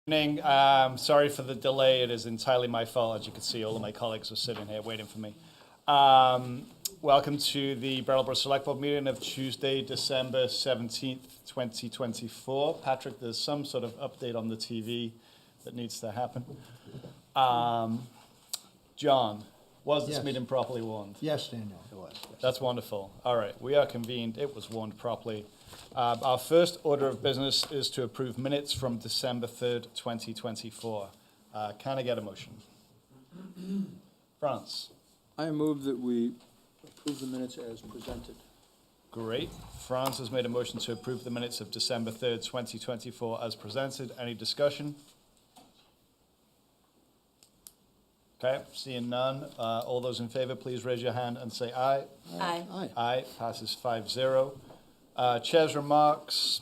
Evening. Sorry for the delay. It is entirely my fault. As you can see, all of my colleagues are sitting here waiting for me. Welcome to the Brattleboro Selectboard Meeting of Tuesday, December 17th, 2024. Patrick, there's some sort of update on the TV that needs to happen. John, was this meeting properly warned? Yes, Daniel, it was. Yes. That's wonderful. All right, we are convened. It was warned properly. Our first order of business is to approve minutes from December 3rd, 2024. Can I get a motion? France. I move that we approve the minutes as presented. Great. France has made a motion to approve the minutes of December 3rd, 2024 as presented. Any discussion? Okay, seeing none. All those in favor, please raise your hand and say aye. Aye. Aye. Aye, passes 5-0. Chair's remarks.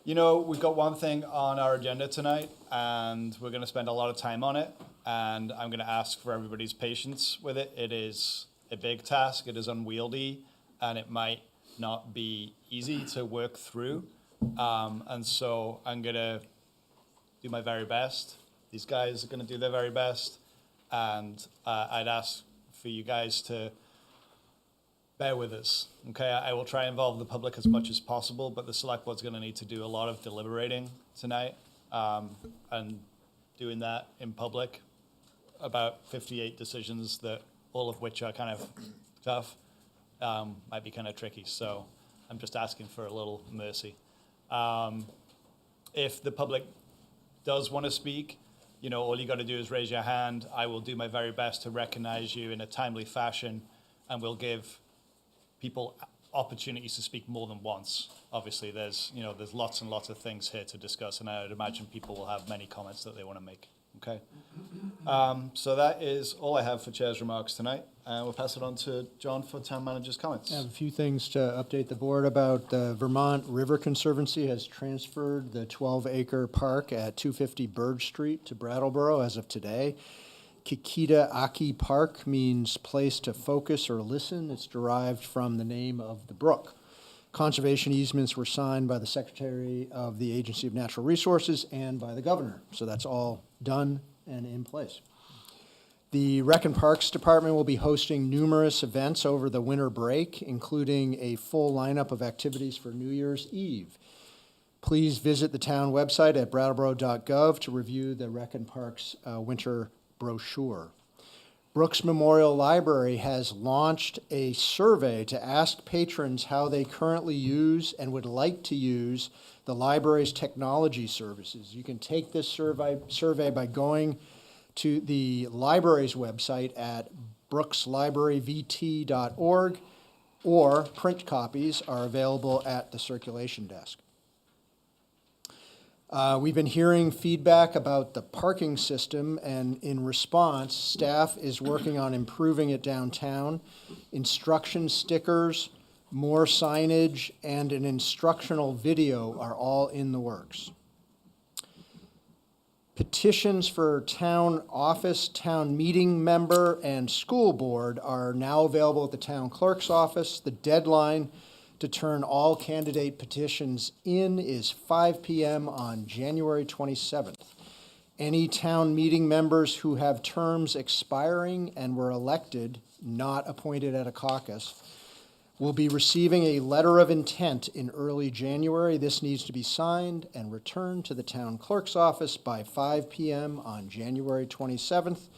You know, we've got one thing on our agenda tonight, and we're going to spend a lot of time on it, and I'm going to ask for everybody's patience with it. It is a big task, it is unwieldy, and it might not be easy to work through. And so I'm going to do my very best. These guys are going to do their very best, and I'd ask for you guys to bear with us, okay? I will try and involve the public as much as possible, but the select board's going to need to do a lot of deliberating tonight, and doing that in public, about 58 decisions that all of which are kind of tough, might be kind of tricky. So I'm just asking for a little mercy. If the public does want to speak, you know, all you got to do is raise your hand. I will do my very best to recognize you in a timely fashion, and we'll give people opportunities to speak more than once. Obviously, there's lots and lots of things here to discuss, and I would imagine people will have many comments that they want to make. Okay. So that is all I have for chair's remarks tonight. We'll pass it on to John for town manager's comments. I have a few things to update the board about. The Vermont River Conservancy has transferred the 12-acre park at 250 Burge Street to Brattleboro as of today. Kikita Aki Park means place to focus or listen. It's derived from the name of the brook. Conservation easements were signed by the Secretary of the Agency of Natural Resources and by the Governor. So that's all done and in place. The Rec and Parks Department will be hosting numerous events over the winter break, including a full lineup of activities for New Year's Eve. Please visit the town website at brattleboro.gov to review the Rec and Parks winter brochure. Brooks Memorial Library has launched a survey to ask patrons how they currently use and would like to use the library's technology services. You can take this survey by going to the library's website at brookslibraryvt.org, or print copies are available at the circulation desk. We've been hearing feedback about the parking system, and in response, staff is working on improving it downtown. Instruction stickers, more signage, and an instructional video are all in the works. Petitions for town office, town meeting member, and school board are now available at the town clerk's office. The deadline to turn all candidate petitions in is 5 p.m. on January 27th. Any town meeting members who have terms expiring and were elected, not appointed at a caucus, will be receiving a letter of intent in early January. This needs to be signed and returned to the town clerk's office by 5 p.m. on January 27th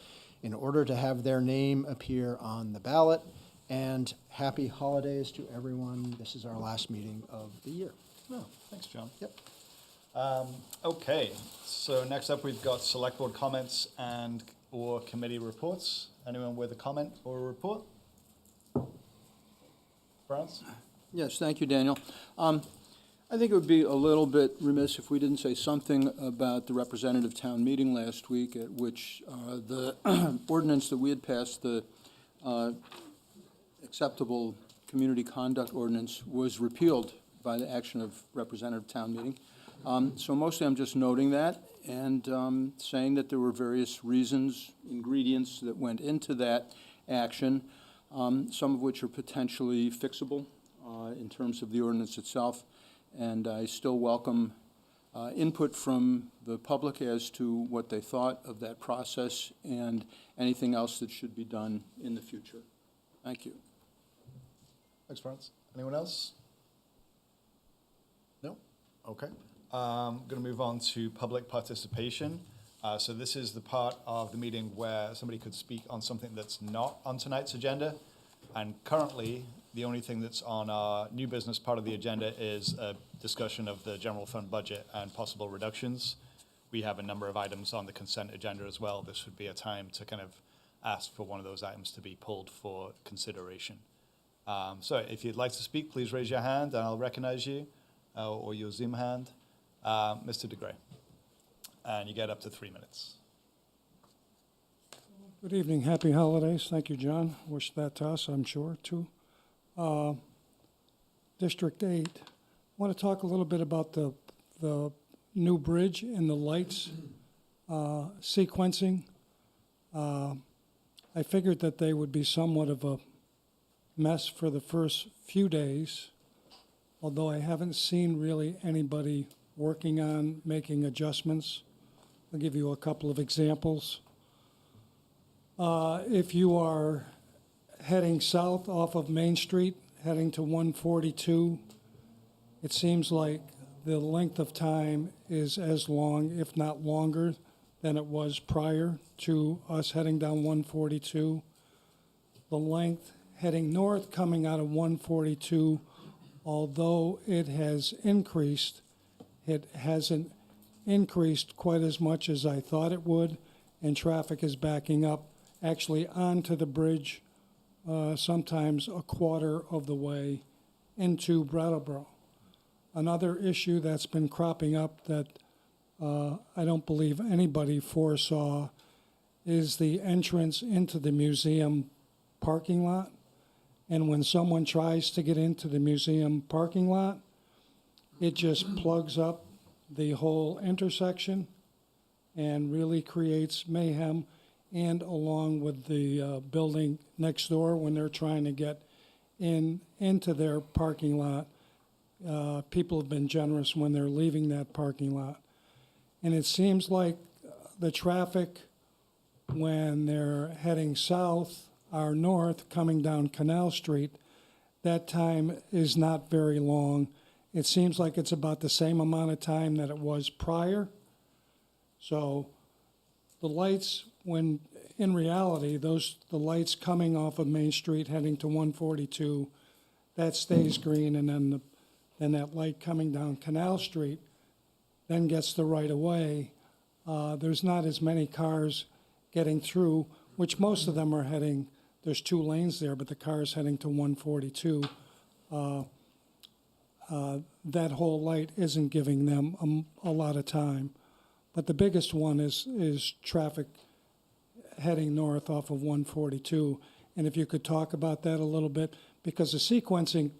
in order to have their name appear on the ballot. And happy holidays to everyone. This is our last meeting of the year. Oh, thanks, John. Yep. Okay, so next up we've got select board comments and or committee reports. Anyone with a comment or a report? France? Yes, thank you, Daniel. I think it would be a little bit remiss if we didn't say something about the representative town meeting last week, at which the ordinance that we had passed, the acceptable community conduct ordinance, was repealed by the action of representative town meeting. So mostly I'm just noting that and saying that there were various reasons, ingredients that went into that action, some of which are potentially fixable in terms of the ordinance itself. And I still welcome input from the public as to what they thought of that process and anything else that should be done in the future. Thank you. Thanks, Franz. Anyone else? No? Okay. Going to move on to public participation. So this is the part of the meeting where somebody could speak on something that's not on tonight's agenda. And currently, the only thing that's on our new business part of the agenda is a discussion of the general fund budget and possible reductions. We have a number of items on the consent agenda as well. This would be a time to kind of ask for one of those items to be pulled for consideration. So if you'd like to speak, please raise your hand and I'll recognize you, or your Zoom hand. Mr. DeGray. And you get up to 3 minutes. Good evening, happy holidays. Thank you, John. Wish that to us, I'm sure, too. District 8, I want to talk a little bit about the new bridge and the lights sequencing. I figured that they would be somewhat of a mess for the first few days, although I haven't seen really anybody working on making adjustments. I'll give you a couple of examples. If you are heading south off of Main Street, heading to 142, it seems like the length of time is as long, if not longer, than it was prior to us heading down 142. The length heading north coming out of 142, although it has increased, it hasn't increased quite as much as I thought it would, and traffic is backing up actually onto the bridge, sometimes a quarter of the way into Brattleboro. Another issue that's been cropping up that I don't believe anybody foresaw is the entrance into the museum parking lot. And when someone tries to get into the museum parking lot, it just plugs up the whole intersection and really creates mayhem, and along with the building next door when they're trying to get into their parking lot. People have been generous when they're leaving that parking lot. And it seems like the traffic when they're heading south or north, coming down Canal Street, that time is not very long. It seems like it's about the same amount of time that it was prior. So the lights, when in reality, the lights coming off of Main Street heading to 142, that stays green, and then that light coming down Canal Street then gets the right of way. There's not as many cars getting through, which most of them are heading, there's 2 lanes there, but the cars heading to 142. That whole light isn't giving them a lot of time. But the biggest one is traffic heading north off of 142. And if you could talk about that a little bit, because the sequencing,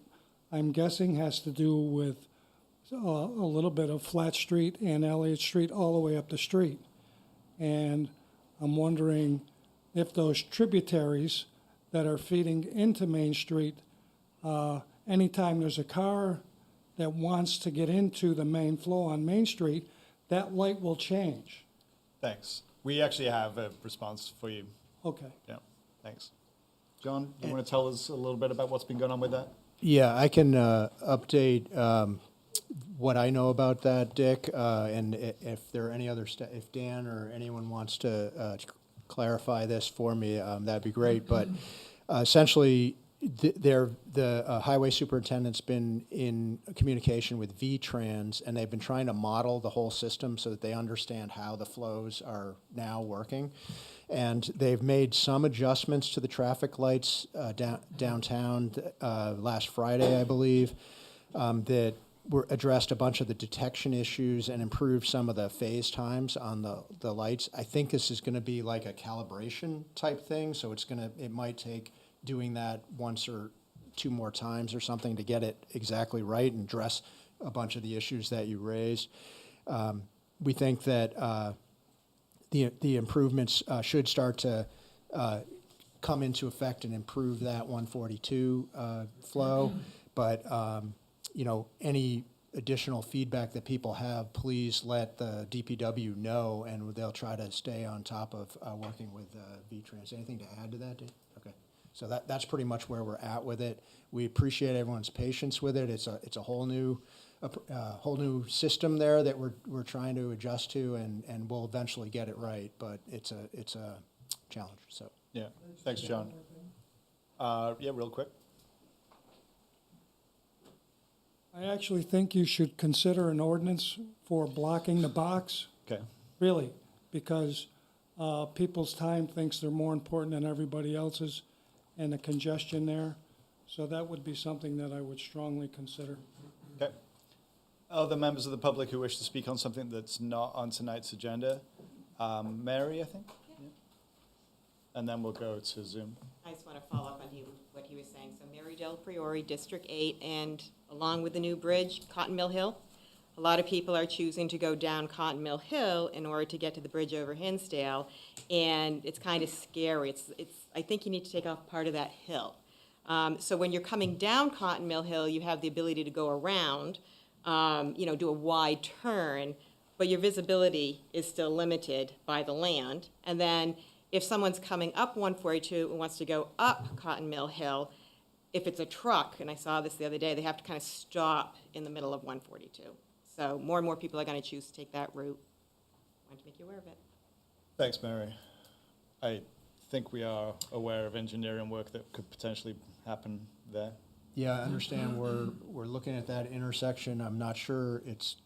I'm guessing, has to do with a little bit of Flat Street and Elliott Street all the way up the street. And I'm wondering if those tributaries that are feeding into Main Street, anytime there's a car that wants to get into the main flow on Main Street, that light will change. Thanks. We actually have a response for you. Okay. Yeah, thanks. John, you want to tell us a little bit about what's been going on with that? Yeah, I can update what I know about that, Dick, and if there are any other, if Dan or anyone wants to clarify this for me, that'd be great. But essentially, the highway superintendent's been in communication with VTrans, and they've been trying to model the whole system so that they understand how the flows are now working. And they've made some adjustments to the traffic lights downtown last Friday, I believe, that addressed a bunch of the detection issues and improved some of the phase times on the lights. I think this is going to be like a calibration type thing, so it might take doing that once or 2 more times or something to get it exactly right and address a bunch of the issues that you raised. We think that the improvements should start to come into effect and improve that 142 flow, but any additional feedback that people have, please let the DPW know, and they'll try to stay on top of working with V-Trans. Anything to add to that, Dave? Okay. So that's pretty much where we're at with it. We appreciate everyone's patience with it. It's a whole new system there that we're trying to adjust to, and we'll eventually get it right. But it's a challenge. So Yeah, thanks, John. Yeah, real quick. I actually think you should consider an ordinance for blocking the box, Okay. really, because people's time thinks they're more important than everybody else's, and the congestion there. So that would be something that I would strongly consider. Okay. Other members of the public who wish to speak on something that's not on tonight's agenda? Mary, I think? Yeah. And then we'll go to Zoom. I just want to follow up on what he was saying. So Mary Del Priori, District 8, and along with the new bridge, Cotton Mill Hill, a lot of people are choosing to go down Cotton Mill Hill in order to get to the bridge over Hinsdale, and it's kind of scary. I think you need to take off part of that hill. So when you're coming down Cotton Mill Hill, you have the ability to go around, do a wide turn, but your visibility is still limited by the land. And then if someone's coming up 142 and wants to go up Cotton Mill Hill, if it's a truck, and I saw this the other day, they have to kind of stop in the middle of 142. So more and more people are going to choose to take that route. I wanted to make you aware of it. Thanks, Mary. I think we are aware of engineering work that could potentially happen there. yeah, I understand we're looking at that intersection. I'm not sure it's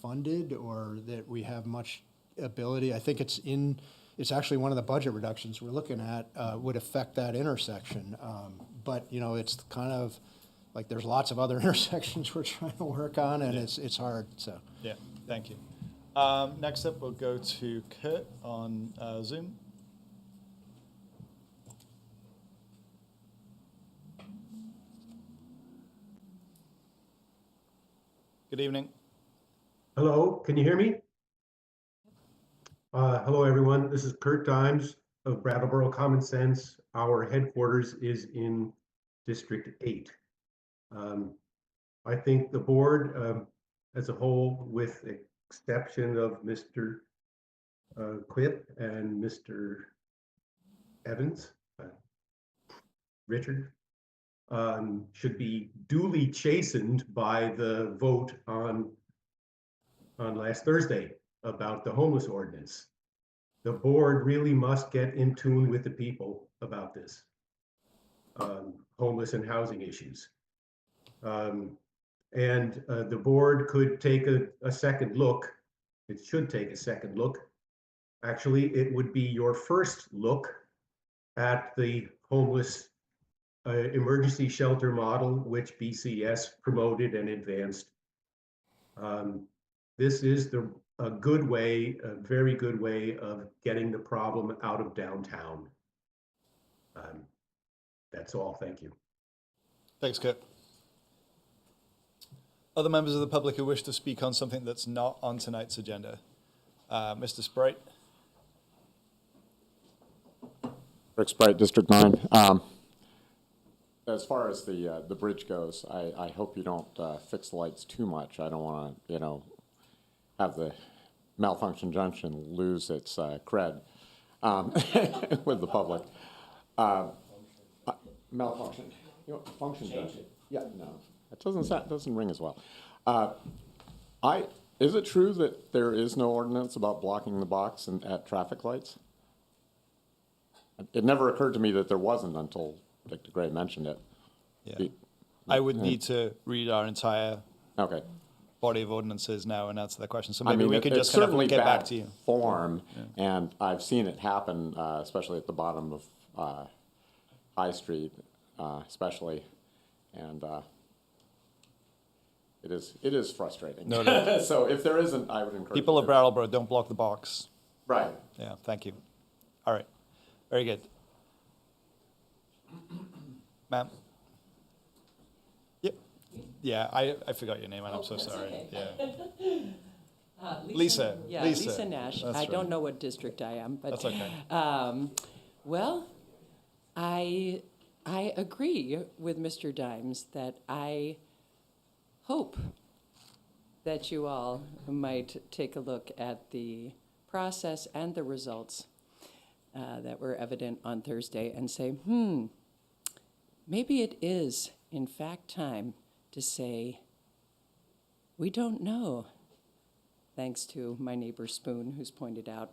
funded or that we have much ability. I think it's actually one of the budget reductions we're looking at would affect that intersection. But, it's kind of like there's lots of other intersections we're trying to work on, and it's hard, so. Yeah, thank you. Next up, we'll go to Kurt on Zoom. Good evening. Hello, can you hear me? Hello, everyone. This is Kurt Dimes of Brattleboro Common Sense. Our headquarters is in District 8. I think the board as a whole, with exception of Mr. Quip and Mr. Evans, Richard, should be duly chastened by the vote on last Thursday about the homeless ordinance. The board really must get in tune with the people about this, homeless and housing issues. And the board could take a second look. It should take a second look. Actually, it would be your first look at the homeless emergency shelter model, which BCS promoted and advanced. This is a good way, a very good way of getting the problem out of downtown. That's all. Thank you. Thanks, Kurt. Other members of the public who wish to speak on something that's not on tonight's agenda? Mr. Sprite? Rick Sprite, District 9. As far as the bridge goes, I hope you don't fix the lights too much. I don't want to, have the malfunction junction lose its cred with the public. Malfunction. Function junction. Yeah, no, it doesn't ring as well. Is it true that there is no ordinance about blocking the box at traffic lights? It never occurred to me that there wasn't until Victor Gray mentioned it. Yeah. I would need to read our entire Okay. body of ordinances now and answer that question. So I maybe mean, we could it's just kind certainly of get back bad to you. form, and I've seen it happen, especially at the bottom of High Street, especially, and it is frustrating. No, no. So if there isn't, I would encourage People you of to- Brattleboro, don't block the box. Right. Yeah, thank you. All right, very good. Ma'am? Yep. Yeah, I forgot your name, and I'm so sorry. okay. Yeah. Lisa. Lisa. Yeah, Lisa. Lisa Nash. That's I right. don't know what district I am, but. That's okay. Well, I agree with Mr. Dimes that I hope that you all might take a look at the process and the results that were evident on Thursday and say, maybe it is, in fact, time to say, we don't know, thanks to my neighbor Spoon, who's pointed out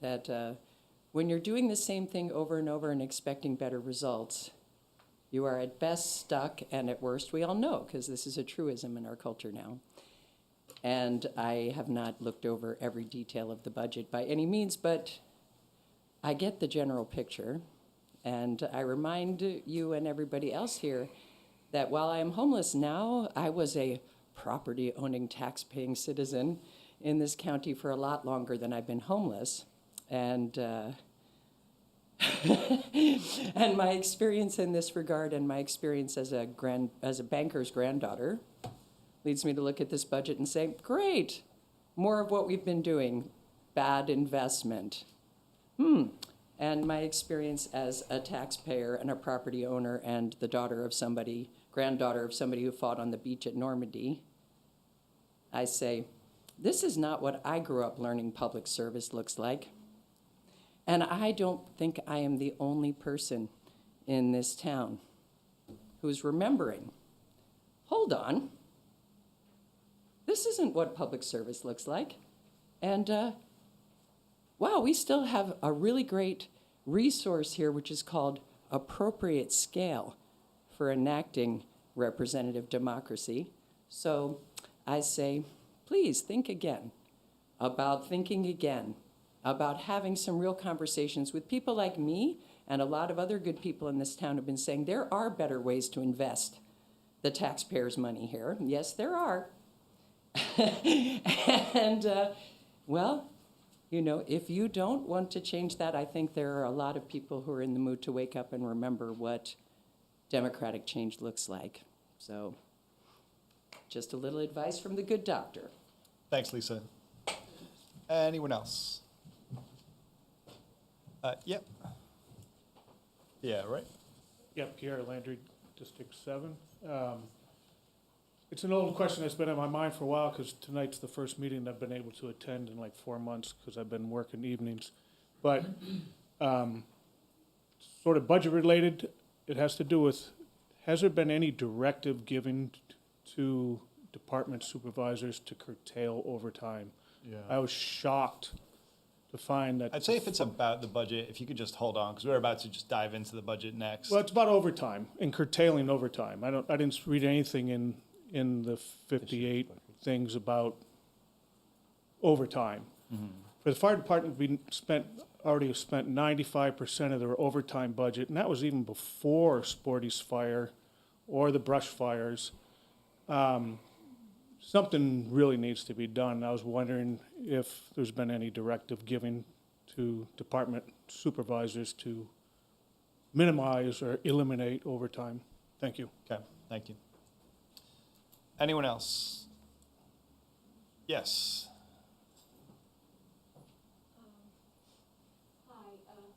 that when you're doing the same thing over and over and expecting better results, you are at best stuck, and at worst, we all know, because this is a truism in our culture now. And I have not looked over every detail of the budget by any means, but I get the general picture. And I remind you and everybody else here that while I am homeless now, I was a property-owning, tax-paying citizen in this county for a lot longer than I've been homeless. And and my experience in this regard and my experience as a banker's granddaughter leads me to look at this budget and say, great, more of what we've been doing, bad investment. And my experience as a taxpayer and a property owner and the granddaughter of somebody who fought on the beach at Normandy, I say, this is not what I grew up learning public service looks like. And I don't think I am the only person in this town who's remembering, hold on, this isn't what public service looks like. And wow, we still have a really great resource here, which is called appropriate scale for enacting representative democracy. So I say, please think again about thinking again about having some real conversations with people like me, and a lot of other good people in this town have been saying there are better ways to invest the taxpayers' money here. Yes, there are. And, well, you know, if you don't want to change that, I think there are a lot of people who are in the mood to wake up and remember what democratic change looks like. So, just a little advice from the good doctor. Thanks, Lisa. Anyone else? Yep. Yeah, right? Yep, Pierre Landry, District 7. It's an old question that's been on my mind for a while because tonight's the first meeting I've been able to attend in like 4 months because I've been working evenings. But sort of budget related, it has to do with, has there been any directive given to department supervisors to curtail overtime? Yeah. I was shocked to find that. I'd say if it's about the budget, if you could just hold on, because we're about to just dive into the budget next. Well, it's about overtime and curtailing overtime. I didn't read anything in the 58 things about overtime. Mm-hmm. For the fire department, we already spent 95% of their overtime budget, and that was even before Sporty's fire or the brush fires. Something really needs to be done. I was wondering if there's been any directive given to department supervisors to minimize or eliminate overtime. Thank you. Okay, thank you. Anyone else? Yes. Hi,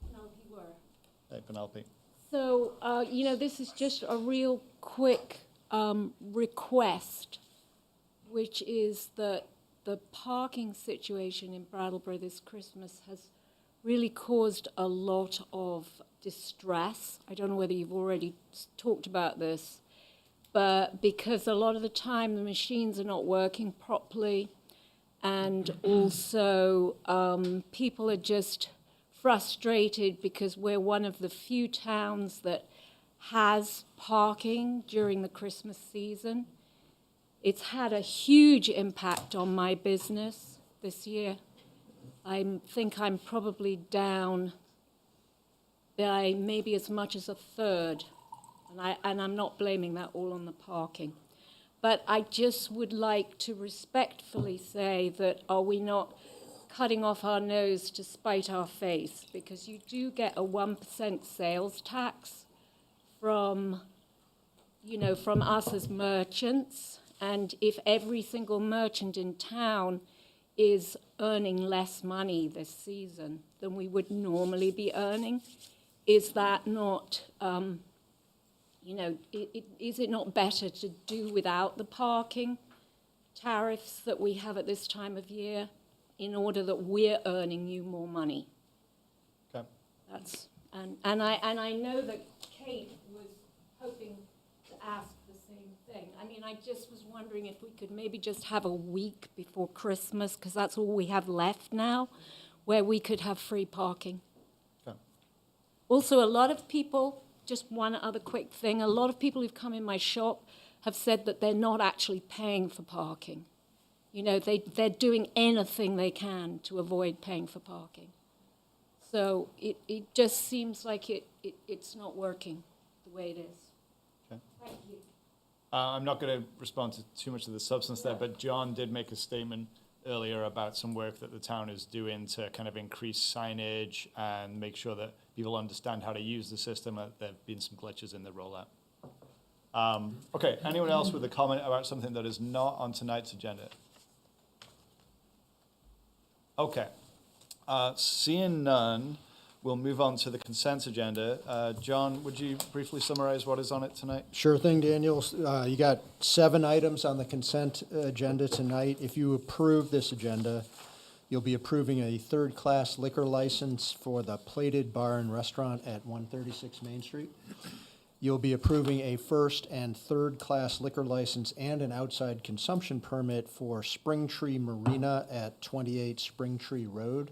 Penelope Were. Hey, Penelope. So, this is just a real quick request, which is that the parking situation in Brattleboro this Christmas has really caused a lot of distress. I don't know whether you've already talked about this, but because a lot of the time the machines are not working properly, and also people are just frustrated because we're one of the few towns that has parking during the Christmas season. It's had a huge impact on my business this year. I think I'm probably down by maybe as much as a third, and I'm not blaming that all on the parking. But I just would like to respectfully say that are we not cutting off our nose to spite our face? Because you do get a 1% sales tax from us as merchants. And if every single merchant in town is earning less money this season than we would normally be earning, is that not, is it not better to do without the parking tariffs that we have at this time of year in order that we're earning you more money. Okay. That's, and I know that Kate was hoping to ask the same thing. I mean, I just was wondering if we could maybe just have a week before Christmas, because that's all we have left now, where we could have free parking. Okay. Also, a lot of people, just one other quick thing, a lot of people who've come in my shop have said that they're not actually paying for parking. You know, they're doing anything they can to avoid paying for parking. So it just seems like it's not working the way it is. Okay. Thank you. I'm not going to respond to too much of the substance there, but John did make a statement earlier about some work that the town is doing to kind of increase signage and make sure that people understand how to use the system. There have been some glitches in the rollout. Okay, anyone else with a comment about something that is not on tonight's agenda? Okay, seeing none, we'll move on to the consent agenda. John, would you briefly summarize what is on it tonight? Sure thing, Daniel. You got 7 items on the consent agenda tonight. If you approve this agenda, you'll be approving a third-class liquor license for the Plated Bar and Restaurant at 136 Main Street. You'll be approving a first and third-class liquor license and an outside consumption permit for Spring Tree Marina at 28 Spring Tree Road,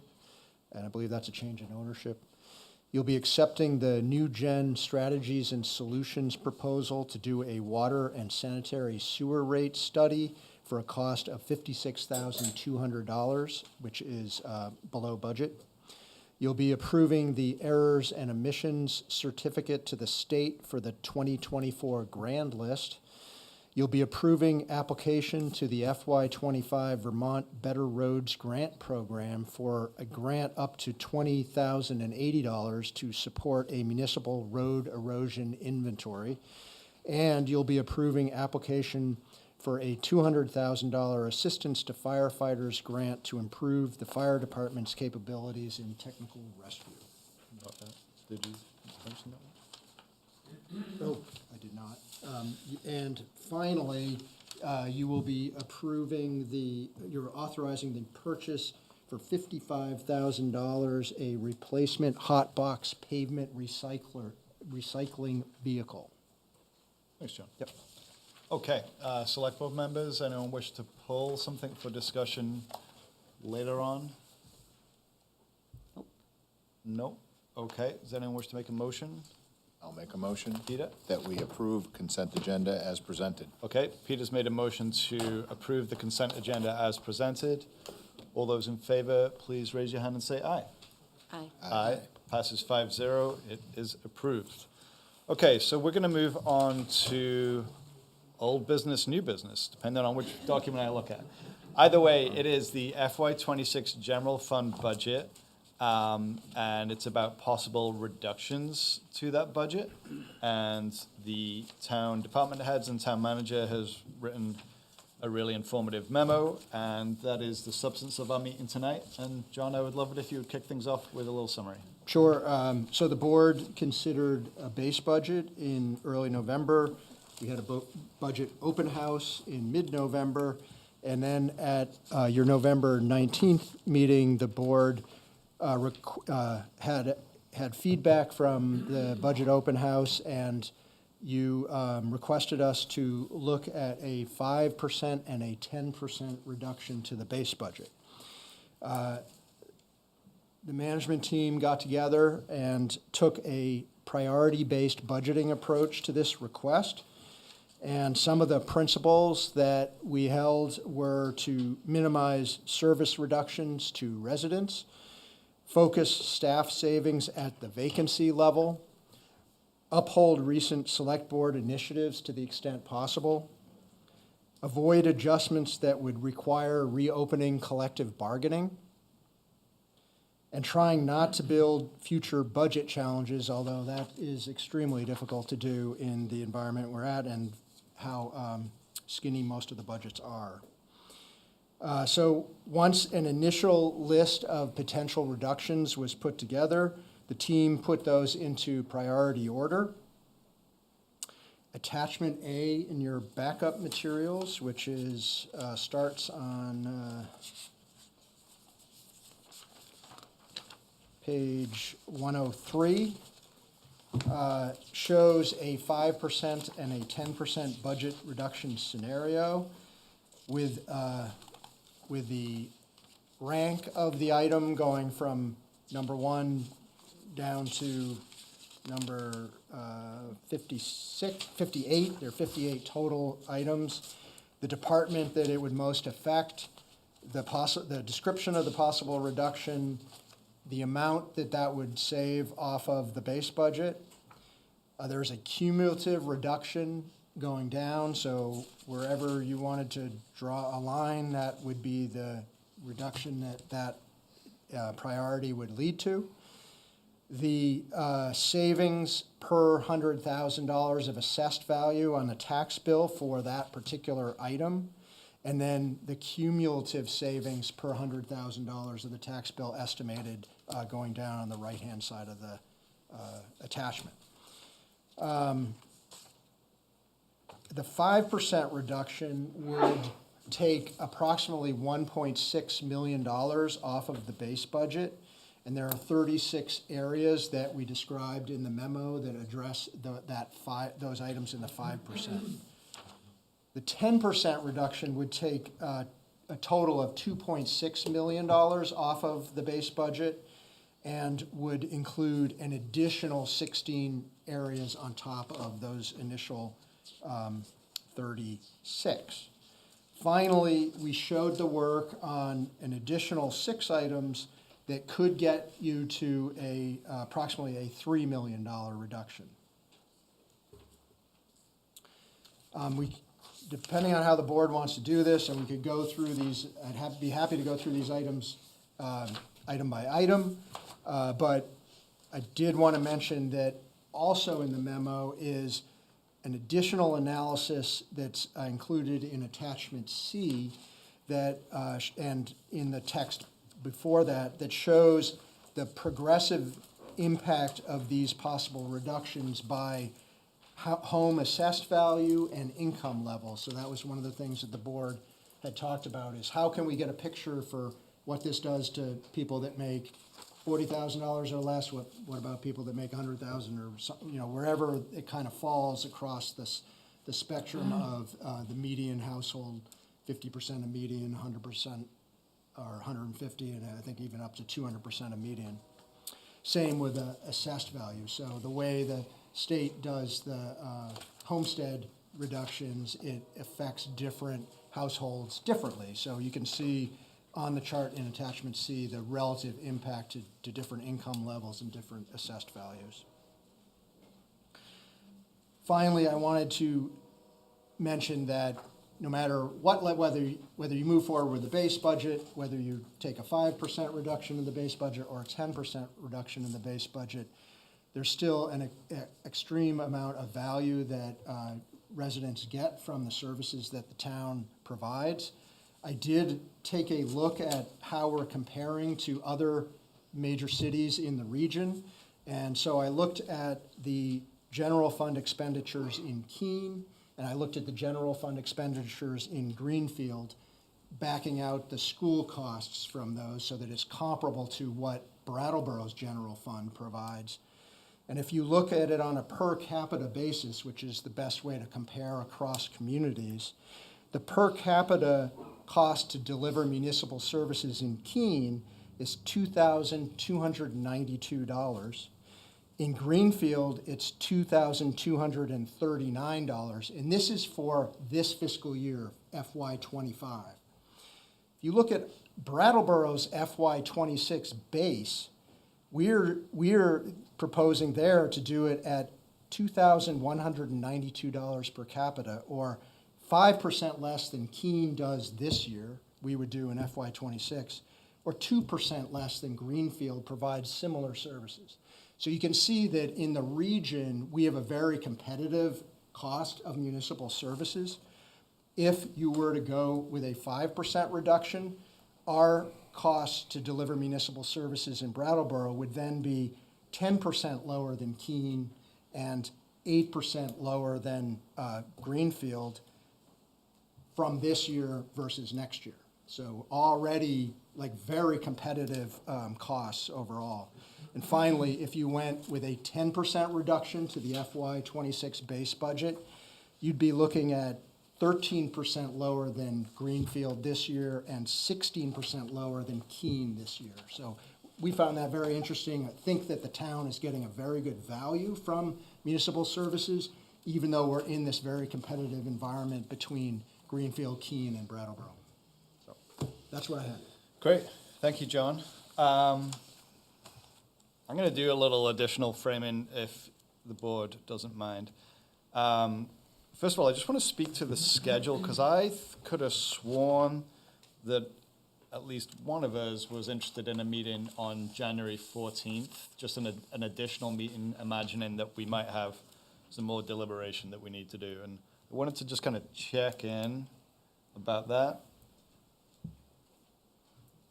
and I believe that's a change in ownership. You'll be accepting the New Gen Strategies and Solutions proposal to do a water and sanitary sewer rate study for a cost of $56,200, which is below budget. You'll be approving the errors and omissions certificate to the state for the 2024 grand list. You'll be approving application to the FY25 Vermont Better Roads Grant Program for a grant up to $20,080 to support a municipal road erosion inventory. And you'll be approving application for a $200,000 assistance to firefighters grant to improve the fire department's capabilities in technical rescue. Did you mention that one? No, I did not. And finally, you will be approving you're authorizing the purchase for $55,000, a replacement hot box pavement recycling vehicle. Thanks, John. Yep. Okay, select board members, anyone wish to pull something for discussion later on? No? Okay, does anyone wish to make a motion? I'll make a motion Peter? that we approve consent agenda as presented. Okay, Peter's made a motion to approve the consent agenda as presented. All those in favor, please raise your hand and say aye. Aye. Aye. Passes 5-0. It is approved. Okay, so we're going to move on to old business, new business, depending on which document I look at. Either way, it is the FY26 general fund budget, and it's about possible reductions to that budget. And the town department heads and town manager has written a really informative memo, and that is the substance of our meeting tonight. And John, I would love it if you would kick things off with a little summary. Sure. So the board considered a base budget in early November. We had a budget open house in mid-November. And then at your November 19th meeting, the board had feedback from the budget open house, and you requested us to look at a 5% and a 10% reduction to the base budget. The management team got together and took a priority-based budgeting approach to this request. And some of the principles that we held were to minimize service reductions to residents, focus staff savings at the vacancy level, uphold recent select board initiatives to the extent possible, avoid adjustments that would require reopening collective bargaining, and trying not to build future budget challenges, although that is extremely difficult to do in the environment we're at and how skinny most of the budgets are. So once an initial list of potential reductions was put together, the team put those into priority order. Attachment A in your backup materials, which is, starts on page 103, shows a 5% and a 10% budget reduction scenario with the rank of the item going from number 1 down to number 58. There are 58 total items. The department that it would most affect, the description of the possible reduction, the amount that would save off of the base budget. There's a cumulative reduction going down, so wherever you wanted to draw a line, that would be the reduction that priority would lead to. The savings per $100,000 of assessed value on the tax bill for that particular item, and then the cumulative savings per $100,000 of the tax bill estimated going down on the right-hand side of the attachment. The 5% reduction would take approximately $1.6 million off of the base budget. And there are 36 areas that we described in the memo that address those items in the 5%. The 10% reduction would take a total of $2.6 million off of the base budget and would include an additional 16 areas on top of those initial 36. Finally, we showed the work on an additional 6 items that could get you to approximately a $3 million reduction. Depending on how the board wants to do this, and we could go through these, be happy to go through these items item by item, but I did want to mention that also in the memo is an additional analysis that's included in attachment C that, and in the text before that shows the progressive impact of these possible reductions by home assessed value and income level. So that was one of the things that the board had talked about, is how can we get a picture for what this does to people that make $40,000 or less? What about people that make $100,000 or something, wherever it kind of falls across the spectrum of the median household, 50% of median, 100%, or 150, and I think even up to 200% of median. Same with assessed value. So the way the state does the homestead reductions, it affects different households differently. So you can see on the chart in attachment C the relative impact to different income levels and different assessed values. Finally, I wanted to mention that no matter what, whether you move forward with the base budget, whether you take a 5% reduction in the base budget or a 10% reduction in the base budget, there's still an extreme amount of value that residents get from the services that the town provides. I did take a look at how we're comparing to other major cities in the region, and so I looked at the general fund expenditures in Keene, and I looked at the general fund expenditures in Greenfield, backing out the school costs from those so that it's comparable to what Brattleboro's general fund provides. And if you look at it on a per capita basis, which is the best way to compare across communities, the per capita cost to deliver municipal services in Keene is $2,292. In Greenfield, it's $2,239, and this is for this fiscal year, FY25. If you look at Brattleboro's FY26 base, we're proposing there to do it at $2,192 per capita, or 5% less than Keene does this year, we would do in FY26, or 2% less than Greenfield provides similar services. So you can see that in the region, we have a very competitive cost of municipal services. If you were to go with a 5% reduction, our cost to deliver municipal services in Brattleboro would then be 10% lower than Keene and 8% lower than Greenfield from this year versus next year. So already like very competitive costs overall. And finally, if you went with a 10% reduction to the FY '26 base budget, you'd be looking at 13% lower than Greenfield this year and 16% lower than Keene this year. So we found that very interesting. I think that the town is getting a very good value from municipal services, even though we're in this very competitive environment between Greenfield, Keene, and Brattleboro. So that's what I had. Great, thank you, John. I'm going to do a little additional framing if the board doesn't mind. First of all, I just want to speak to the schedule because I could have sworn that at least one of us was interested in a meeting on January 14th, just an additional meeting, imagining that we might have some more deliberation that we need to do. And I wanted to just kind of check in about that.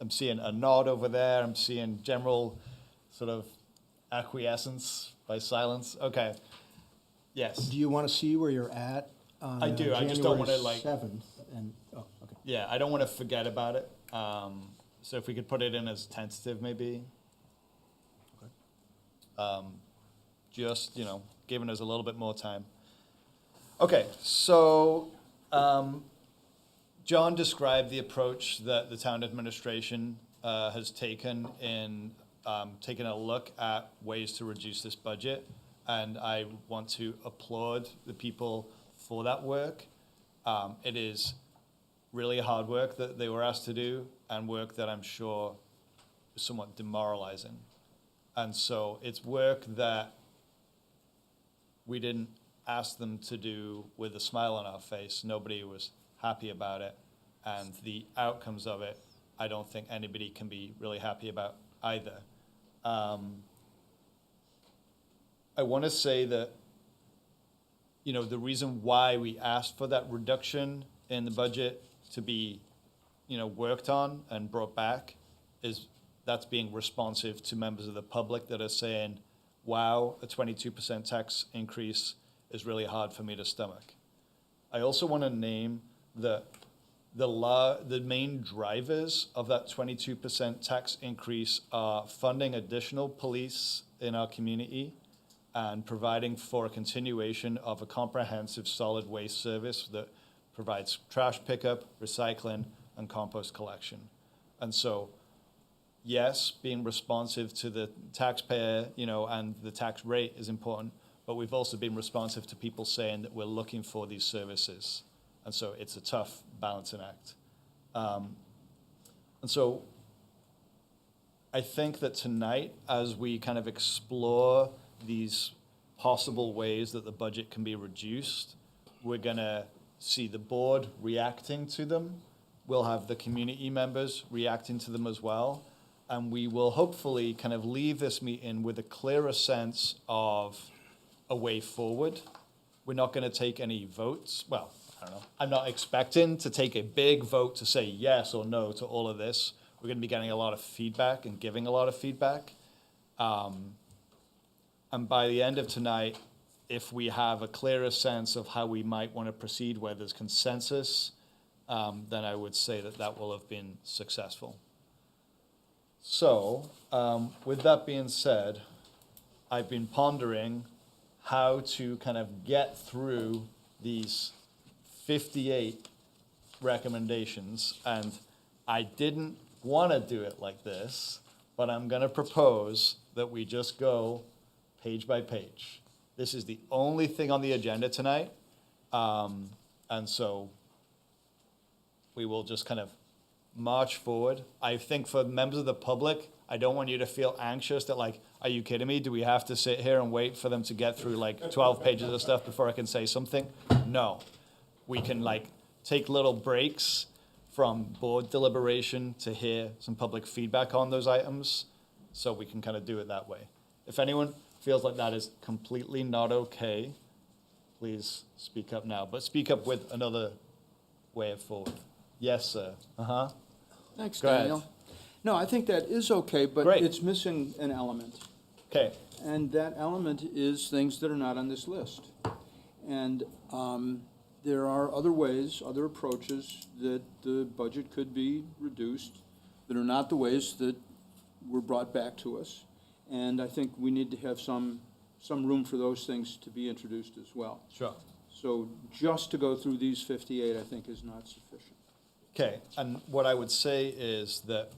I'm seeing a nod over there. I'm seeing general sort of acquiescence by silence. Okay. Yes. Do you want to see where you're at on I do. I just don't want to January like. 7th? And, oh, okay. Yeah, I don't want to forget about it. So if we could put it in as tentative, maybe. Just, giving us a little bit more time. Okay, so John described the approach that the town administration has taken in taking a look at ways to reduce this budget. And I want to applaud the people for that work. It is really hard work that they were asked to do and work that I'm sure is somewhat demoralizing. And so it's work that we didn't ask them to do with a smile on our face. Nobody was happy about it. And the outcomes of it, I don't think anybody can be really happy about either. I want to say that, the reason why we asked for that reduction in the budget to be, worked on and brought back is that's being responsive to members of the public that are saying, wow, a 22% tax increase is really hard for me to stomach. I also want to name the main drivers of that 22% tax increase are funding additional police in our community and providing for a continuation of a comprehensive solid waste service that provides trash pickup, recycling, and compost collection. And so, yes, being responsive to the taxpayer, and the tax rate is important, but we've also been responsive to people saying that we're looking for these services. And so it's a tough balancing act. And so I think that tonight, as we kind of explore these possible ways that the budget can be reduced, we're going to see the board reacting to them. We'll have the community members reacting to them as well. And we will hopefully kind of leave this meeting with a clearer sense of a way forward. We're not going to take any votes. Well, I don't know. I'm not expecting to take a big vote to say yes or no to all of this. We're going to be getting a lot of feedback and giving a lot of feedback. And by the end of tonight, if we have a clearer sense of how we might want to proceed, where there's consensus, then I would say that that will have been successful. So, with that being said, I've been pondering how to kind of get through these 58 recommendations, and I didn't want to do it like this, but I'm going to propose that we just go page by page. This is the only thing on the agenda tonight, and so we will just kind of march forward. I think for members of the public, I don't want you to feel anxious that like, are you kidding me? Do we have to sit here and wait for them to get through like 12 pages of stuff before I can say something? No. We can like take little breaks from board deliberation to hear some public feedback on those items, so we can kind of do it that way. If anyone feels like that is completely not okay, please speak up now, but speak up with another way of forward. Yes, sir. Thanks, Go ahead. Daniel. No, I think that is okay, but Great. it's missing an element. Okay, And that element is things that are not on this list. And there are other ways, other approaches that the budget could be reduced that are not the ways that were brought back to us. And I think we need to have some room for those things to be introduced as well. sure. So just to go through these 58, I think, is not sufficient. Okay, and what I would say is that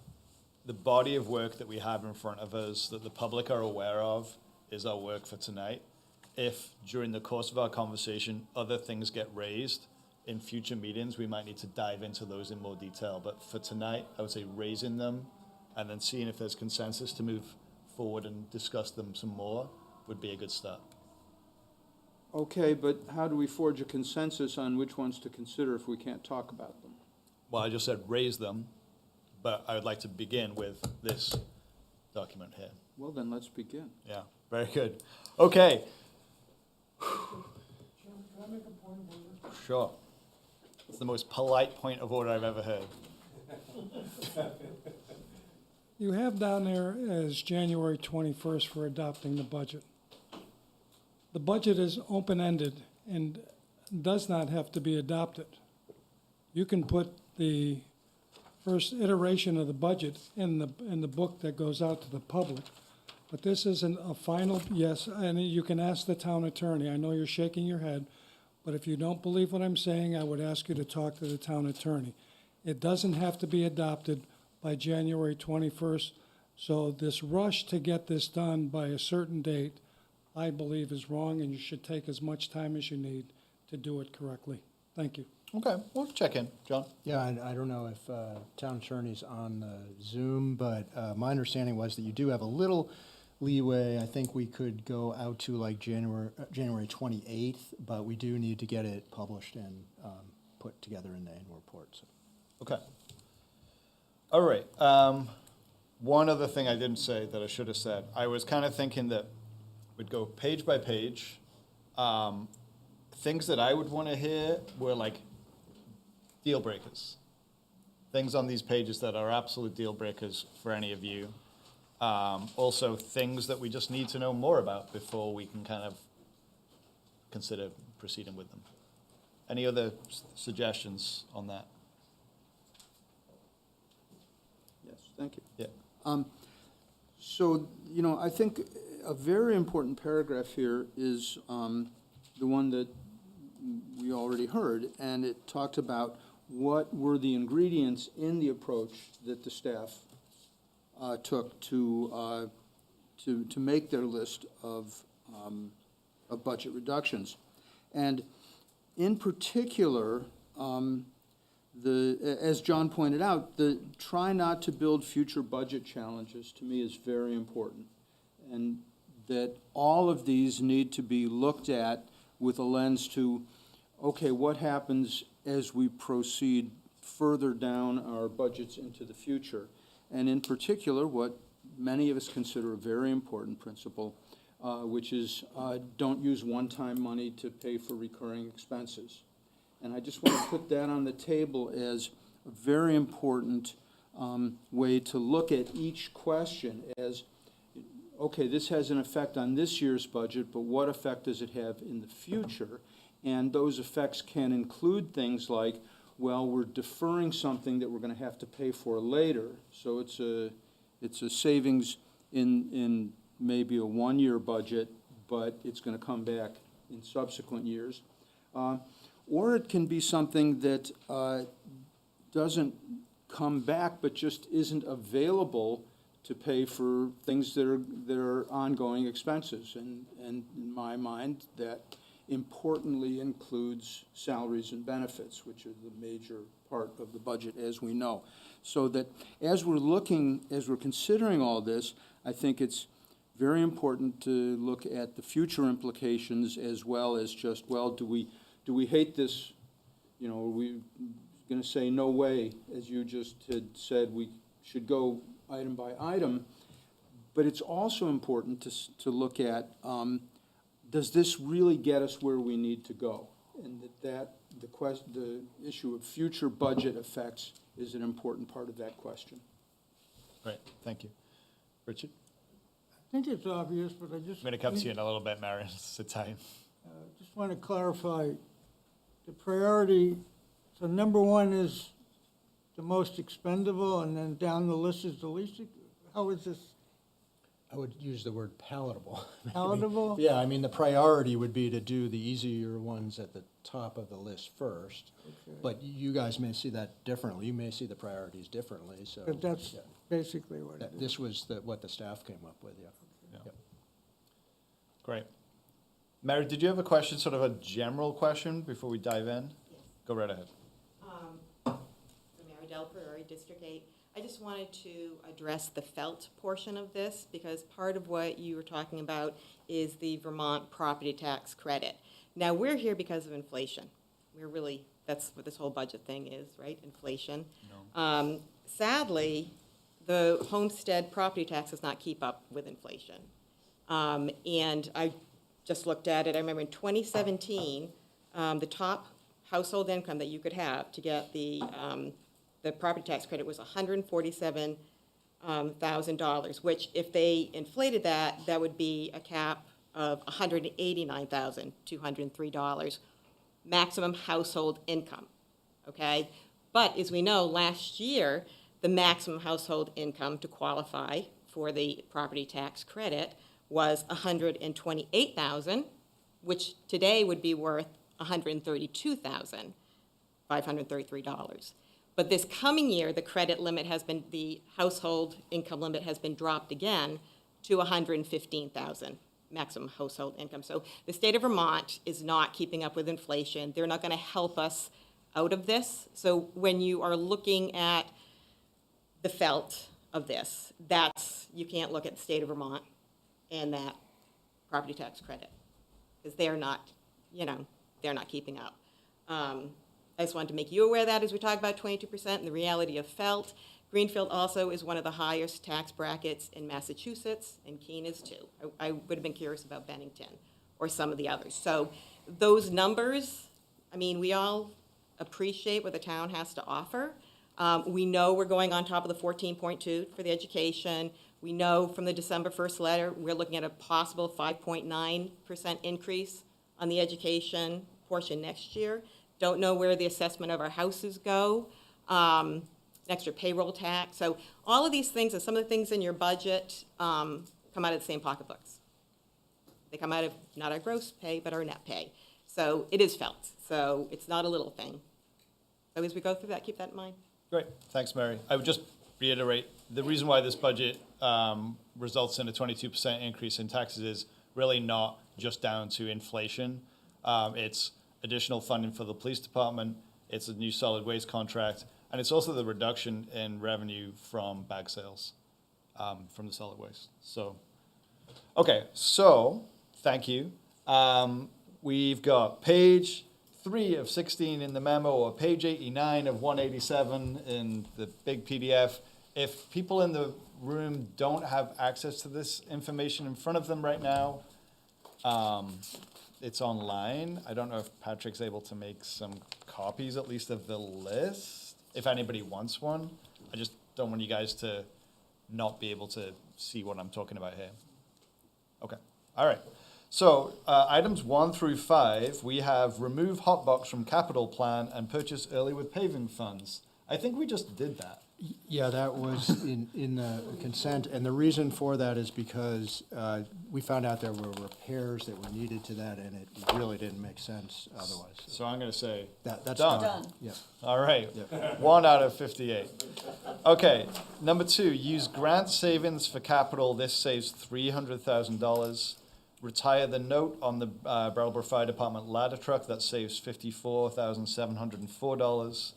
the body of work that we have in front of us, that the public are aware of, is our work for tonight. If during the course of our conversation, other things get raised in future meetings, we might need to dive into those in more detail. But for tonight, I would say raising them and then seeing if there's consensus to move forward and discuss them some more would be a good start. Okay, but how do we forge a consensus on which ones to consider if we can't talk about them? Well, I just said raise them, but I would like to begin with this document here. Well, then let's begin. Yeah, very good. Okay. Sure. It's the most polite point of order I've ever heard. You have down there as January 21st for adopting the budget. The budget is open-ended and does not have to be adopted. You can put the first iteration of the budget in the book that goes out to the public, but this isn't a final, yes, and you can ask the town attorney. I know you're shaking your head, but if you don't believe what I'm saying, I would ask you to talk to the town attorney. It doesn't have to be adopted by January 21st, so this rush to get this done by a certain date, I believe is wrong, and you should take as much time as you need to do it correctly. Thank you. Okay, we'll check in. John? Yeah, I don't know if town attorney's on Zoom, but my understanding was that you do have a little leeway. I think we could go out to like January 28th, but we do need to get it published and put together in the annual report. So. Okay. All right. One other thing I didn't say that I should have said. I was kind of thinking that we'd go page by page. Things that I would want to hear were like deal breakers. Things on these pages that are absolute deal breakers for any of you. Also, things that we just need to know more about before we can kind of consider proceeding with them. Any other suggestions on that? Yes, thank you. Yeah. So, you know, I think a very important paragraph here is the one that we already heard, and it talked about what were the ingredients in the approach that the staff took to make their list of budget reductions. And in particular, as John pointed out, the try not to build future budget challenges to me is very important. And that all of these need to be looked at with a lens to, okay, what happens as we proceed further down our budgets into the future? And in particular, what many of us consider a very important principle, which is don't use one-time money to pay for recurring expenses. And I just want to put that on the table as a very important way to look at each question as, okay, this has an effect on this year's budget, but what effect does it have in the future? And those effects can include things like, well, we're deferring something that we're going to have to pay for later. So it's a savings in maybe a one-year budget, but it's going to come back in subsequent years. Or it can be something that doesn't come back, but just isn't available to pay for things that are ongoing expenses. And in my mind, that importantly includes salaries and benefits, which are the major part of the budget, as we know. So that as we're considering all this, I think it's very important to look at the future implications as well as just, well, do we hate this? You know, are we going to say no way, as you just had said, we should go item by item? But it's also important to look at, does this really get us where we need to go? And the issue of future budget effects is an important part of that question. Right, thank you. Richard? think it's obvious, but I just. I'm gonna come to you in a little bit, Marion. Sit tight. Just want to clarify, the priority, so number one is the most expendable, and then down the list is the least, how is this I would use the word palatable. maybe. palatable? Yeah, I mean, the priority would be to do the easier ones at the top of the list first. But you guys may see that differently. You may see the priorities differently, so. But that's yeah. basically what it That- is. This was what the staff came up with, yeah. Yeah. Yep. Great. Mary, did you have a question, sort of a general question before we dive in? Yes. Go right ahead. So Mary Del Priori, District 8. I just wanted to address the felt portion of this, because part of what you were talking about is the Vermont property tax credit. Now, we're here because of inflation. We're really, that's what this whole budget thing is, right? Inflation. Sadly, the homestead property tax does not keep up with inflation. And I just looked at it, I remember in 2017, the top household income that you could have to get the property tax credit was $147,000, which if they inflated that, that would be a cap of $189,203 maximum household income, okay? But as we know, last year, the maximum household income to qualify for the property tax credit was $128,000, which today would be worth $132,533. But this coming year, the credit limit has been, the household income limit has been dropped again to $115,000 maximum household income. So the state of Vermont is not keeping up with inflation. They're not going to help us out of this. So when you are looking at the felt of this, that's, you can't look at the state of Vermont and that property tax credit, because they're not, they're not keeping up. I just wanted to make you aware of that as we talk about 22% and the reality of felt. Greenfield also is one of the highest tax brackets in Massachusetts, and Keene is too. I would have been curious about Bennington or some of the others. So those numbers, I mean, we all appreciate what the town has to offer. We know we're going on top of the 14.2 for the education. We know from the December 1st letter, we're looking at a possible 5.9% increase on the education portion next year. Don't know where the assessment of our houses go, extra payroll tax. So all of these things and some of the things in your budget come out of the same pocketbooks. They come out of not our gross pay, but our net pay. So it is felt. So it's not a little thing. So as we go through that, keep that in mind. Great, thanks, Mary. I would just reiterate, the reason why this budget results in a 22% increase in taxes is really not just down to inflation. It's additional funding for the police department, it's a new solid waste contract, and it's also the reduction in revenue from bag sales from the solid waste. So, okay, so, thank you. We've got page 3 of 16 in the memo, or page 89 of 187 in the big PDF. If people in the room don't have access to this information in front of them right now, it's online. I don't know if Patrick's able to make some copies, at least of the list, if anybody wants one. I just don't want you guys to not be able to see what I'm talking about here. Okay, all right. So items 1 through 5, we have remove hotbox from capital plan and purchase early with paving funds. I think we just did that. Yeah, that was in the consent, and the reason for that is because we found out there were repairs that were needed to that, and it really didn't make sense otherwise. So I'm going to say That's done. done. Yeah. All right, Yeah. 1 out of 58. Okay, number 2, use grant savings for capital. This saves $300,000. Retire the note on the Brattleboro Fire Department ladder truck. That saves $54,704.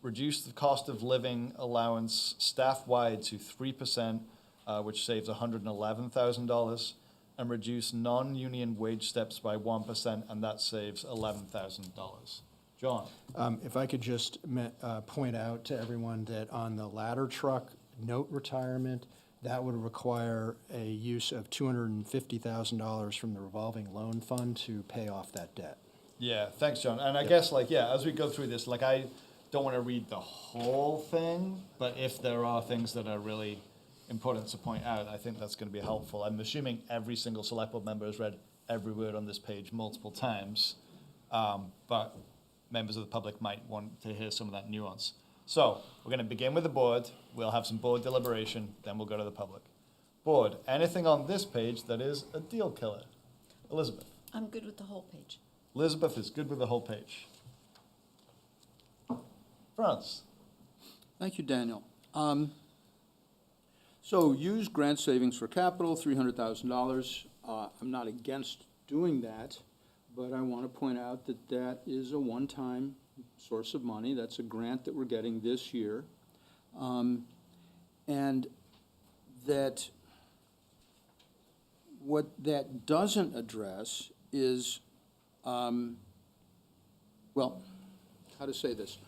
Reduce the cost of living allowance staff-wide to 3%, which saves $111,000. And reduce non-union wage steps by 1%, and that saves $11,000. John? If I could just point out to everyone that on the ladder truck note retirement, that would require a use of $250,000 from the revolving loan fund to pay off that debt. Yeah, thanks, John. And I guess, as we go through this, I don't want to read the whole thing, but if there are things that are really important to point out. I think that's going to be helpful. I'm assuming every single select board member has read every word on this page multiple times, but members of the public might want to hear some of that nuance. So we're going to begin with the board. We'll have some board deliberation, then we'll go to the public. Board, anything on this page that is a deal killer? Elizabeth. I'm good with the whole page. Elizabeth is good with the whole page. France. Thank you, Daniel. So use grant savings for capital, $300,000. I'm not against doing that, but I want to point out that that is a one-time source of money. That's a grant that we're getting this year. And that what that doesn't address is, well, how to say this?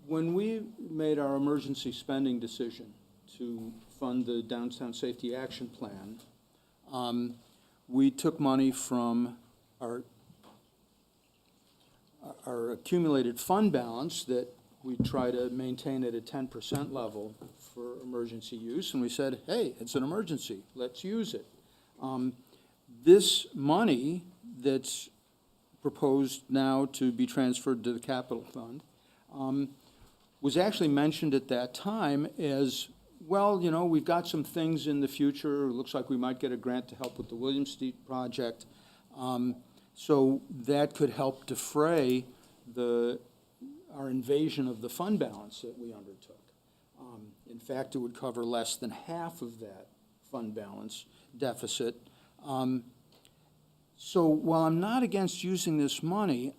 When we made our emergency spending decision to fund the Downtown Safety Action Plan, we took money from our accumulated fund balance that we try to maintain at a 10% level for emergency use, and we said, hey, it's an emergency, let's use it. This money that's proposed now to be transferred to the capital fund was actually mentioned at that time as, well, you know, we've got some things in the future. It looks like we might get a grant to help with the Williams Street project. So that could help defray our invasion of the fund balance that we undertook. In fact, it would cover less than half of that fund balance deficit. So while I'm not against using this money,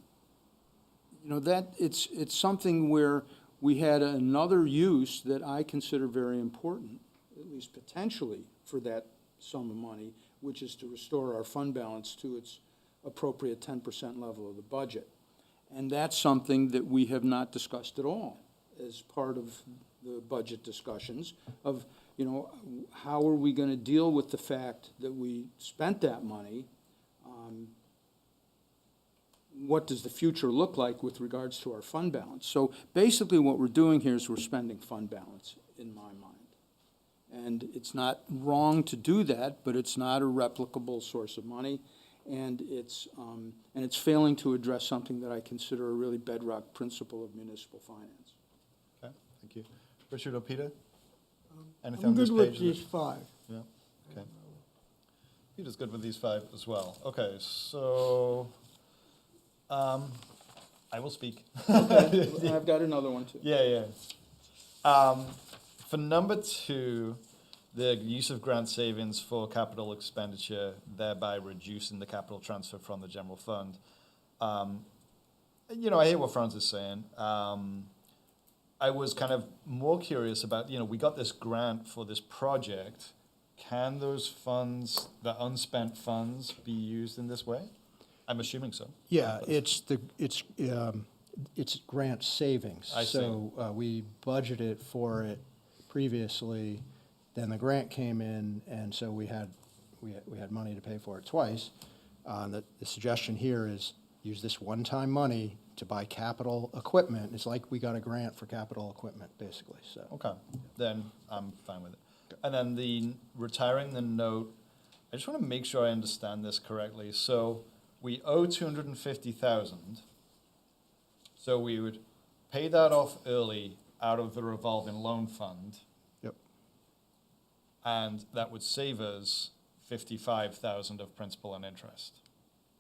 you know, that it's something where we had another use that I consider very important, at least potentially, for that sum of money, which is to restore our fund balance to its appropriate 10% level of the budget. And that's something that we have not discussed at all as part of the budget discussions of, you know, how are we going to deal with the fact that we spent that money? What does the future look like with regards to our fund balance? So basically what we're doing here is we're spending fund balance, in my mind. And it's not wrong to do that, but it's not a replicable source of money. And it's failing to address something that I consider a really bedrock principle of municipal finance. Okay, thank you. Richard or Peter? Anything I'm on this good with page? these five. Yeah, okay. Peter's good with these five as well. Okay, so, I will speak. I've got another one, too. Yeah. For number 2, the use of grant savings for capital expenditure, thereby reducing the capital transfer from the general fund. You know, I hear what Franz is saying. I was kind of more curious about, you know, we got this grant for this project. Can those funds, the unspent funds, be used in this way? I'm assuming so. Yeah, it's grant savings. I see. So we budgeted for it previously, then the grant came in, and so we had money to pay for it twice. The suggestion here is use this one-time money to buy capital equipment. It's like we got a grant for capital equipment, basically, so. Okay, then I'm fine with it. And then the retiring the note, I just want to make sure I understand this correctly. So we owe $250,000. So we would pay that off early out of the revolving loan fund. Yep. And that would save us $55,000 of principal and interest.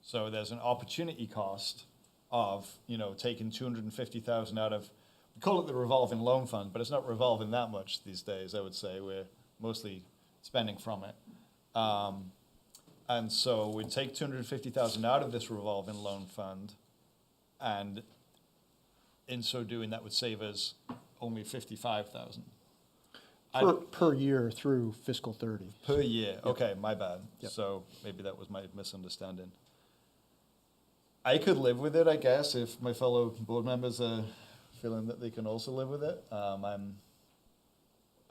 So there's an opportunity cost of, you know, taking $250,000 out of, we call it the revolving loan fund, but it's not revolving that much these days, I would say. We're mostly spending from it. And so we'd take $250,000 out of this revolving loan fund, and in so doing, that would save us only $55,000. Per year through fiscal 30. Per year, Yep. okay, my bad. Yep. So maybe that was my misunderstanding. I could live with it, I guess, if my fellow board members are feeling that they can also live with it. I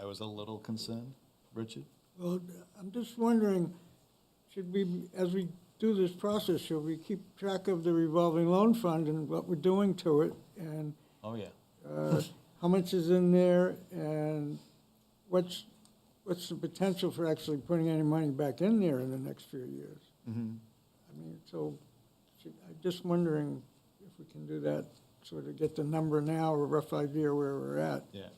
was a little concerned. Richard? Well, I'm just wondering, should we, as we do this process, should we keep track of the revolving loan fund and what we're doing to it? And Oh, yeah. how much is in there and what's what's the potential for actually putting any money back in there in the next few years? I mean, so, I'm just wondering if we can do that, sort of get the number now, or a rough idea where we're at. Yeah.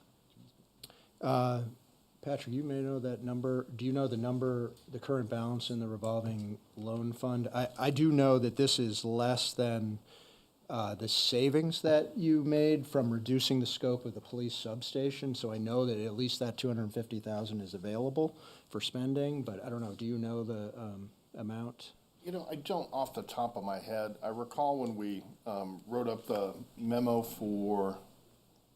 Patrick, you may know that number. Do you know the number, the current balance in the revolving loan fund? I do know that this is less than the savings that you made from reducing the scope of the police substation, so I know that at least that $250,000 is available for spending, but I don't know, do you know the amount? You know, I don't off the top of my head. I recall when we wrote up the memo for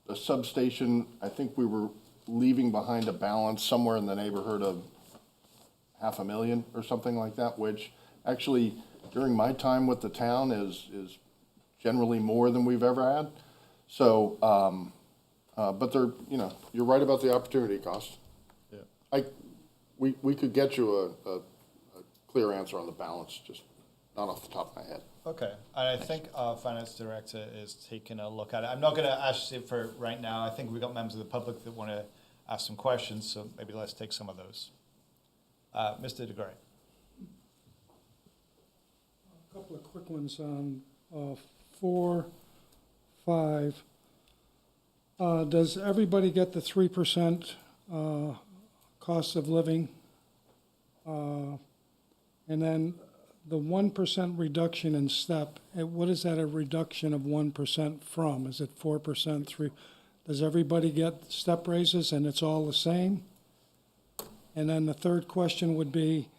the substation, I think we were leaving behind a balance somewhere in the neighborhood of $500,000 or something like that, which actually during my time with the town is generally more than we've ever had. So, but they're, you know, you're right about the opportunity cost. Yeah. We could get you a clear answer on the balance, just not off the top of my head. Okay, and I think our finance director is taking a look at it. I'm not going to ask it for right now. I think we've got members of the public that want to ask some questions, so maybe let's take some of those. Mr. DeGray. A couple of quick ones on 4, 5. Does everybody get the 3% cost of living? And then the 1% reduction in step, what is that a reduction of 1% from? Is it 4%, 3? Does everybody get step raises and it's all the same? And then the third question would be,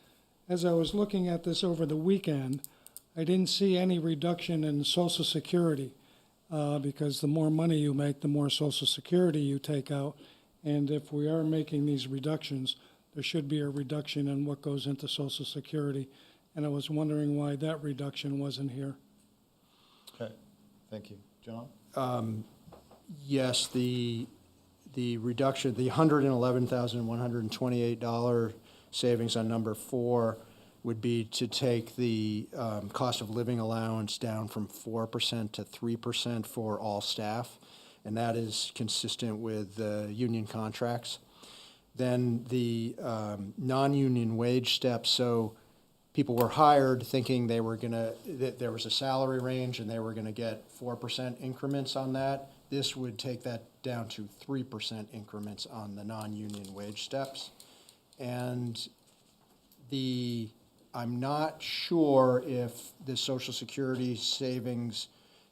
as I was looking at this over the weekend, I didn't see any reduction in Social Security, because the more money you make, the more Social Security you take out. And if we are making these reductions, there should be a reduction in what goes into Social Security. And I was wondering why that reduction wasn't here. Okay, thank you. John? Yes, the reduction, the $111,128 savings on number 4 would be to take the cost of living allowance down from 4% to 3% for all staff, and that is consistent with the union contracts. Then the non-union wage steps, so people were hired thinking they were that there was a salary range and they were gonna get 4% increments on that. This would take that down to 3% increments on the non-union wage steps. And I'm not sure if the Social Security savings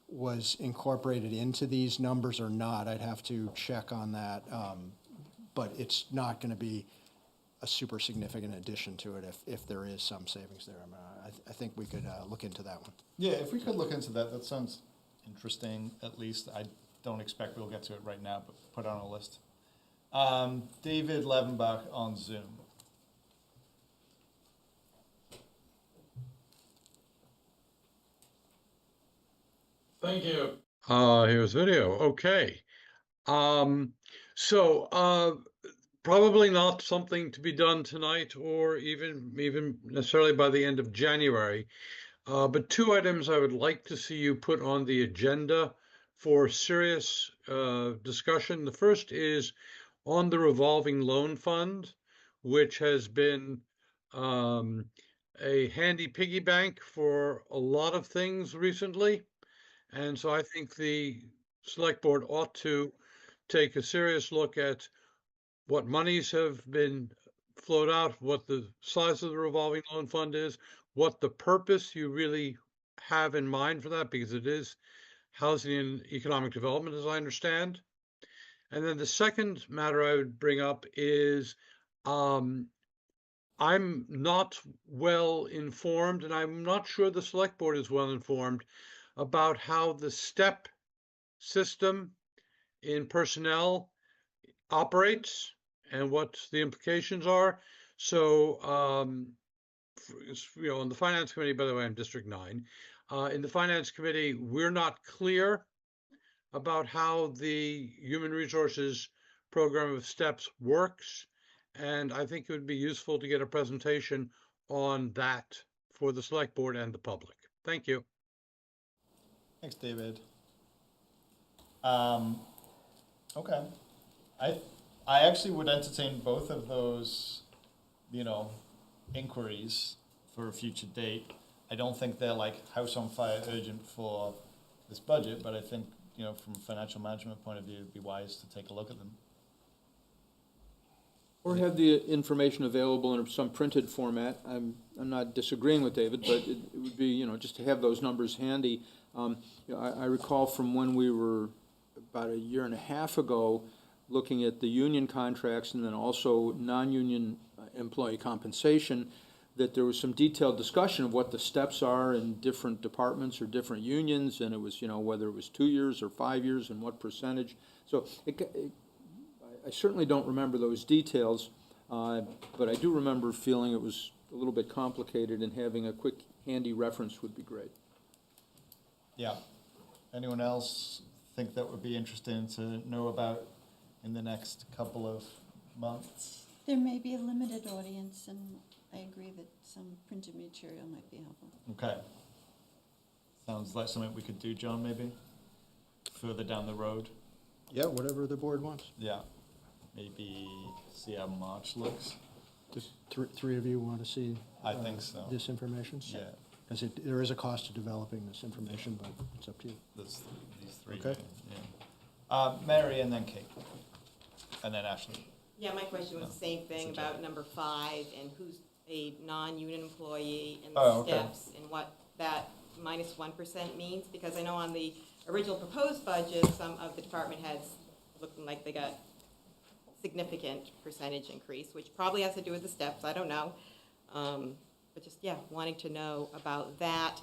was incorporated into these numbers or not. I'd have to check on that. But it's not gonna be a super significant addition to it if there is some savings there. I think we could look into that one. Yeah, if we could look into that, that sounds interesting, at least. I don't expect we'll get to it right now, but put it on a list. David Levenbach on Zoom. Thank you. Here's video. Okay. Probably not something to be done tonight or even necessarily by the end of January. But 2 items I would like to see you put on the agenda for serious discussion. The first is on the revolving loan fund, which has been a handy piggy bank for a lot of things recently. And so I think the select board ought to take a serious look at what monies have been flowed out, what the size of the revolving loan fund is, what the purpose you really have in mind for that, because it is housing and economic development, as I understand. And then the second matter I would bring up is I'm not well informed, and I'm not sure the select board is well informed about how the step system in personnel operates and what the implications are. So, in the finance committee, by the way, I'm District 9. In the finance committee, we're not clear about how the human resources program of steps works. And I think it would be useful to get a presentation on that for the select board and the public. Thank you. Thanks, David. Okay. I actually would entertain both of those, inquiries for a future date. I don't think they're like house on fire urgent for this budget, but I think, from a financial management point of view, it'd be wise to take a look at them. Or have the information available in some printed format. I'm not disagreeing with David, but it would be, just to have those numbers handy. I recall from when we were about a year and a half ago, looking at the union contracts and then also non-union employee compensation, that there was some detailed discussion of what the steps are in different departments or different unions, and it was, whether it was 2 years or 5 years and what percentage. So I certainly don't remember those details, but I do remember feeling it was a little bit complicated, and having a quick, handy reference would be great. Yeah. Anyone else think that would be interesting to know about in the next couple of months? There may be a limited audience, and I agree that some printed material might be helpful. Okay. Sounds like something we could do, John, maybe? Further down the road? Yeah, whatever the board wants. Yeah. Maybe see how March looks? Just three of you want to see? I think so. This information? Yeah. Because there is a cost to developing this information, but it's up to you. These three. Okay. Yeah. Mary and then Kate. And then Ashley. Yeah, my question was the same thing about number 5 and who's a non-union employee and the Oh, okay. steps and what that minus 1% means, because I know on the original proposed budget, some of the department heads looking like they got significant percentage increase, which probably has to do with the steps, I don't know. But just, wanting to know about that.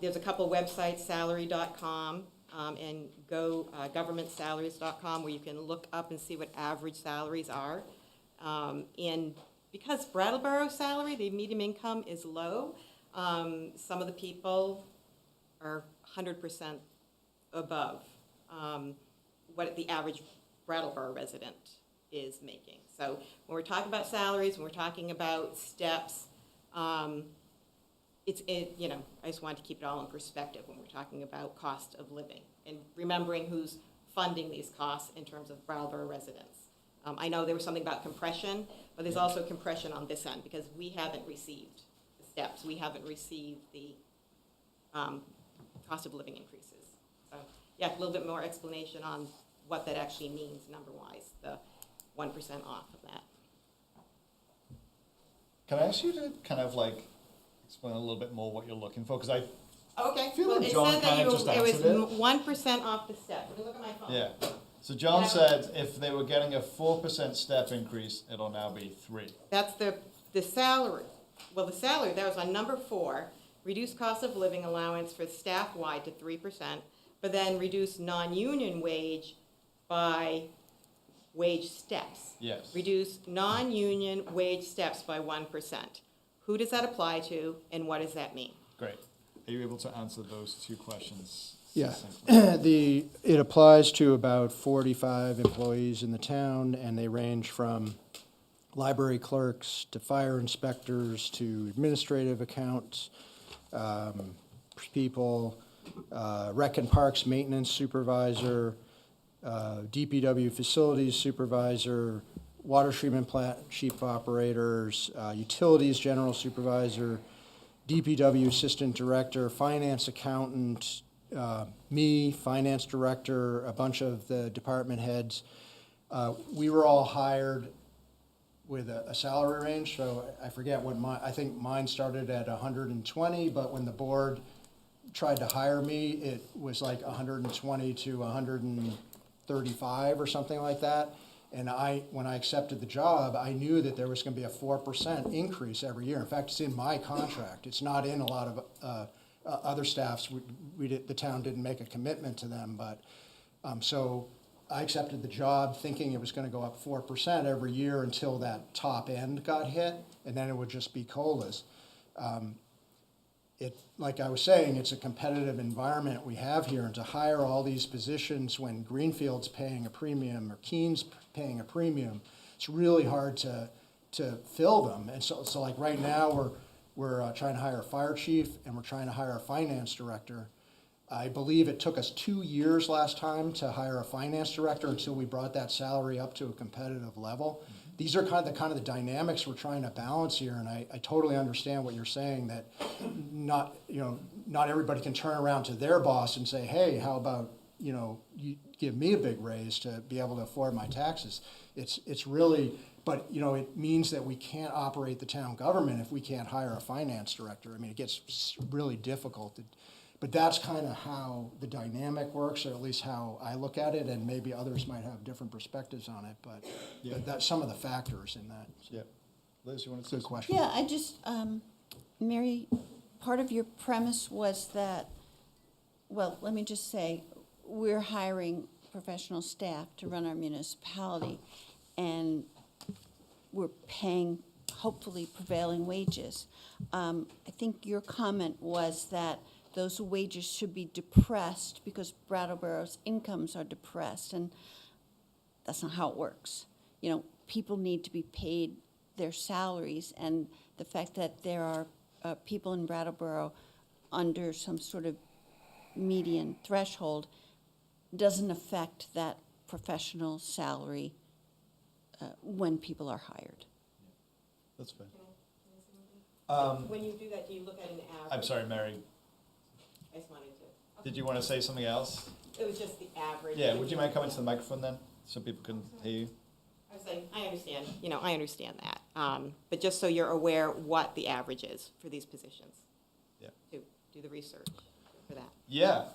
There's a couple websites, salary.com and governmentsalaries.com, where you can look up and see what average salaries are. And because Brattleboro salary, the median income is low, some of the people are 100% above what the average Brattleboro resident is making. So when we're talking about salaries, when we're talking about steps, I just wanted to keep it all in perspective when we're talking about cost of living and remembering who's funding these costs in terms of Brattleboro residents. I know there was something about compression, but there's also compression on this end because we haven't received the steps. We haven't received the cost of living increases. So, a little bit more explanation on what that actually means number-wise, the 1% off of that. Can I ask you to kind of explain a little bit more what you're looking for? Because Okay, feel well, like it John said kind that of just it was answered it. 1% off the step. Let me look at my phone. Yeah. So John Yeah. said if they were getting a 4% step increase, it'll now be 3. That's the salary. Well, the salary, that was on number 4, reduce cost of living allowance for staff-wide to 3%, but then reduce non-union wage by wage steps. Yes. Reduce non-union wage steps by 1%. Who does that apply to, and what does that mean? Great. Are you able to answer those 2 questions? Yeah, succinctly? it applies to about 45 employees in the town, and they range from library clerks to fire inspectors to administrative accounts, people, rec and parks maintenance supervisor, DPW facilities supervisor, water treatment plant chief operators, utilities general supervisor, DPW assistant director, finance accountant, me, finance director, a bunch of the department heads. We were all hired with a salary range, so I forget what I think mine started at 120, but when the board tried to hire me, it was like 120 to 135 or something like that. And when I accepted the job, I knew that there was going to be a 4% increase every year. In fact, it's in my contract. It's not in a lot of other staffs. The town didn't make a commitment to them, but so I accepted the job thinking it was going to go up 4% every year until that top end got hit, and then it would just be COLAs. Like I was saying, it's a competitive environment we have here, and to hire all these positions when Greenfield's paying a premium or Keene's paying a premium, it's really hard to fill them. And so like right now we're trying to hire a fire chief and we're trying to hire a finance director, I believe it took us 2 years last time to hire a finance director until we brought that salary up to a competitive level. These are kind of the dynamics we're trying to balance here, and I totally understand what you're saying, that not everybody can turn around to their boss and say, hey, how about, you give me a big raise to be able to afford my taxes. It's really, but, it means that we can't operate the town government if we can't hire a finance director. I mean, it gets really difficult. But that's kind of how the dynamic works, or at least how I look at it, and maybe others might have different perspectives on it, but that's some of the factors in that. Yeah. Liz, you want to say? Good question. Yeah, I just, Mary, part of your premise was that, well, let me just say, we're hiring professional staff to run our municipality, and we're paying, hopefully, prevailing wages. I think your comment was that those wages should be depressed because Brattleboro's incomes are depressed, and that's not how it works. People need to be paid their salaries, and the fact that there are people in Brattleboro under some sort of median threshold doesn't affect that professional salary when people are hired. That's fine. When you do that, do you look at an average? I'm sorry, Mary. I just wanted to. Did you want to say something else? It was just the average. Yeah, would you mind coming to the microphone then, so people can hear you? I was saying, I understand, I understand that. But just so you're aware what the average is for these positions. Yeah. To do the research for that. Yeah,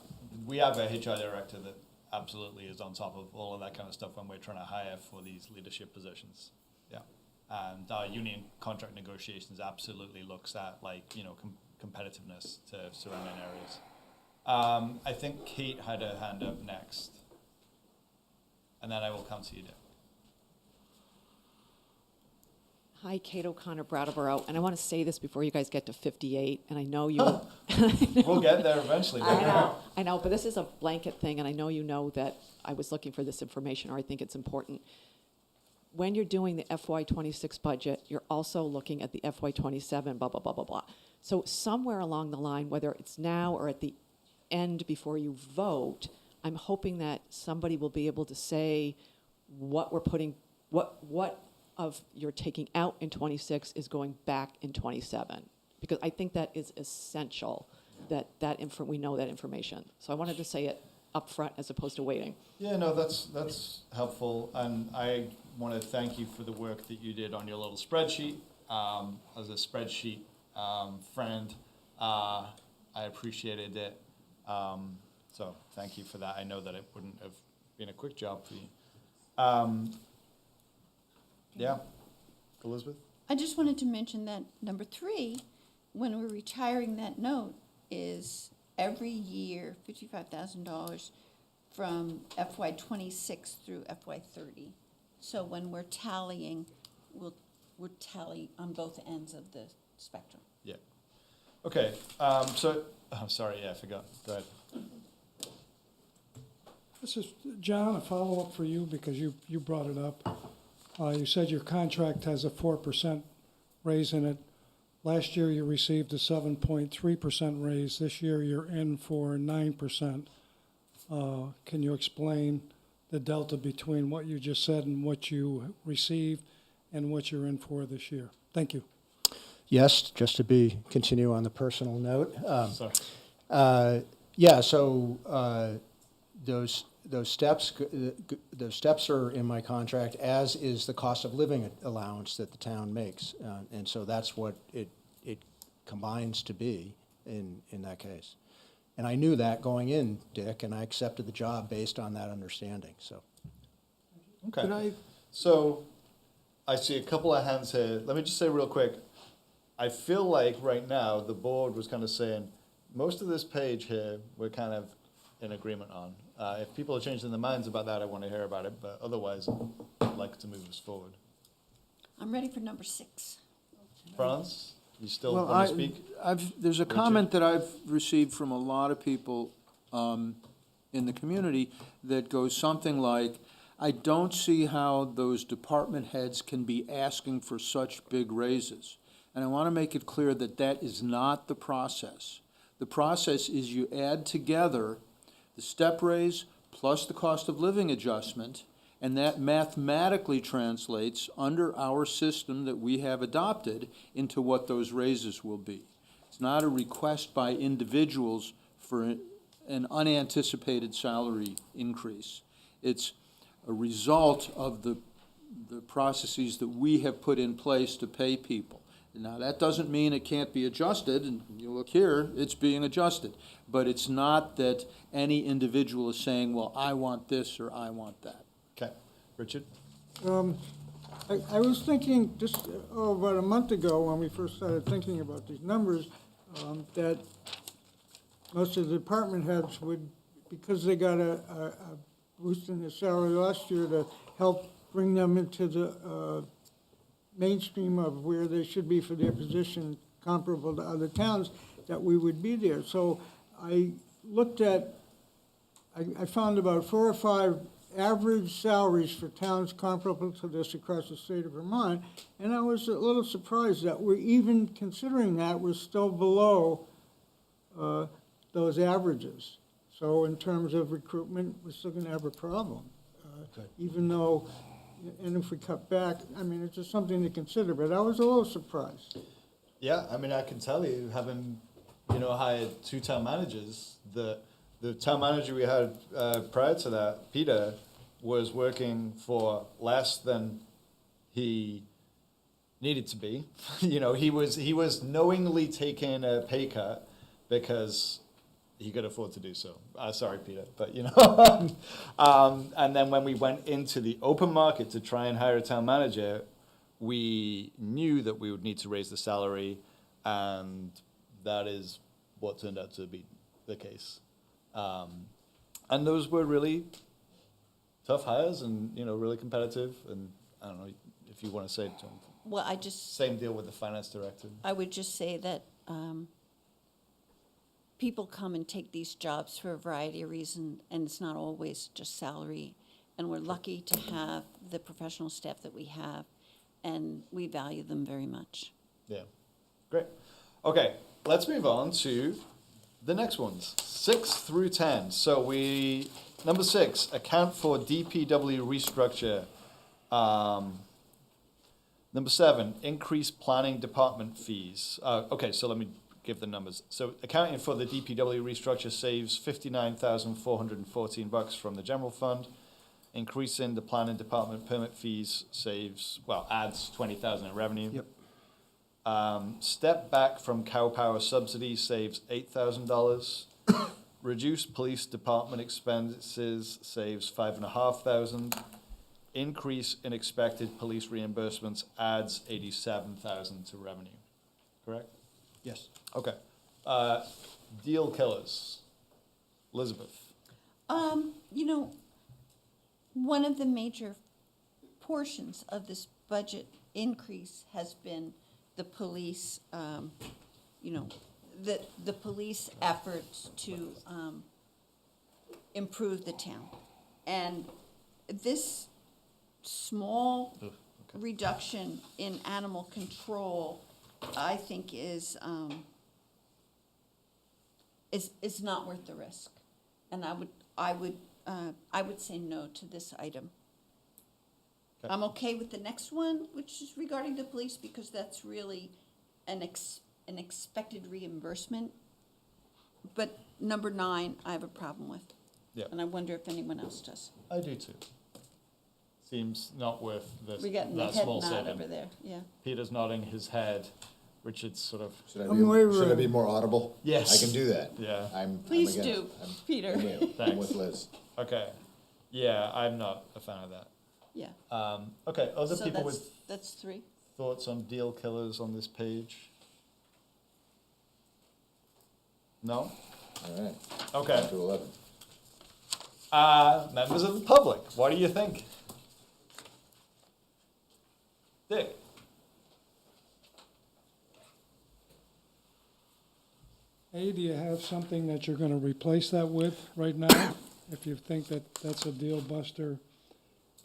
we have a HR director that absolutely is on top of all of that kind of stuff when we're trying to hire for these leadership positions. Yeah, and our union contract negotiations absolutely looks at competitiveness to surrounding areas. I think Kate had her hand up next, and then I will come to you, Dick. Hi, Kate O'Connor, Brattleboro, and I want to say this before you guys get to 58, and I know you... We'll get there eventually. I know, but this is a blanket thing, and I know you know that I was looking for this information, or I think it's important. When you're doing the FY26 budget, you're also looking at the FY27, blah, blah, blah, blah, blah. So somewhere along the line, whether it's now or at the end before you vote, I'm hoping that somebody will be able to say what we're putting, what of you're taking out in 26 is going back in 27, because I think that is essential that we know that information. So I wanted to say it up front as opposed to waiting. Yeah, no, that's helpful, and I want to thank you for the work that you did on your little spreadsheet. As a spreadsheet friend, I appreciated it. So thank you for that. I know that it wouldn't have been a quick job for you. Yeah, Elizabeth? I just wanted to mention that number 3, when we're retiring that note, is every year $55,000 from FY26 through FY30. So when we're tallying, we'll tally on both ends of the spectrum. Yeah. Okay, I'm sorry, yeah, I forgot. Go ahead. This is, John, a follow-up for you because you brought it up. You said your contract has a 4% raise in it. Last year you received a 7.3% raise. This year you're in for 9%. Can you explain the delta between what you just said and what you received and what you're in for this year? Thank you. Yes, just to continue on the personal note. Sorry. Yeah, so those steps are in my contract, as is the cost of living allowance that the town makes, and so that's what it combines to be in that case. And I knew that going in, Dick, and I accepted the job based on that understanding. So. Okay. So I see a couple of hands here. Let me just say real quick. I feel like right now the board was kind of saying most of this page here we're kind of in agreement on. If people are changing their minds about that, I want to hear about it. But otherwise, I'd like to move us forward. I'm ready for number 6. Franz, you still Well, want to speak? There's a comment that I've received from a lot of people in the community that goes something like, I don't see how those department heads can be asking for such big raises. And I want to make it clear that that is not the process. The process is you add together the step raise plus the cost of living adjustment, and that mathematically translates under our system that we have adopted into what those raises will be. It's not a request by individuals for an unanticipated salary increase. It's a result of the processes that we have put in place to pay people. Now, that doesn't mean it can't be adjusted, and you look here, it's being adjusted. But it's not that any individual is saying, well, I want this or I want that. Okay. Richard? I was thinking just about a month ago, when we first started thinking about these numbers, that most of the department heads would, because they got a boost in their salary last year to help bring them into the mainstream of where they should be for their position comparable to other towns, that we would be there. So I looked at, I found about 4 or 5 average salaries for towns comparable to this across the state of Vermont, and I was a little surprised that we're even considering that we're still below those averages. So in terms of recruitment, we're still going to have a problem, even though, and if we cut back, I mean, it's just something to consider, but I was a little surprised. Yeah, I mean, I can tell you, having, hired 2 town managers, the town manager we had prior to that, Peter, was working for less than he needed to be. He was knowingly taking a pay cut because he could afford to do so. Sorry, Peter, but and then when we went into the open market to try and hire a town manager, we knew that we would need to raise the salary, and that is what turned out to be the case. And those were really tough hires and, really competitive. And I don't know if you want to say it to them. Well, Same deal with the finance director. I would just say that people come and take these jobs for a variety of reasons, and it's not always just salary. And we're lucky to have the professional staff that we have, and we value them very much. Yeah, great. Okay, let's move on to the next ones, 6 through 10. So number 6, account for DPW restructure. Number 7, increase planning department fees. Okay, so let me give the numbers. So accounting for the DPW restructure saves $59,414 from the general fund. Increasing the planning department permit fees adds $20,000 in revenue. Yep. Step back from cow power subsidy saves $8,000. Reduce police department expenses saves $5,500. Increase in expected police reimbursements adds $87,000 to revenue. Correct? Yes. Okay. Deal killers. Elizabeth. One of the major portions of this budget increase has been the police, the police efforts to improve the town. And this small reduction in animal control, I think, is not worth the risk. And I would say no to this item. Okay. I'm okay with the next one, which is regarding the police, because that's really an expected reimbursement. But number 9, I have a problem with. Yeah. And I wonder if anyone else does. I do too. Seems not worth We're getting the that head small nod saving. over there, yeah. Peter's nodding his head. Richard's sort of. Should I be more audible? Yes. I can do that. Yeah. Please do, Peter. I'm with Liz. Okay. Yeah, I'm not a fan of that. Yeah. Okay. Other So people with that's 3. thoughts on deal killers on this page? No? All right. Okay. On to 11. Members of the public, what do you think? Dick? A, do you have something that you're going to replace that with right now, if you think that that's a deal buster?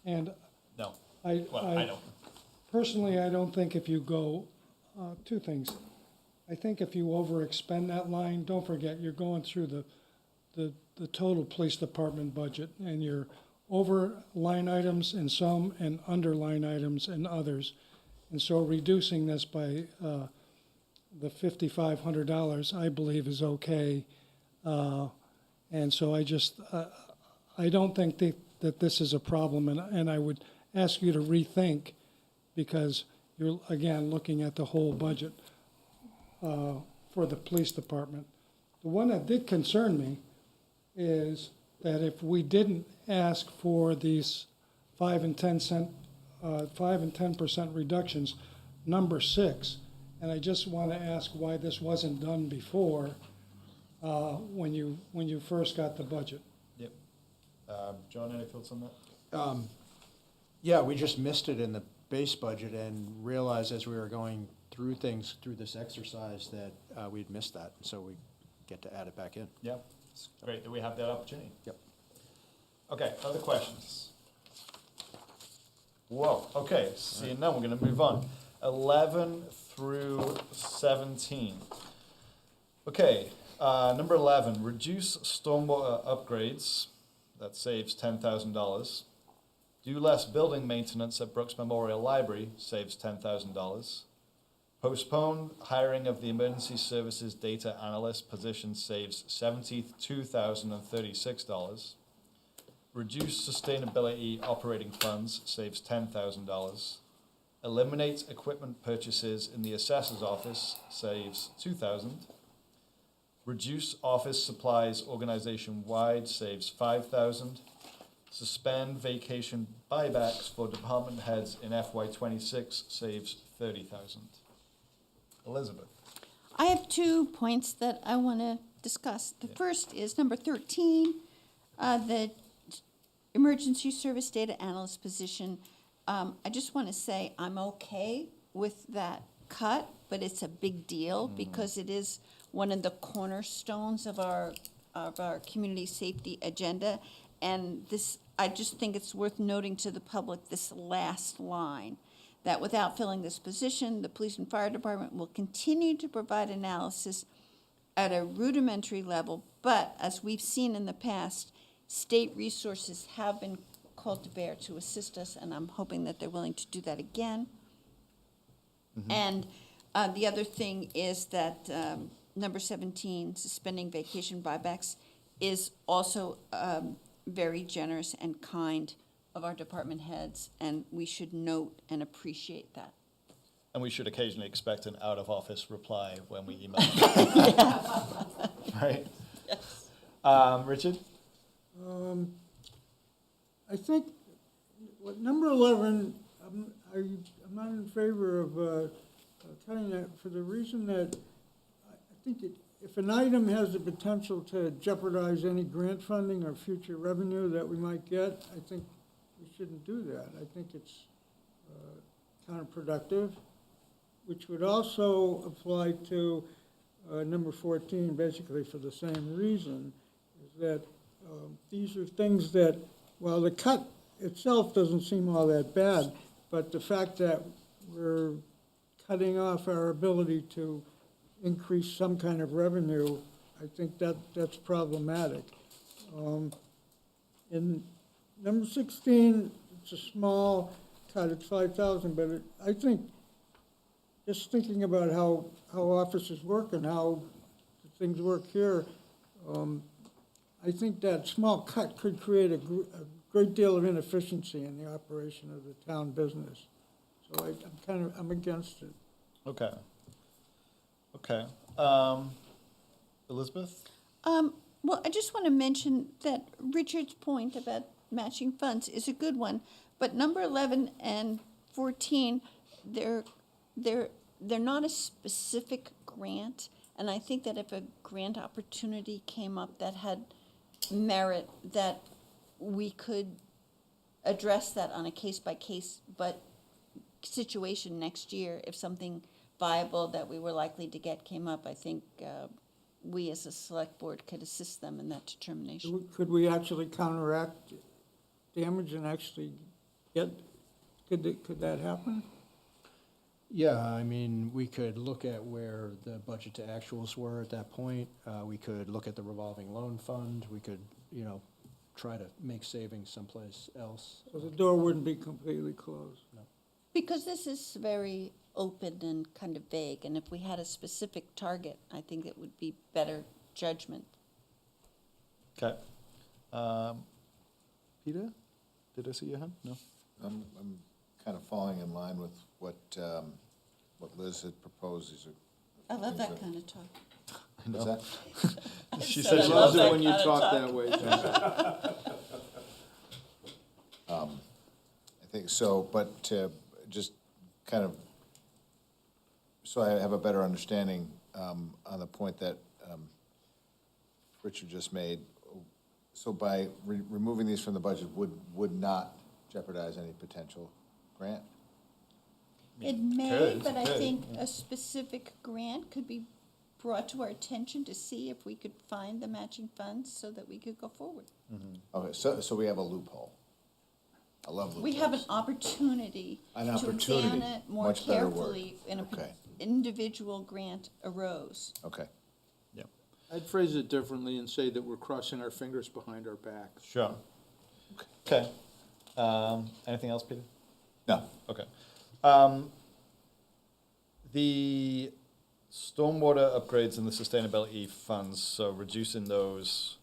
And No. I don't. personally, I don't think if you go, 2 things. I think if you overexpend that line, don't forget, you're going through the total police department budget, and you're over line items in some and under line items in others. And so reducing this by the $5,500, I believe, is okay. And so I don't think that this is a problem, and I would ask you to rethink, because you're, again, looking at the whole budget for the police department. The one that did concern me is that if we didn't ask for these 5 and 10% reductions, number 6, and I just want to ask why this wasn't done before, when you first got the budget. Yep. John, any thoughts on that? Yeah, we just missed it in the base budget and realized as we were going through things, through this exercise, that we'd missed that, so we get to add it back in. Yeah, it's great that we have that opportunity. Yep. Okay, other questions? Whoa, okay, seeing none, we're gonna move on. 11 through 17. Okay, number 11, reduce stormwater upgrades. That saves $10,000. Do less building maintenance at Brooks Memorial Library, saves $10,000. Postpone hiring of the emergency services data analyst position, saves $72,036. Reduce sustainability operating funds, saves $10,000. Eliminate equipment purchases in the assessor's office, saves $2,000. Reduce office supplies organization-wide, saves $5,000. Suspend vacation buybacks for department heads in FY26, saves $30,000. Elizabeth. I have 2 points that I want to discuss. The first is number 13, the emergency service data analyst position. I just want to say I'm okay with that cut, but it's a big deal because it is one of the cornerstones of our community safety agenda. And this, I just think it's worth noting to the public, this last line, that without filling this position, the police and fire department will continue to provide analysis at a rudimentary level, but as we've seen in the past, state resources have been called to bear to assist us, and I'm hoping that they're willing to do that again. And the other thing is that number 17, suspending vacation buybacks, is also very generous and kind of our department heads, and we should note and appreciate that. And we should occasionally expect an out-of-office reply when we email. Right? Yes. Richard? I think, what, number 11, I'm not in favor of cutting that for the reason that I think if an item has the potential to jeopardize any grant funding or future revenue that we might get, I think we shouldn't do that. I think it's counterproductive, which would also apply to number 14, basically for the same reason, is that these are things that, while the cut itself doesn't seem all that bad, but the fact that we're cutting off our ability to increase some kind of revenue, I think that's problematic. In number 16, it's a small cut, it's 5,000, but I think just thinking about how offices work and how things work here, I think that small cut could create a great deal of inefficiency in the operation of the town business. So I'm against it. Okay. Okay. Elizabeth? Well, I just want to mention that Richard's point about matching funds is a good one, but number 11 and 14, they're not a specific grant, and I think that if a grant opportunity came up that had merit, that we could address that on a case-by-case but situation next year. If something viable that we were likely to get came up, I think we as a select board could assist them in that determination. Could we actually counteract damage and actually get, could that happen? Yeah, I mean, we could look at where the budget to actuals were at that point. We could look at the revolving loan fund. We could, try to make savings someplace else. So the door wouldn't be completely closed. Because this is very open and kind of vague, and if we had a specific target, I think it would be better judgment. Okay. Peter, did I see your hand? No? I'm kind of falling in line with what Liz had proposed. These are I love things that kind of talk. What's that? She said said I she love loves it that when you kind of talk talk. that way. I think so, but just kind of, so I have a better understanding on the point that Richard just made. So by removing these from the budget would not jeopardize any potential grant? It may, could, but I could, think a specific grant could be brought to our attention to see if we could find the matching funds so that we could go forward. Okay, so we have a loophole. I love loopholes. We have an opportunity An to opportunity, examine it more much better word. carefully when an Okay. individual grant arose. Okay. Yep. I'd phrase it differently and say that we're crossing our fingers behind our back. Sure. Okay. Anything else, Peter? No. Okay. The stormwater upgrades and the sustainability funds, so reducing those,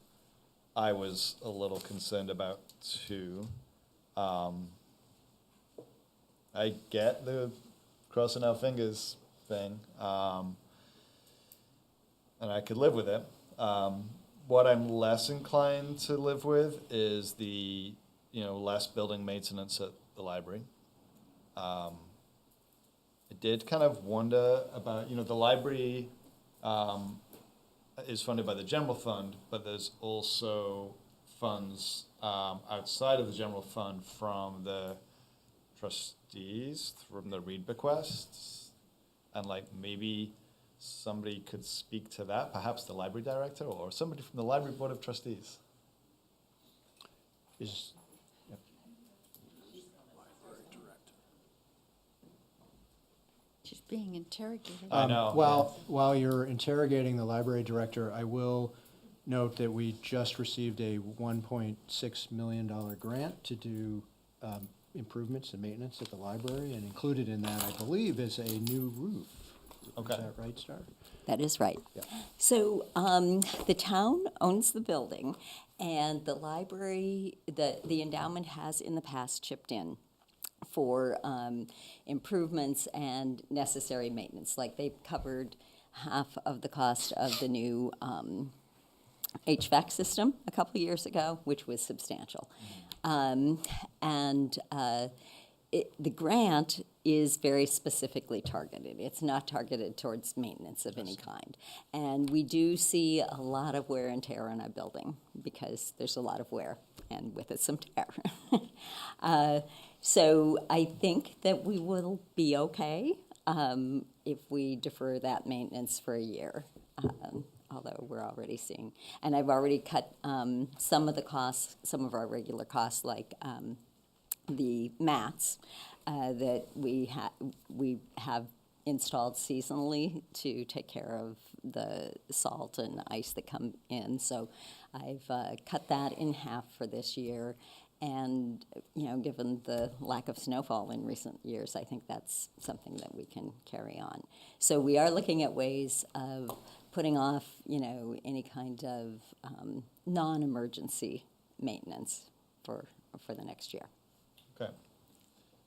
I was a little concerned about too. I get the crossing our fingers thing, and I could live with it. What I'm less inclined to live with is the, less building maintenance at the library. I did kind of wonder about, the library is funded by the general fund, but there's also funds outside of the general fund from the trustees, from the read bequests. And maybe somebody could speak to that, perhaps the library director or somebody from the library board of trustees. Is, She's being interrogated. I know. While you're interrogating the library director, I will note that we just received a $1.6 million grant to do improvements and maintenance at the library, and included in that, I believe, is a new roof. Okay. Is that right, Star? That is right. Yeah. So the town owns the building, and the library, the endowment has in the past chipped in for improvements and necessary maintenance. Like they've covered half of the cost of the new HVAC system a couple of years ago, which was substantial. The grant is very specifically targeted. It's not targeted towards maintenance of any kind. And we do see a lot of wear and tear on our building because there's a lot of wear and with it some tear. So I think that we will be okay if we defer that maintenance for a year. Although we're already seeing, and I've already cut some of the costs, some of our regular costs, like the mats that we have installed seasonally to take care of the salt and ice that come in. So I've cut that in half for this year. And, given the lack of snowfall in recent years, I think that's something that we can carry on. So we are looking at ways of putting off, any kind of non-emergency maintenance for the next year. Okay.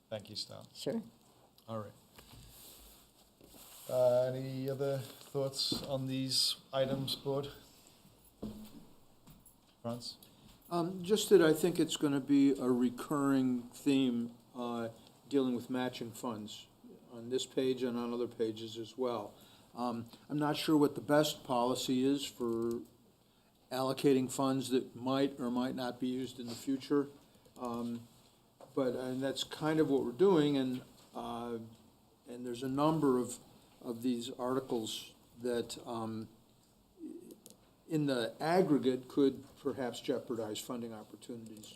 Thank you, Stan. Sure. All right. Any other thoughts on these items, board? Franz? Just that I think it's going to be a recurring theme dealing with matching funds on this page and on other pages as well. I'm not sure what the best policy is for allocating funds that might or might not be used in the future. And that's kind of what we're doing, and there's a number of these articles that in the aggregate could perhaps jeopardize funding opportunities.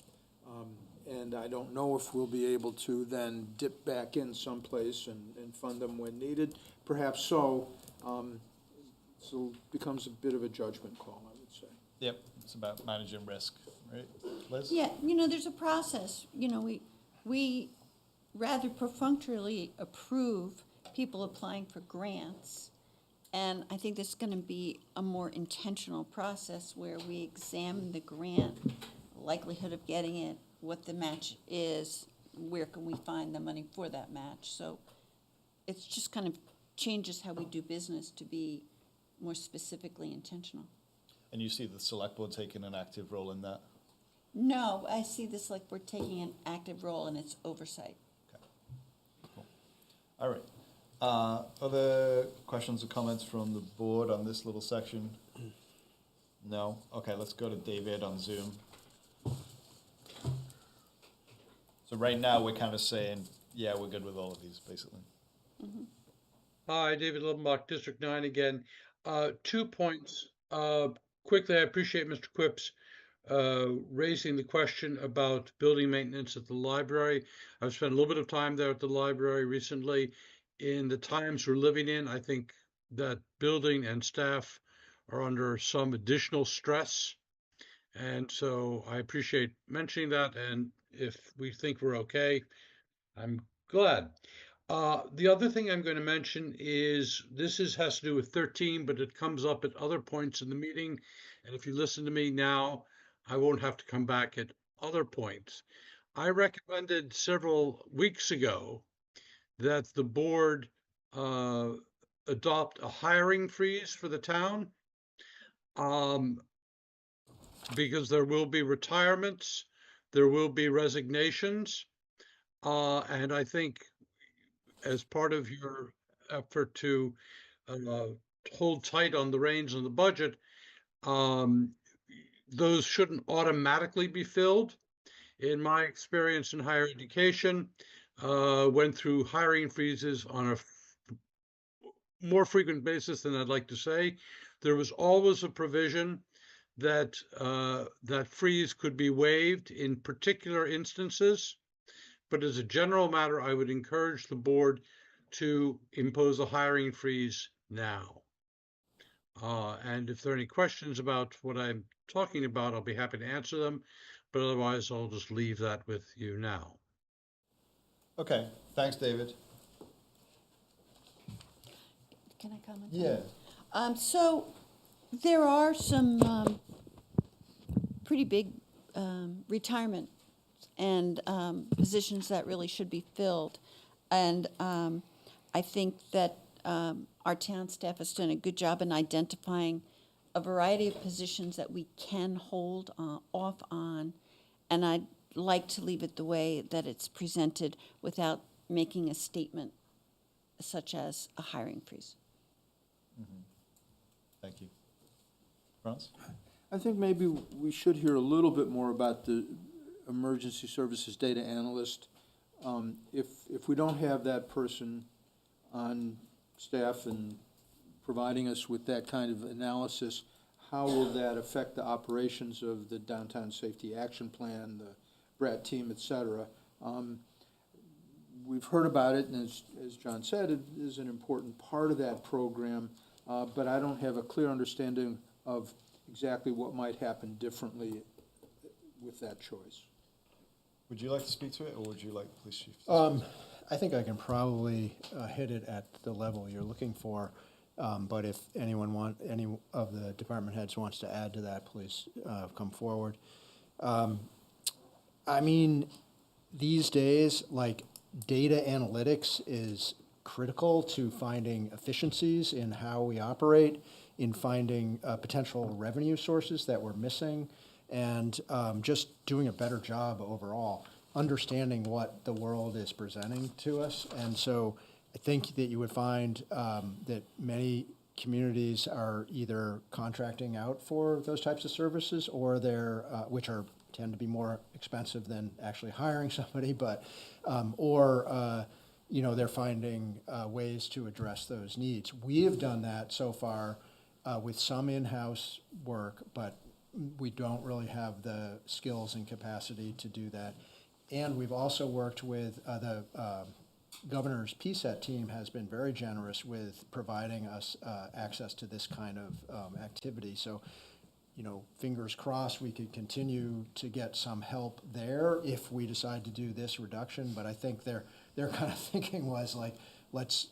And I don't know if we'll be able to then dip back in someplace and fund them when needed. Perhaps so. So it becomes a bit of a judgment call, I would say. Yep, it's about managing risk, right, Liz? Yeah, there's a process. We rather perfunctorily approve people applying for grants. And I think this is going to be a more intentional process where we examine the grant, likelihood of getting it, what the match is, where can we find the money for that match. So it's just kind of changes how we do business to be more specifically intentional. And you see the select board taking an active role in that? No, I see this like we're taking an active role in its oversight. All right. Other questions or comments from the board on this little section? No? Okay, let's go to David on Zoom. So right now, we're kind of saying, yeah, we're good with all of these, basically. Hi, David Lidenbach, District 9 again. 2 points. Quickly, I appreciate Mr. Quipp's raising the question about building maintenance at the library. I've spent a little bit of time there at the library recently. In the times we're living in, I think that building and staff are under some additional stress. And so I appreciate mentioning that. And if we think we're okay, I'm glad. The other thing I'm going to mention is has to do with 13, but it comes up at other points in the meeting. And if you listen to me now, I won't have to come back at other points. I recommended several weeks ago that the board adopt a hiring freeze for the town, because there will be retirements, there will be resignations, and I think as part of your effort to hold tight on the reins on the budget, those shouldn't automatically be filled. In my experience in higher education, went through hiring freezes on a more frequent basis than I'd like to say. There was always a provision that that freeze could be waived in particular instances. But as a general matter, I would encourage the board to impose a hiring freeze now. And if there are any questions about what I'm talking about, I'll be happy to answer them. But otherwise, I'll just leave that with you now. Okay, thanks, David. Can I comment? Yeah. So there are some pretty big retirement and positions that really should be filled. And I think that our town staff has done a good job in identifying a variety of positions that we can hold off on. And I'd like to leave it the way that it's presented without making a statement such as a hiring freeze. Thank you. Franz? I think maybe we should hear a little bit more about the emergency services data analyst. If we don't have that person on staff and providing us with that kind of analysis, how will that affect the operations of the Downtown Safety Action Plan, the BRAT team, et cetera? We've heard about it, and as John said, it is an important part of that program, but I don't have a clear understanding of exactly what might happen differently with that choice. Would you like to speak to it, or would you like Police Chief? I think I can probably hit it at the level you're looking for, but if any of the department heads wants to add to that, please come forward. I mean, these days, like, data analytics is critical to finding efficiencies in how we operate, in finding potential revenue sources that we're missing, and just doing a better job overall, understanding what the world is presenting to us. And so I think that you would find that many communities are either contracting out for those types of services, or they're, which tend to be more expensive than actually hiring somebody, but, you know, they're finding ways to address those needs. We have done that so far with some in-house work, but we don't really have the skills and capacity to do that And we've also worked with the governor's PSET team has been very generous with providing us access to this kind of activity. So, you know, fingers crossed we could continue to get some help there if we decide to do this reduction. But I think their kind of thinking was like, let's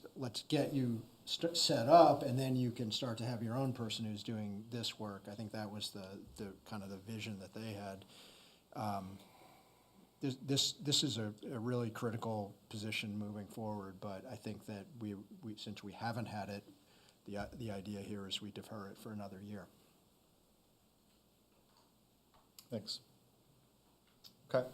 get you set up, and then you can start to have your own person who's doing this work. I think that was the kind of the vision that they had. This is a really critical position moving forward, but I think that we since we haven't had it, the idea here is we defer it for another year. Thanks. Okay.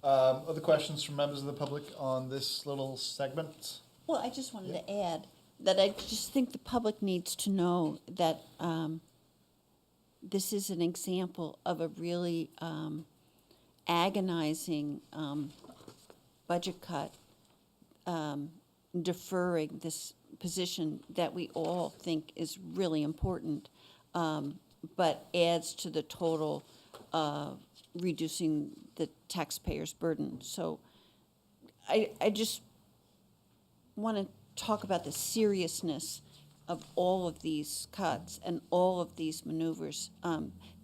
Other questions from members of the public on this little segment? Well, I just wanted to add that I just think the public needs to know that this is an example of a really agonizing budget cut, deferring this position that we all think is really important, but adds to the total reducing the taxpayers' burden. So I just want to talk about the seriousness of all of these cuts and all of these maneuvers.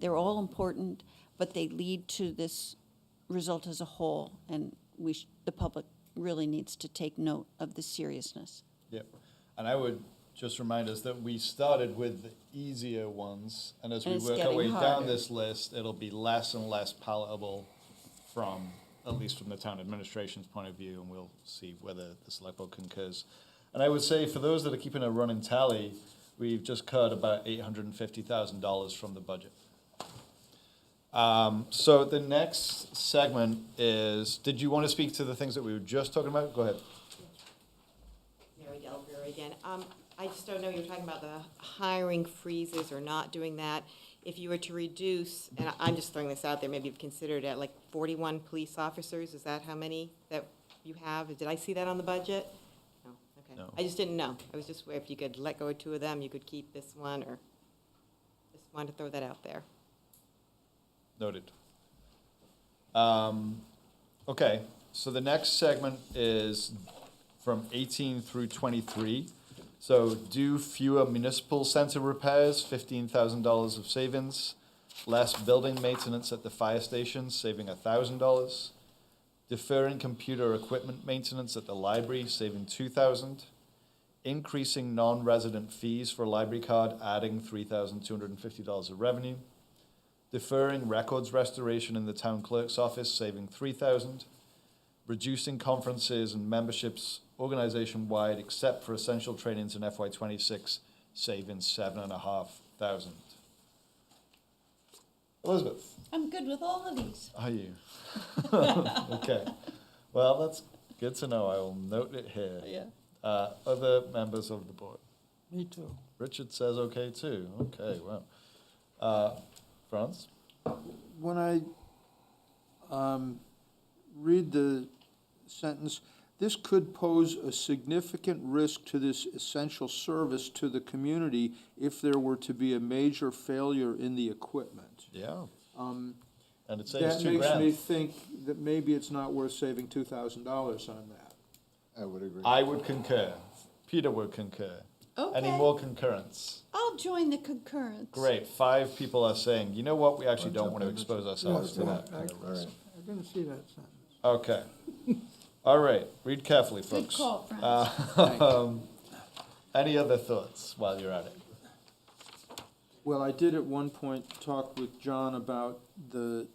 They're all important, but they lead to this result as a whole, and the public really needs to take note of the seriousness. Yep. And I would just remind us that we started with the easier ones, and as we And it's work our way getting down harder. this list, it'll be less and less palatable from, at least from the town administration's point of view, and we'll see whether the select board concurs. And I would say for those that are keeping a running tally, we've just cut about $850,000 from the budget. So the next segment is, did you want to speak to the things that we were just talking about? Go ahead. Mary Delbury again. I just don't know, you were talking about the hiring freezes or not doing that. If you were to reduce, and I'm just throwing this out there, maybe you've considered it, like 41 police officers, is that how many that you have? Did I see that on the budget? No, okay. No. I just didn't know. I was just, if you could let go of 2 of them, you could keep this one, or just wanted to throw that out there. Noted. Okay, so the next segment is from 18 through 23. So do fewer municipal center repairs, $15,000 of savings. Less building maintenance at the fire station, saving $1,000. Deferring computer equipment maintenance at the library, saving $2,000. Increasing non-resident fees for a library card, adding $3,250 of revenue. Deferring records restoration in the town clerk's office, saving $3,000. Reducing conferences and memberships organization-wide except for essential trainings in FY26, saving $7,500. Elizabeth, I'm good with all of these. are you? Okay. Well, that's good to know. I will note it here. Yeah. Other members of the board? Me too. Richard says okay too. Okay, well. Franz? When I read the sentence, this could pose a significant risk to this essential service to the community if there were to be a major failure in the equipment. Yeah. And it saves That $2,000. makes me think that maybe it's not worth saving $2,000 on that. I would agree. I would concur. Peter would concur. Any Okay. more concurrence? I'll join the concurrence. Great. 5 people are saying, you know what, we actually don't want to expose ourselves to Yeah, that. I didn't see that sentence. Okay. All right. Read carefully, Good folks. call, Franz. Any other thoughts while you're at it? Well, I did at one point talk with John about the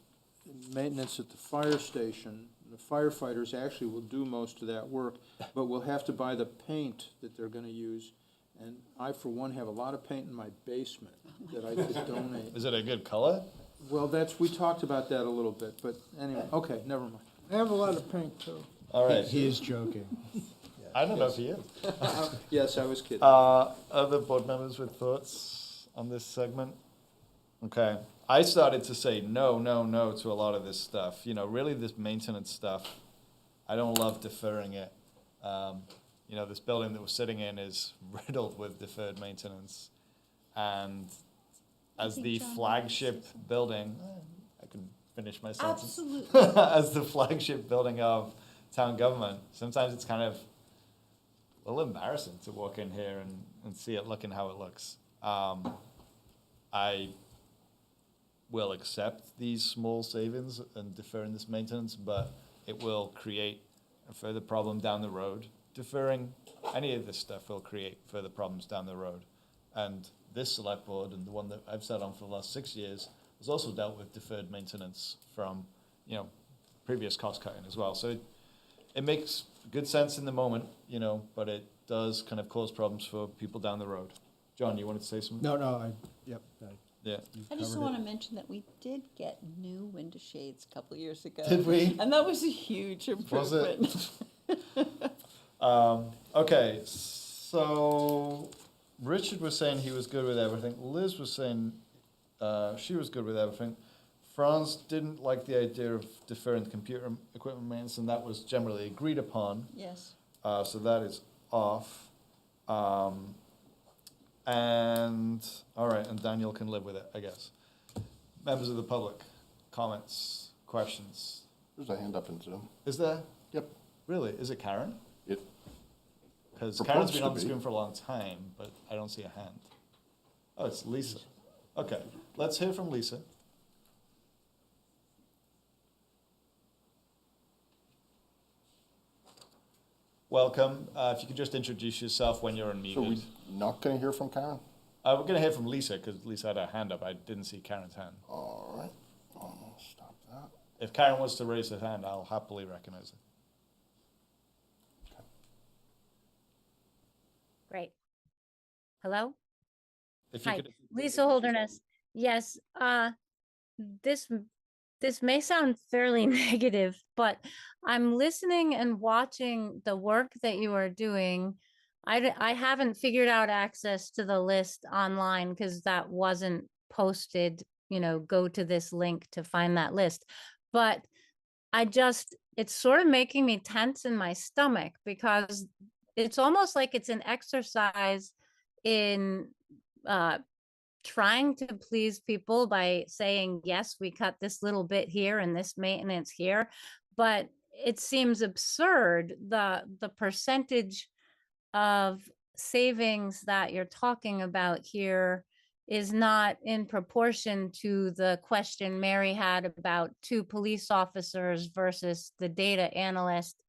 maintenance at the fire station. The firefighters actually will do most of that work, but we'll have to buy the paint that they're gonna use. And I, for one, have a lot of paint in my basement that I could donate. Is it a good color? Well, we talked about that a little bit, but anyway, okay, never mind. I have a lot of paint too. All right. He is joking. I don't know if he is. Yes, I was kidding. Other board members with thoughts on this segment? Okay. I started to say no to a lot of this stuff. You know, really this maintenance stuff, I don't love deferring it. You know, this building that we're sitting in is riddled with deferred maintenance. And as think the John flagship building, I can finish my sentence. Absolutely. As the flagship building of town government, sometimes it's kind of a little embarrassing to walk in here and see it looking how it looks. I will accept these small savings and deferring this maintenance, but it will create a further problem down the road. Deferring any of this stuff will create further problems down the road. And this select board, and the one that I've sat on for the last 6 years, has also dealt with deferred maintenance from, previous cost cutting as well. So it makes good sense in the moment, but it does kind of cause problems for people down the road. John, you wanted to say something? No, Yeah. I just want to mention that we did get new window shades a couple years ago. Did we? And that was a huge improvement. Was it? Okay, so Richard was saying he was good with everything. Liz was saying she was good with everything. Franz didn't like the idea of deferring the computer equipment maintenance, and that was generally agreed upon. Yes. So that is off. And, all right, and Daniel can live with it, I guess. Members of the public, comments, questions? There's a hand up in Zoom. Is there? Yep. Really? Is it Karen? It Because purports Karen's been to on the be. screen for a long time, but I don't see a hand. Oh, it's Lisa. Okay, let's hear from Lisa. Welcome. If you could just introduce yourself when you're unmuted. So we're not going to hear from Karen? We're going to hear from Lisa, because Lisa had her hand up. I didn't see Karen's hand. All right. I'll stop that. If Karen wants to raise her hand, I'll happily recognize her. Great. Hello? If you Hi, could, Lisa Holderness. Yes, this may sound fairly negative, but I'm listening and watching the work that you are doing. I haven't figured out access to the list online because that wasn't posted, go to this link to find that list. But it's sort of making me tense in my stomach because it's almost like it's an exercise in trying to please people by saying, yes, we cut this little bit here and this maintenance here, but it seems absurd. The percentage of savings that you're talking about here is not in proportion to the question Mary had about 2 police officers versus the data analyst.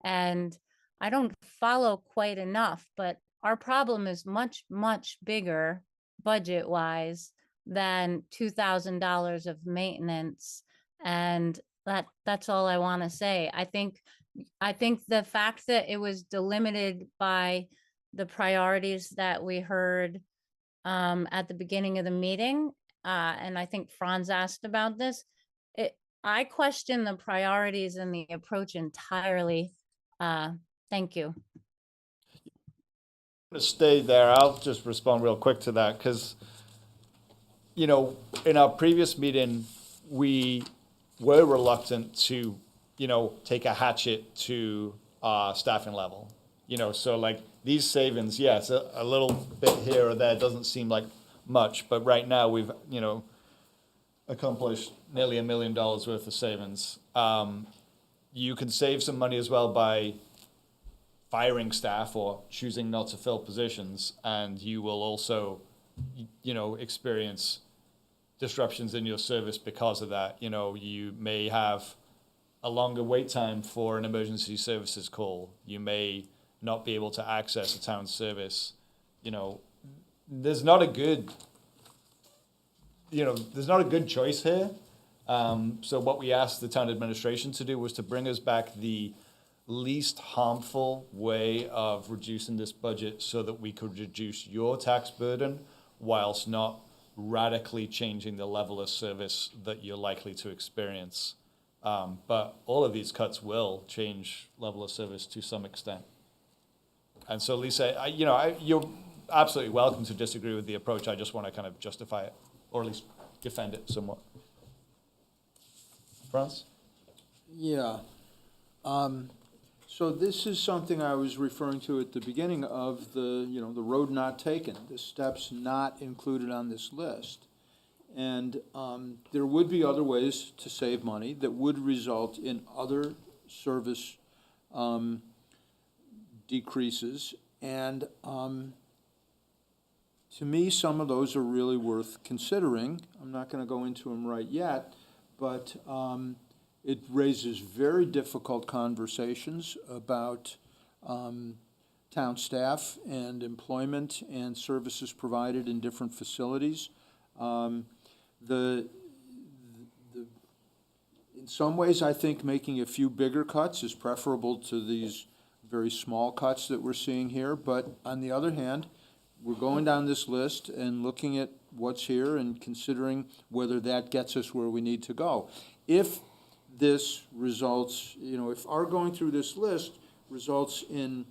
And I don't follow quite enough, but our problem is much, much bigger budget-wise than $2,000 of maintenance. And that's all I want to say. I think the fact that it was delimited by the priorities that we heard at the beginning of the meeting, and I think Franz asked about this, I question the priorities and the approach entirely. Thank you. to stay there. I'll just respond real quick to that because, in our previous meeting, we were reluctant to, take a hatchet to our staffing level. So like these savings, yes, a little bit here or there doesn't seem like much, but right now we've, accomplished nearly $1 million worth of savings. You can save some money as well by firing staff or choosing not to fill positions, and you will also, experience disruptions in your service because of that. You may have a longer wait time for an emergency services call. You may not be able to access a town service. There's not a good, there's not a good choice here. So what we asked the town administration to do was to bring us back the least harmful way of reducing this budget so that we could reduce your tax burden whilst not radically changing the level of service that you're likely to experience. But all of these cuts will change level of service to some extent. And so, Lisa, you're absolutely welcome to disagree with the approach. I just want to kind of justify it, or at least defend it somewhat. Franz? Yeah. So this is something I was referring to at the beginning of the road not taken, the steps not included on this list. And there would be other ways to save money that would result in other service decreases. And to me, some of those are really worth considering. I'm not going to go into them right yet, but it raises very difficult conversations about town staff and employment and services provided in different facilities. In some ways, I think making a few bigger cuts is preferable to these very small cuts that we're seeing here. But on the other hand, we're going down this list and looking at what's here and considering whether that gets us where we need to go. If this results, if our going through this list results in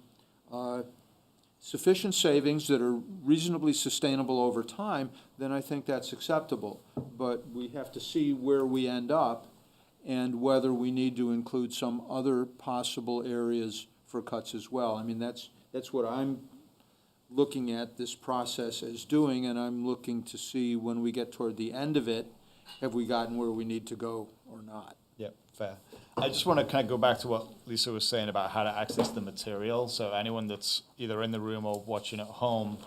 sufficient savings that are reasonably sustainable over time, then I think that's acceptable. But we have to see where we end up and whether we need to include some other possible areas for cuts as well. I mean, that's what I'm looking at this process as doing, and I'm looking to see when we get toward the end of it, have we gotten where we need to go or not? Yep, fair. I just want to kind of go back to what Lisa was saying about how to access the material. So anyone that's either in the room or watching at home,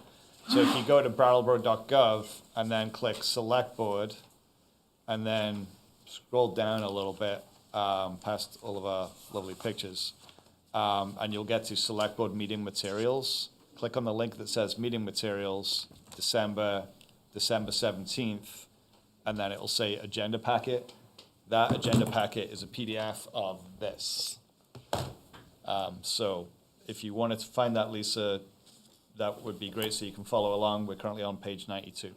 so if you go to brattleboro.gov and then click Select Board, and then scroll down a little bit past all of our lovely pictures, and you'll get to Select Board Meeting Materials. Click on the link that says Meeting Materials, December 17th, and then it'll say Agenda Packet. That agenda packet is a PDF of this. So if you wanted to find that, Lisa, that would be great so you can follow along. We're currently on page 92.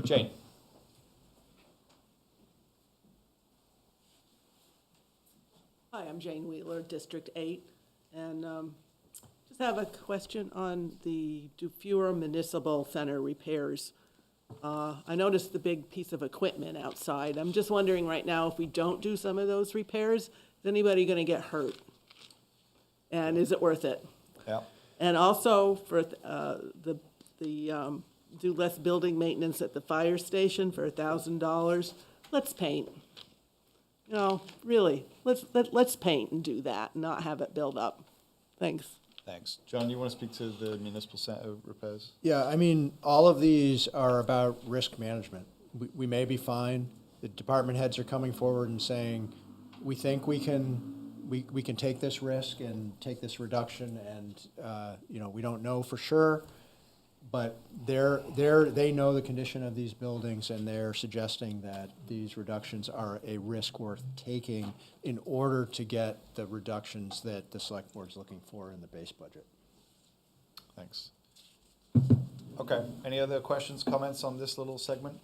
Jane. Hi, I'm Jane Wheeler, District 8, and just have a question on the Dufura Municipal Center repairs. I noticed the big piece of equipment outside. I'm just wondering right now, if we don't do some of those repairs, is anybody going to get hurt? And is it worth it? Yeah. And also for do less building maintenance at the fire station for $1,000. Let's paint. Really, let's paint and do that, and not have it build up. Thanks. Thanks. John, you want to speak to the municipal center repairs? Yeah, I mean, all of these are about risk management. We may be fine. The department heads are coming forward and saying, we think we can take this risk and take this reduction, and we don't know for sure, but they know the condition of these buildings, and they're suggesting that these reductions are a risk worth taking in order to get the reductions that the select board's looking for in the base budget. Thanks. Okay, any other questions, comments on this little segment?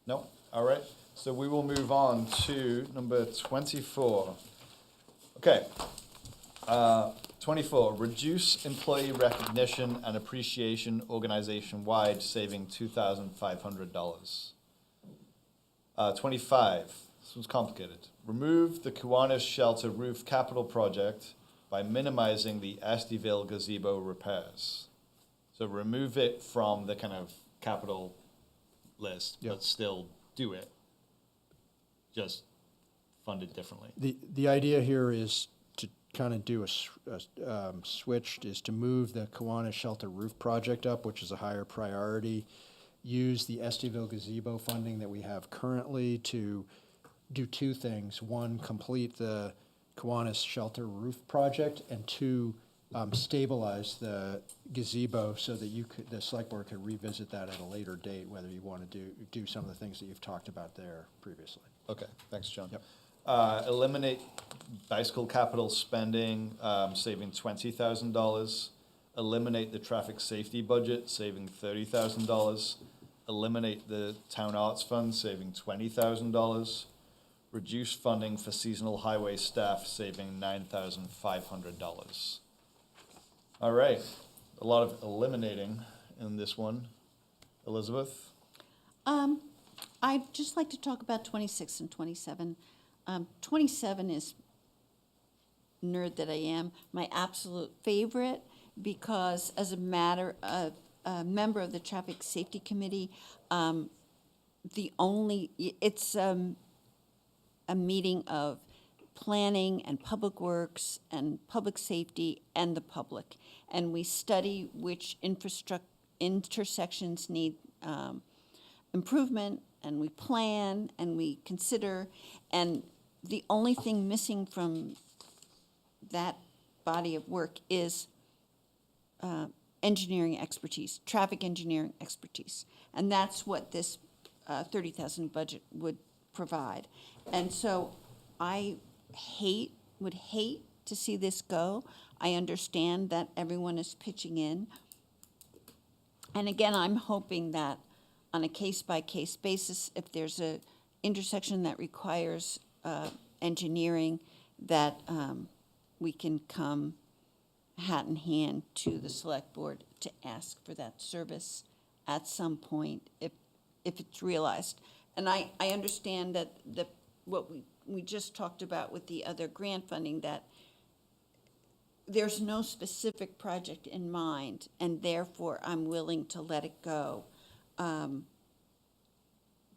No? All right, so we will move on to number 24. Okay. 24, reduce employee recognition and appreciation organization-wide, saving $2,500. 25, this one's complicated. Remove the Kiwanis Shelter Roof Capital Project by minimizing the Estiville gazebo repairs. So remove it from the kind of capital list, but still do it. Just fund it differently. The idea here is to kind of do a switch, is to move the Kiwanis Shelter Roof Project up, which is a higher priority. Use the Estiville gazebo funding that we have currently to do two things. One, complete the Kiwanis Shelter Roof Project, and two, stabilize the gazebo so that the select board could revisit that at a later date, whether you want to do some of the things that you've talked about there previously. Okay, thanks, John. Yep. Eliminate bicycle capital spending, saving $20,000. Eliminate the traffic safety budget, saving $30,000. Eliminate the town arts fund, saving $20,000. Reduce funding for seasonal highway staff, saving $9,500. All right, a lot of eliminating in this one. Elizabeth? I'd just like to talk about 26 and 27. 27 is, nerd that I am, my absolute favorite, because as a matter of a member of the Traffic Safety Committee. It's a meeting of planning and public works and public safety and the public. And we study which intersections need improvement, and we plan and we consider. And the only thing missing from that body of work is engineering expertise, traffic engineering expertise. And that's what this 30,000 budget would provide. And so I would hate to see this go. I understand that everyone is pitching in. And again, I'm hoping that on a case-by-case basis, if there's a intersection that requires engineering, that we can come hat in hand to the select board to ask for that service at some point if it's realized. And I understand that what we just talked about with the other grant funding, that there's no specific project in mind, and therefore I'm willing to let it go.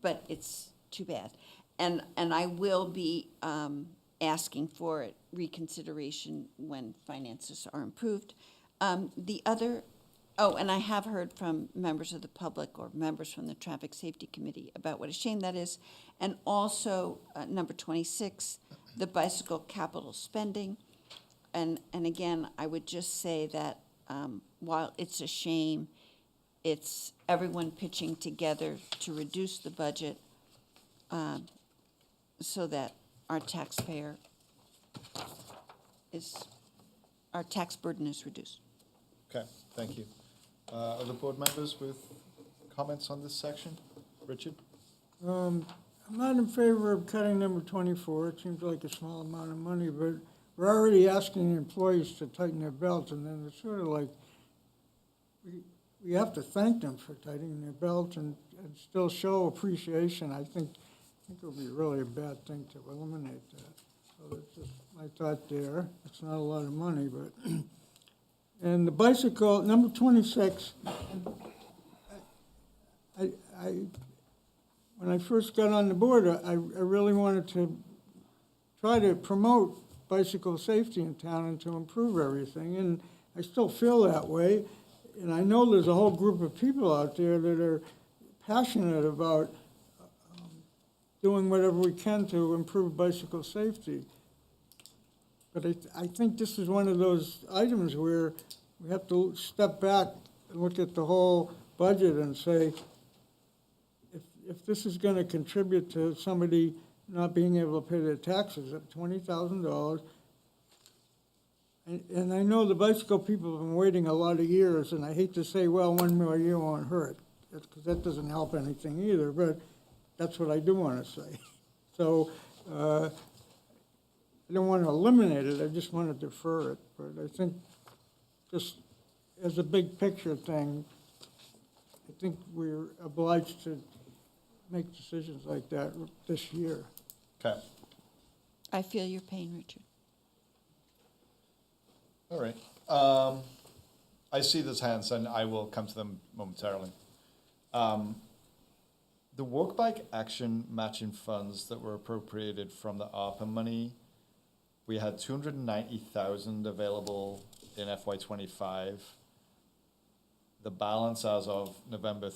But it's too bad. And I will be asking for reconsideration when finances are improved. And I have heard from members of the public or members from the Traffic Safety Committee about what a shame that is. And also, number 26, the bicycle capital spending. And again, I would just say that while it's a shame, it's everyone pitching together to reduce the budget so that our tax burden is reduced. Okay, thank you. Other board members with comments on this section? Richard? I'm not in favor of cutting number 24. It seems like a small amount of money, but we're already asking employees to tighten their belts, and then it's sort of like we have to thank them for tightening their belts and still show appreciation. I think it would be really a bad thing to eliminate that. So that's just my thought there. It's not a lot of money, but and the bicycle, number 26, when I first got on the board, I really wanted to try to promote bicycle safety in town and to improve everything, and I still feel that way. And I know there's a whole group of people out there that are passionate about doing whatever we can to improve bicycle safety. But I think this is one of those items where we have to step back and look at the whole budget and say, if this is going to contribute to somebody not being able to pay their taxes at $20,000, and I know the bicycle people have been waiting a lot of years, and I hate to say, well, one more year won't hurt, because that doesn't help anything either, but that's what I do want to say. So I don't want to eliminate it, I just want to defer it. But I think just as a big picture thing, I think we're obliged to make decisions like that this year. Okay. I feel your pain, Richard. All right. I see those hands, and I will come to them momentarily. The Walk Bike Action matching funds that were appropriated from the ARPA money, we had 290,000 available in FY25. The balance as of November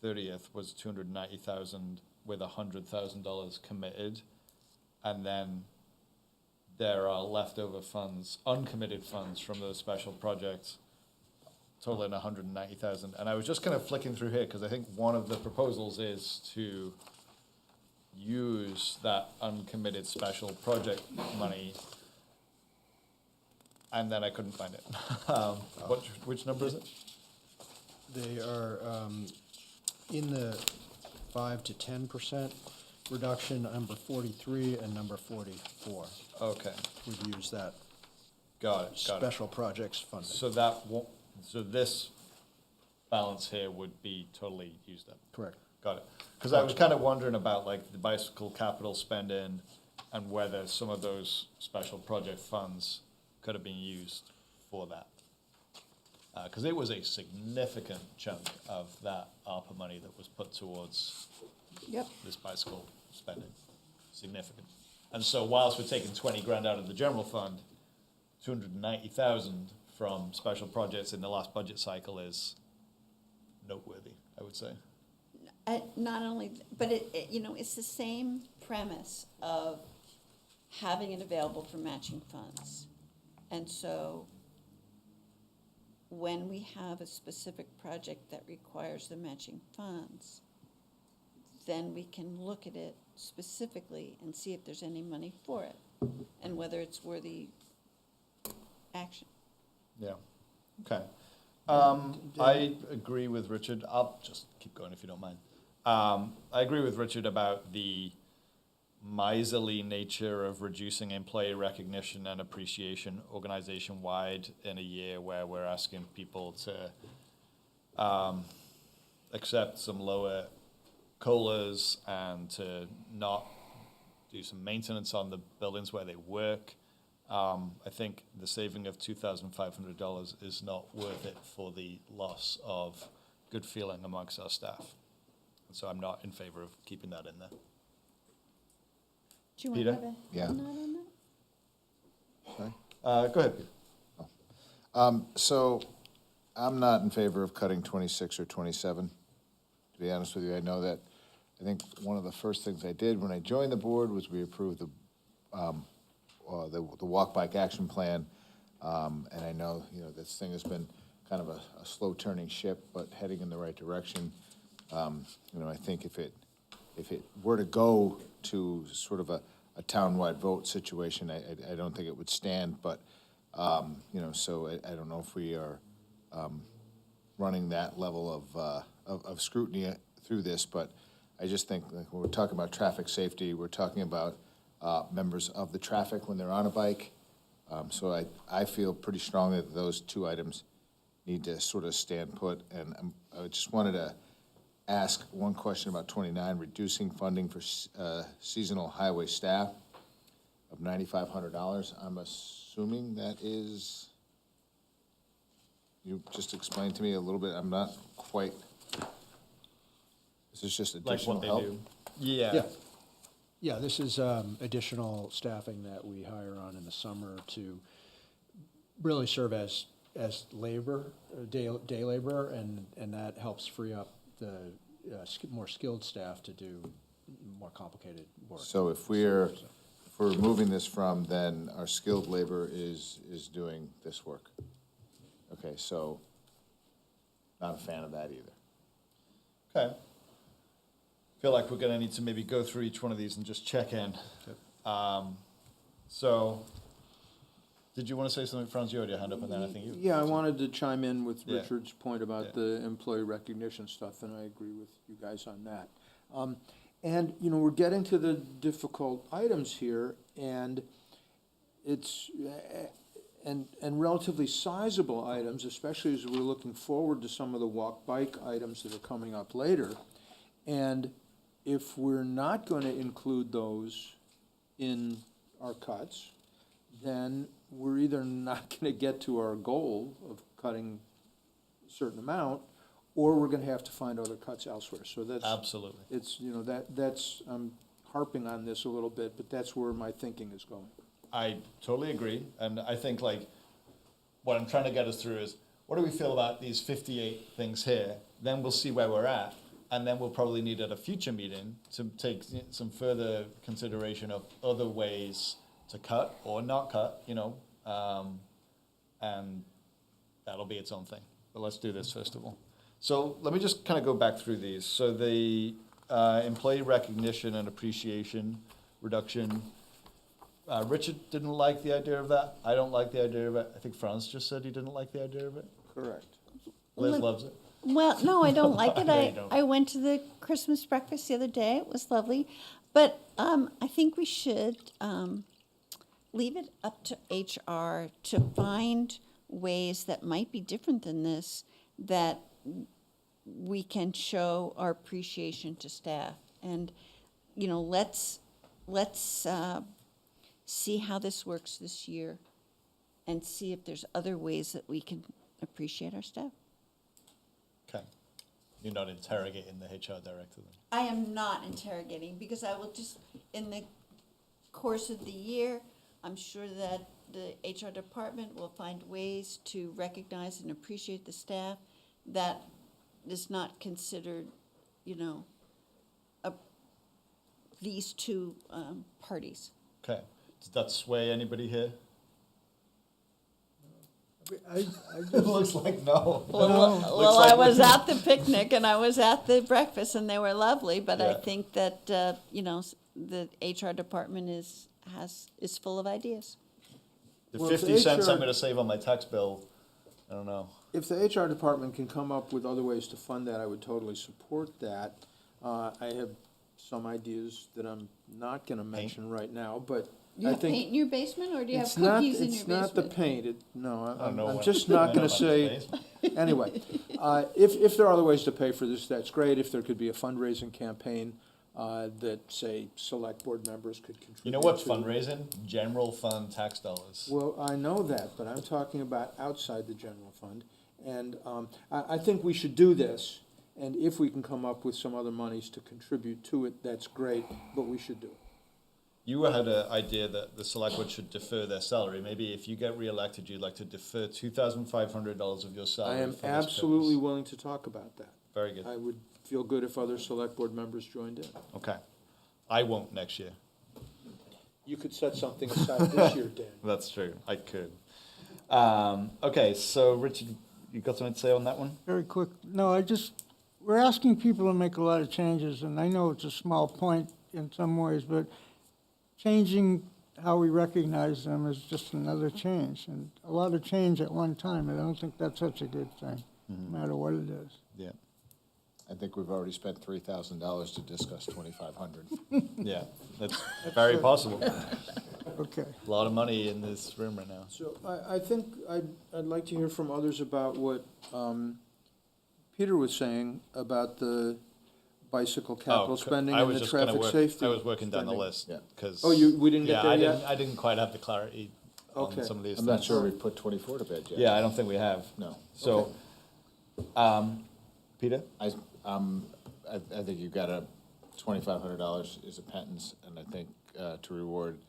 30th was 290,000 with $100,000 committed, and then there are leftover funds, uncommitted funds from those special projects, totaling 190,000. And I was just kind of flicking through here because I think one of the proposals is to use that uncommitted special project money, and then I couldn't find it. Which number is it? They are in the 5 to 10% reduction, number 43 and number 44. Okay. We've used that. Got it. Special projects funding. So so this balance here would be totally used up. Correct. Got it. Because I was kind of wondering about like the bicycle capital spending and whether some of those special project funds could have been used for that. Because it was a significant chunk of that ARPA money that was put towards Yep. this bicycle spending, significant. And so whilst we're taking 20 grand out of the general fund, 290,000 from special projects in the last budget cycle is noteworthy, I would say. Not only, but you know, it's the same premise of having it available for matching funds. And so when we have a specific project that requires the matching funds, then we can look at it specifically and see if there's any money for it and whether it's worthy action. Yeah, okay. I agree with Richard. I'll just keep going if you don't mind. I agree with Richard about the miserly nature of reducing employee recognition and appreciation organization-wide in a year where we're asking people to accept some lower COLAs and to not do some maintenance on the buildings where they work. I think the saving of $2,500 is not worth it for the loss of good feeling amongst our staff. So I'm not in favor of keeping that in there. Do you want Peter? to have a Yeah. note on that? Sorry? Go ahead, Peter. So I'm not in favor of cutting 26 or 27, to be honest with you. I know that, I think one of the first things I did when I joined the board was we approved the walk bike action plan. And I know, you know, this thing has been kind of a slow turning ship, but heading in the right direction. You know, I think if it were to go to sort of a townwide vote situation, I don't think it would stand, but, you know, so I don't know if we are running that level of scrutiny through this, but I just think, like, when we're talking about traffic safety, we're talking about members of the traffic when they're on a bike. So I feel pretty strongly that those two items need to sort of stand put, and I just wanted to ask one question about 29, reducing funding for seasonal highway staff of $9,500. I'm assuming that is, you just explained to me a little bit, I'm not quite, is this just additional help? Like what they do. Yeah. Yeah. Yeah, this is additional staffing that we hire on in the summer to really serve as labor, day labor, and that helps free up the more skilled staff to do more complicated work. So if we're moving this from, then our skilled labor is doing this work. Okay, so not a fan of that either. Okay. Feel like we're gonna need to maybe go through each one of these and just check in. So, did you want to say something, Franz? You already had your hand up, and then I think you. Yeah, I wanted to chime in with Yeah. Richard's point about Yeah. the employee recognition stuff, and I agree with you guys on that. And, you know, we're getting to the difficult items here, and it's, and relatively sizable items, especially as we're looking forward to some of the walk-bike items that are coming up later. And if we're not going to include those in our cuts, then we're either not going to get to our goal of cutting a certain amount, or we're going to have to find other cuts elsewhere. So that's Absolutely. It's, you know, that's I'm harping on this a little bit, but that's where my thinking is going. I totally agree, and I think, like, what I'm trying to get us through is, what do we feel about these 58 things here? Then we'll see where we're at, and then we'll probably need at a future meeting to take some further consideration of other ways to cut or not cut, you know, and that'll be its own thing. But let's do this first of all. So let me just kind of go back through these. So the employee recognition and appreciation reduction, Richard didn't like the idea of that. I don't like the idea of it. I think Franz just said he didn't like the idea of it. Correct. Liz loves it. Well, no, I don't like it. No, you don't. I went to the Christmas breakfast the other day. It was lovely. But I think we should leave it up to HR to find ways that might be different than this, that we can show our appreciation to staff. And, you know, let's see how this works this year and see if there's other ways that we can appreciate our staff. Okay. You're not interrogating the HR director then? I am not interrogating, because I will just, in the course of the year, I'm sure that the HR department will find ways to recognize and appreciate the staff that is not considered, you know, these two parties. Okay. Does that sway anybody here? I It looks like no. Well, I was at the picnic and I was at the breakfast and they were lovely, but I Yeah. think that, you know, the HR department is full of ideas. The Well, if the 50 cents I'm HR going to save on my tax bill, I don't know. If the HR department can come up with other ways to fund that, I would totally support that. I have some ideas that I'm not gonna mention right now, but You I have think. paint in your basement, or do you have It's not- cookies in your basement? It's not the paint, no, I don't know I'm what- just I not know gonna about say, his anyway. If there are other ways to pay for this, that's great. If there could be a fundraising campaign, that, say, select board members could contribute You know what's to. fundraising? General fund tax dollars. Well, I know that, but I'm talking about outside the general fund. And I think we should do this, and if we can come up with some other monies to contribute to it, that's great, but we should do it. You had an idea that the select board should defer their salary. Maybe if you get reelected, you'd like to defer $2,500 of your salary. I am for this absolutely purpose. willing to talk about that. Very good. I would feel good if other select board members joined in. Okay. I won't next year. You could set something aside this year, Dan. That's true. I could. Okay, so Richard, you got something to say on that one? Very quick. No, we're asking people to make a lot of changes, and I know it's a small point in some ways, but changing how we recognize them is just another change, and a lot of change at one time, and I don't think that's such a good thing, no matter what it is. Yeah. I think we've already spent $3,000 to discuss 2,500. Yeah, that's very possible. Okay. A lot of money in this room right now. So I think I'd like to hear from others about what Peter was saying about the bicycle capital spending I and was the just gonna traffic work- safety. I was working down the spending. list, Yeah. because. Oh, we didn't get there yet? I didn't quite have the clarity on Okay. some of these I'm things. not sure we've put 24 to bed yet. Yeah, I don't think we have. No. So, Peter? I think you've got $2,500 is a pittance, and I think to reward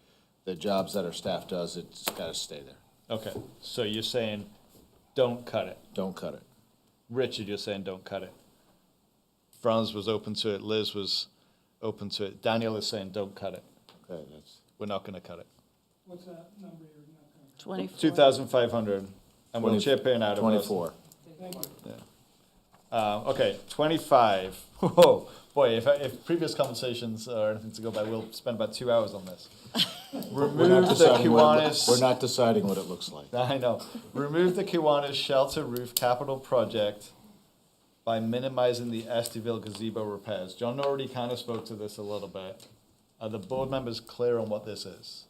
the jobs that our staff does, it's got to stay there. Okay, so you're saying, don't cut it. Don't cut it. Richard, you're saying don't cut it. Franz was open to it, Liz was open to it. Daniel is saying don't cut it. Okay, that's. We're not gonna cut it. What's that number you're not going to? 24. 2,500, and we'll 20 chip in out of those. 24. Thank you. Okay, 25. Whoa, boy, if previous conversations are anything to go by, we'll spend about 2 hours on this. Remove the Kiwanis. We're not deciding what it looks like. I know. Remove the Kiwanis shelter roof capital project by minimizing the Estiville gazebo repairs. John already kind of spoke to this a little bit. Are the board members clear on what this is?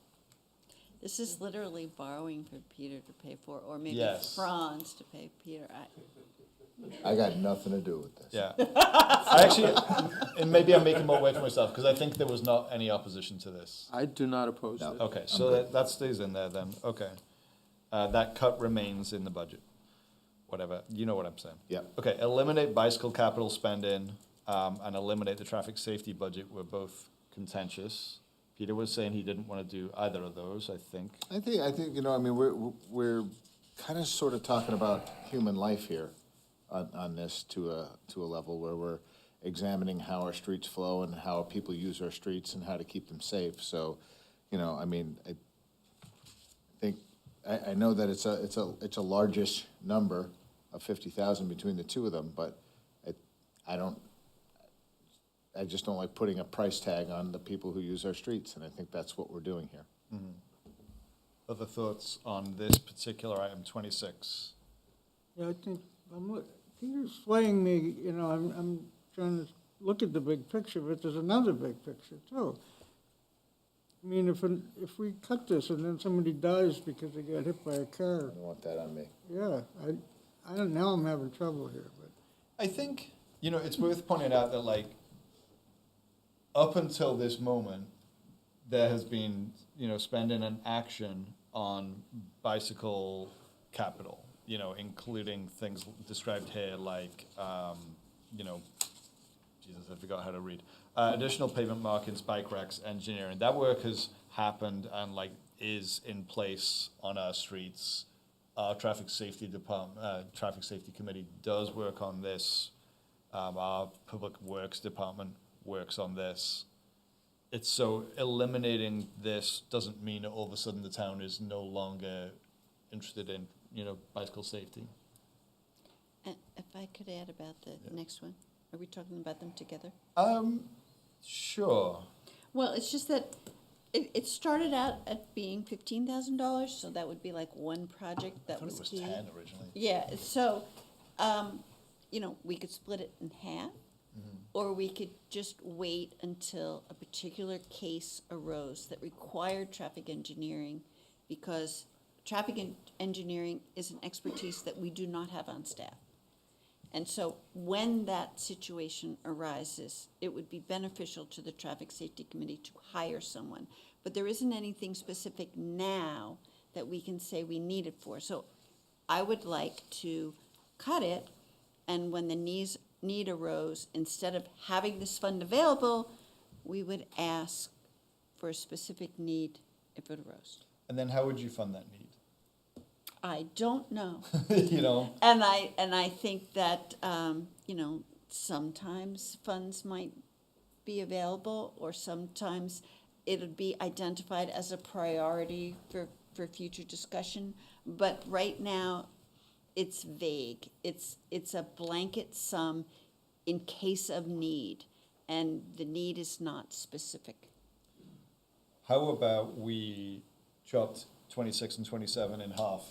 This is literally borrowing from Peter to pay for, or maybe Yes. Franz to pay Peter. I got nothing to do with this. Yeah. I actually, and maybe I'm making more work for myself, because I think there was not any opposition to this. I do not oppose No. it. Okay, so that stays in there then, okay. That cut remains in the budget, whatever, you know what I'm saying. Yeah. Okay, eliminate bicycle capital spending, and eliminate the traffic safety budget were both contentious. Peter was saying he didn't want to do either of those, I think. I think you know, I mean, we're kind of sort of talking about human life here on this to a level where we're examining how our streets flow and how people use our streets and how to keep them safe. So, you know, I mean, I think I know that it's a largish number of 50,000 between the two of them, but I just don't like putting a price tag on the people who use our streets, and I think that's what we're doing here. Other thoughts on this particular item, 26? Yeah, I think, Peter's swaying me, you know, I'm trying to look at the big picture, but there's another big picture too. I mean, if we cut this and then somebody dies because they got hit by a car, I don't want that on me. yeah, I don't know, I'm having trouble here, but. I think, you know, it's worth pointing out that, like, up until this moment, there has been, you know, spending an action on bicycle capital. you know, including things described here like, you know, Jesus, I forgot how to read. Additional pavement markings, bike racks, engineering. That work has happened and like is in place on our streets. Our traffic safety department, traffic safety committee does work on this. Our public works department works on this. It's so eliminating this doesn't mean that all of a sudden the town is no longer interested in, you know, bicycle safety. And if I could add about the next one, are we talking about them together? Sure. Well, it's just that it started out at being $15,000, so that would be like one project that I thought was it was key. 10 originally. Yeah, so, you know, we could split it in half, or we could just wait until a particular case arose that required traffic engineering, because engineering is an expertise that we do not have on staff. And so when that situation arises, it would be beneficial to the Traffic Safety Committee to hire someone. But there isn't anything specific now that we can say we need it for. So I would like to cut it, and when the need arose, instead of having this fund available, we would ask for a specific need if it arose. And then how would you fund that need? I don't know. You know? And I think that, you know, sometimes funds might be available, or sometimes it'll be identified as a priority for future discussion. But right now, it's vague. It's a blanket sum in case of need, and the need is not specific. How about we chopped 26 and 27 in half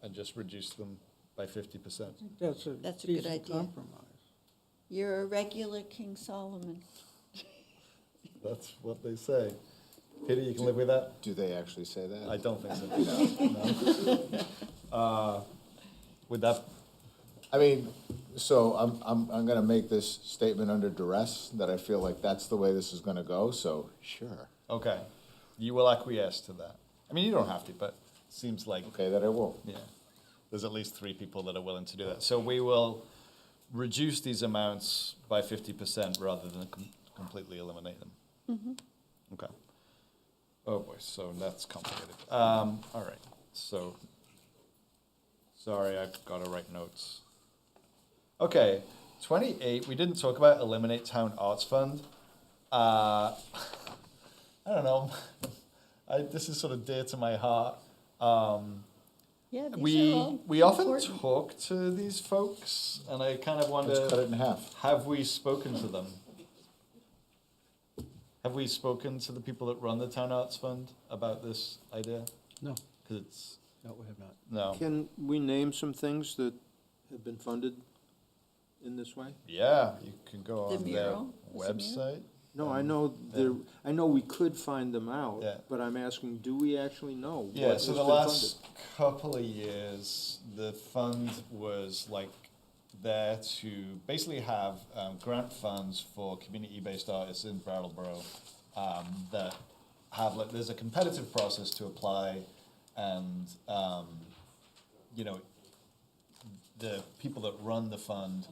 and just reduced them by 50%? That's a That's a good decent idea. compromise. You're a regular King Solomon. That's what they say. Peter, you can live with that? Do they actually say that? I don't think so. No. Would that, I mean, so I'm gonna make this statement under duress, that I feel like that's the way this is gonna go, so sure. okay, you will acquiesce to that. I mean, you don't have to, but it seems like, Okay, that I will. yeah, there's at least 3 people that are willing to do that. So we will reduce these amounts by 50% rather than completely eliminate them. Okay. Oh boy, so that's complicated. All right, so, sorry, I've got to write notes. Okay, 28, we didn't talk about eliminate town arts fund. I don't know, this is sort of dear to my heart. Yeah, We often talk to these folks, and I kind of wonder, Let's cut it in half. have we spoken to them? Have we spoken to the people that run the Town Arts Fund about this idea? No. Because it's, No, we have not. no. Can we name some things that have been funded in this way? Yeah, you can go The on their mural? Was it website. No, I know I know we could find them out, Yeah. but I'm asking, do we actually know Yeah, what so has the been last couple of years, the fund was like there to basically have grant funds for community-based artists in Brattleboro that have like, there's a competitive process to apply, and you know, the people that run the fund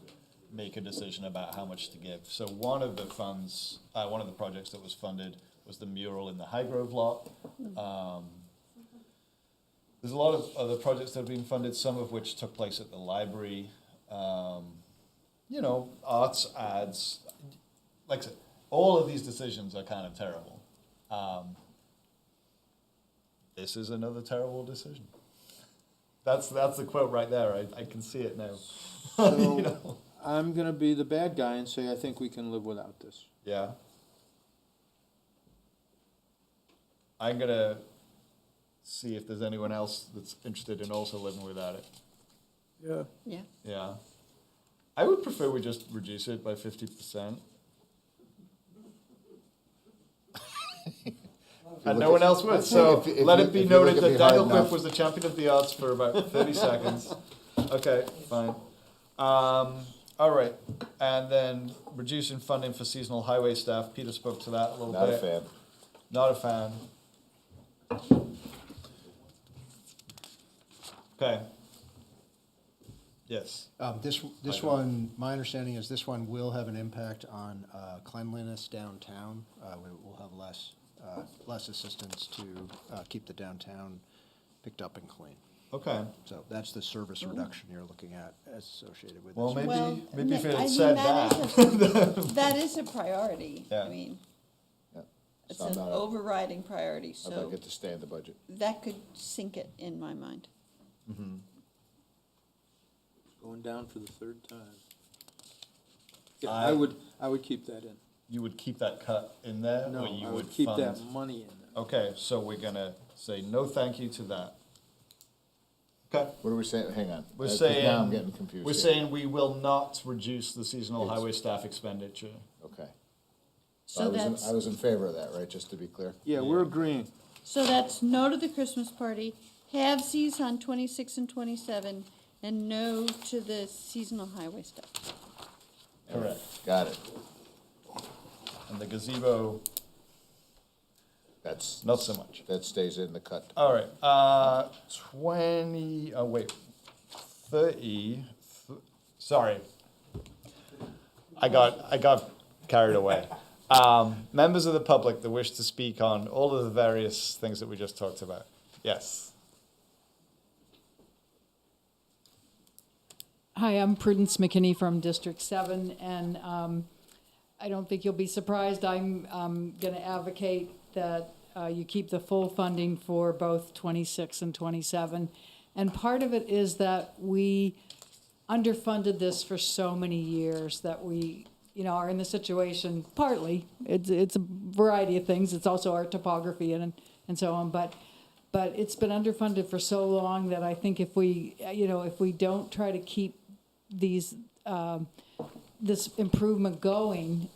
make a decision about how much to give. So one of the funds, one of the projects that was funded was the mural in the Highgrove lot. There's a lot of other projects that have been funded, some of which took place at the library. You know, arts ads, like I said, all of these decisions are kind of terrible. This is another terrible decision. That's the quote right there. I can see it now. So You know? I'm gonna be the bad guy and say I think we can live without this. Yeah. I'm gonna see if there's anyone else that's interested in also living without it. Yeah. Yeah. Yeah. I would prefer we just reduce it by 50%. And no one else would, so let it be noted that Daniel Quiff was the champion of the arts for about 30 seconds. Okay, fine. All right, and then reducing funding for seasonal highway staff, Peter spoke to that a little Not a bit. fan. Not a fan. Okay. Yes. This one, my understanding is this one will have an impact on cleanliness downtown. We'll have less assistance to keep the downtown picked up and clean. Okay. So that's the service reduction you're looking at as associated with Well, this. maybe if it I had mean, said that. That is a priority. Yeah. I mean, Yeah. it's So I'm an not- overriding priority, I'd like so it to stay in the budget. that could sink it in my mind. Going down for the third time. Yeah, I- I would keep that in. You would keep that cut in there, No, or you I would would keep fund? that money in there. Okay, so we're gonna say no thank you to that. Okay. What are we saying? Hang on. We're 'Cause saying, Now I'm getting confused. we're here. saying we will not reduce the seasonal Yes. highway staff expenditure. Okay. So I that's, was in favor of that, right, just to be clear? Yeah, we're agreeing. so that's no to the Christmas party, halvesies on 26 and 27, and no to the seasonal highway stuff. Correct. Got it. And the gazebo, That's, not so much. that stays in the cut. All right, 30, sorry. I got carried away. Members of the public that wish to speak on all of the various things that we just talked about. Yes. Hi, I'm Prudence McKinney from District 7, and I don't think you'll be surprised. I'm going to advocate that you keep the full funding for both 26 and 27. And part of it is that we underfunded this for so many years that we, are in the situation, partly, it's a variety of things. It's also our topography and so on, but it's been underfunded for so long that I think if we don't try to keep these, this improvement going,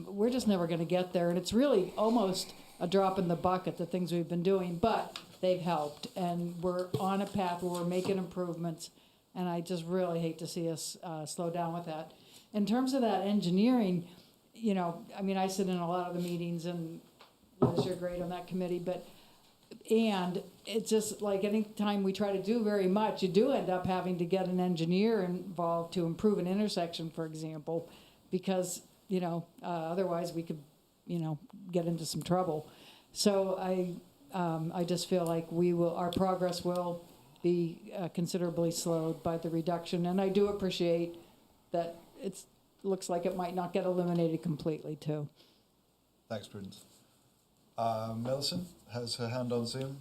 we're just never going to get there. And it's really almost a drop in the bucket, the things we've been doing, but they've helped. And we're on a path where we're making improvements. And I just really hate to see us slow down with that. In terms of that engineering, I sit in a lot of the meetings, and Liz, you're great on that committee, and it's just like any time we try to do very much, you do end up having to get an engineer involved to improve an intersection, for example, because, otherwise we could, get into some trouble. So I just feel like our progress will be considerably slowed by the reduction. And I do appreciate that it looks like it might not get eliminated completely too. Thanks, Prudence. Millicent has her hand on Zoom.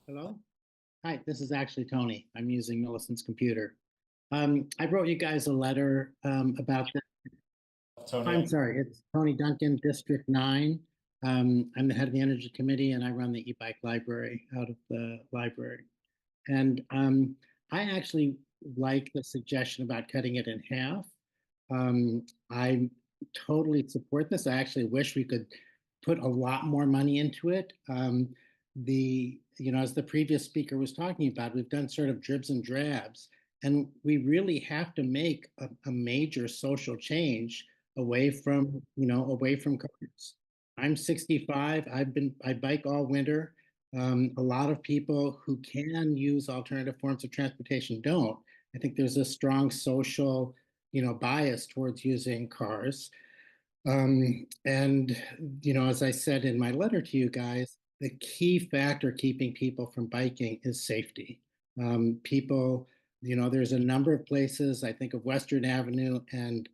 Hello? Hi, this is actually Tony. I'm using Millicent's computer. I wrote you guys a letter about this. Tony. I'm sorry, it's Tony Duncan, District 9. I'm the head of the Energy Committee, and I run the e-bike library out of the library. And I actually like the suggestion about cutting it in half. I totally support this. I actually wish we could put a lot more money into it. As the previous speaker was talking about, we've done sort of dribs and drabs, and we really have to make a major social change away from cars. I'm 65. I bike all winter. A lot of people who can use alternative forms of transportation don't. I think there's a strong social, bias towards using cars. As I said in my letter to you guys, the key factor keeping people from biking is safety. People, there's a number of places, I think of Western Avenue and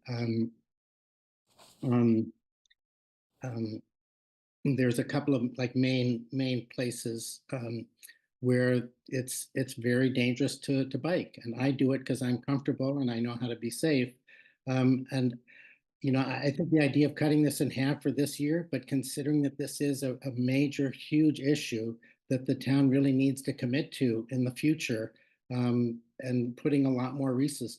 there's a couple of main places where it's very dangerous to bike, and I do it because I'm comfortable and I know how to be safe. I think the idea of cutting this in half for this year, but considering that this is a major, huge issue that the town really needs to commit to in the future, and putting a lot more resources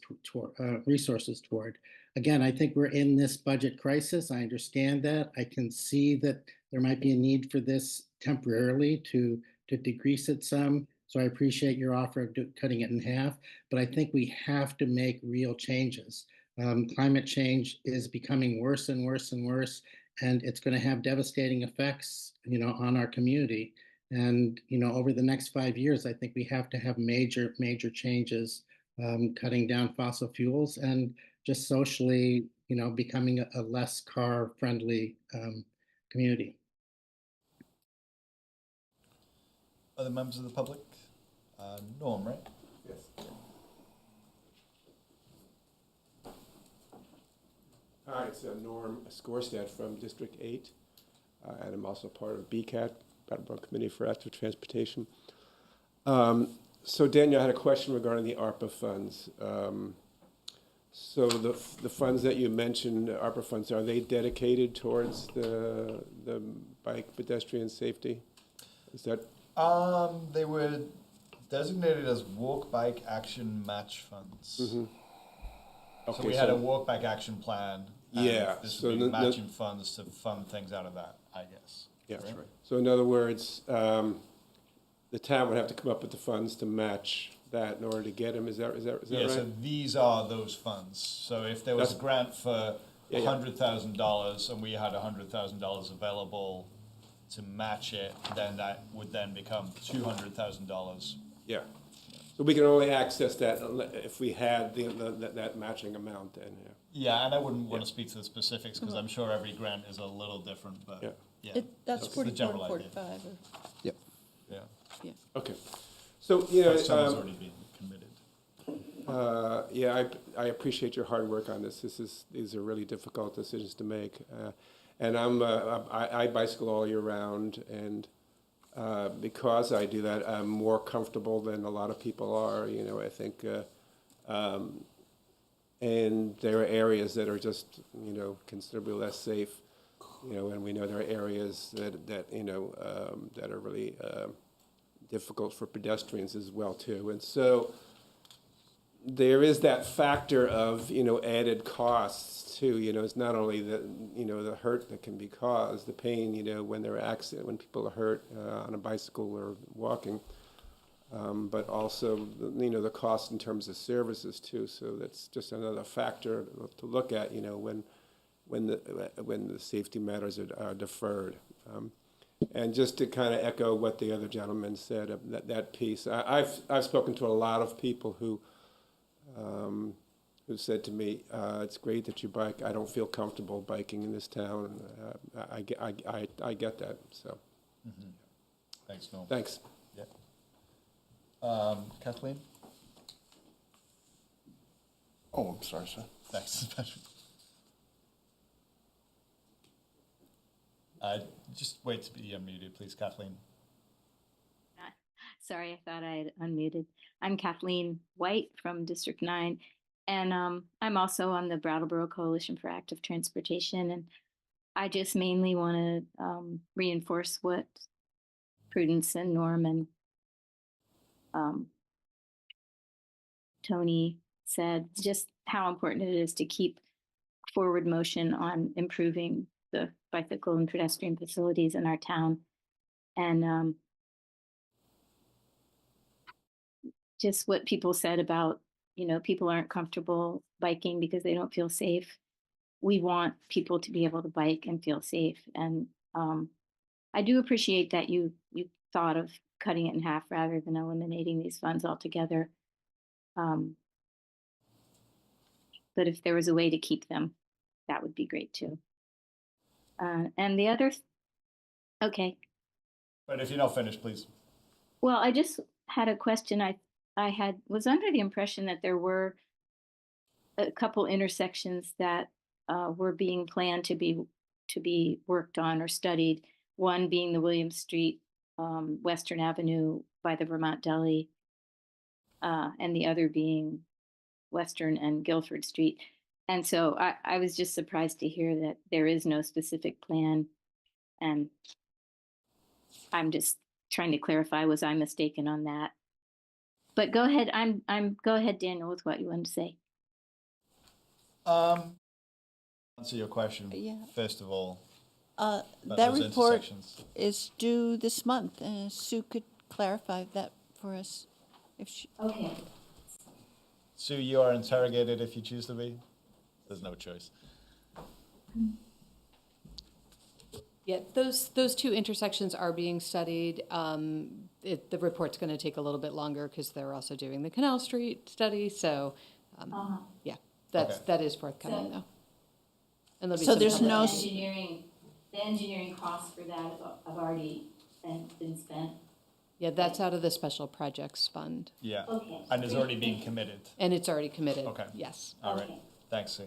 toward. Again, I think we're in this budget crisis. I understand that. I can see that there might be a need for this temporarily to decrease it some. So I appreciate your offer of cutting it in half, but I think we have to make real changes. Climate change is becoming worse and worse and worse, and it's going to have devastating effects, on our community. And, over the next 5 years, I think we have to have major, major changes, cutting down fossil fuels and just socially, becoming a less car-friendly community. Other members of the public? Norm, right? Yes. Hi, it's Norm Skorstad from District 8, and I'm also part of BCAT, Brattleboro Committee for Active Transportation. So Daniel, I had a question regarding the ARPA funds. So the funds that you mentioned, ARPA funds, are they dedicated towards the bike pedestrian safety? Is that? They were designated as walk bike action match funds. Mm-hmm. So we had a walk bike action plan. And Yeah. this So would be matching funds to fund things out of that, I guess. Yeah. Right? So in other words, the town would have to come up with the funds to match that in order to get them. Is that Yeah, right? so these are those funds. So if there was a grant for Yeah, yeah. $100,000 and we had $100,000 available to match it, then that would then become $200,000. Yeah. So we can only access that if we had that matching amount then, yeah. Yeah, and I wouldn't want to speak to the specifics because I'm sure every grant is a little different, but yeah. That's the general 44, idea. 45, or, Yeah. yeah. Okay. So, you know, But some has already been committed. yeah, I appreciate your hard work on this. These are really difficult decisions to make. And I bicycle all year round, and because I do that, I'm more comfortable than a lot of people are. You know, I think, and there are areas that are just, you know, considerably less safe. You know, and we know there are areas that you know that are really difficult for pedestrians as well too. And so there is that factor of, you know, added costs too. You know, it's not only the, you know, the hurt that can be caused, the pain, you know, when when people are hurt on a bicycle or walking, but also, you know, the cost in terms of services too. So that's just another factor to look at, you know, when the safety matters are deferred. And just to kind of echo what the other gentleman said, that piece, I've spoken to a lot of people who said to me, "It's great that you bike. I don't feel comfortable biking in this town." I get that. So, Thanks, Norm. thanks. Yeah. Kathleen. Oh, I'm sorry, sir. Thanks. Just wait to be unmuted, please, Kathleen. Sorry, I thought I had unmuted. I'm Kathleen White from District 9, and I'm also on the Brattleboro Coalition for Active Transportation, and I just mainly want to reinforce what Prudence and Norm and Tony said, just how important it is to keep forward motion on improving the bicycle and pedestrian facilities in our town. And just what people said about, you know, people aren't comfortable biking because they don't feel safe. We want people to be able to bike and feel safe. And I do appreciate that you thought of cutting it in half rather than eliminating these funds altogether. But if there was a way to keep them, that would be great too. And the other, okay. But if you're not finished, please. Well, I just had a question. I was under the impression that there were a couple intersections that were being planned to be worked on or studied. One being the William Street Western Avenue by the Vermont Deli, and the other being Western and Guilford Street. And so I was just surprised to hear that there is no specific plan. And I'm just trying to clarify, was I mistaken on that? But go ahead, go ahead, Daniel, with what you wanted to say. Answer your question, first of all. That those report intersections. is due this month, and Sue could clarify that for us if she. Okay. Sue, you are interrogated if you choose to be. There's no choice. Yeah, those two intersections are being studied. The report's going to take a little bit longer because they're also doing the Canal Street study. So, yeah, that is forthcoming though. And there'll be So some there's no The engineering costs for that have already been spent. Yeah, that's out of the Special Projects Fund. Yeah. Okay. And it's already being committed. And it's already committed. Okay. Yes. All right. Okay. Thanks, Sue.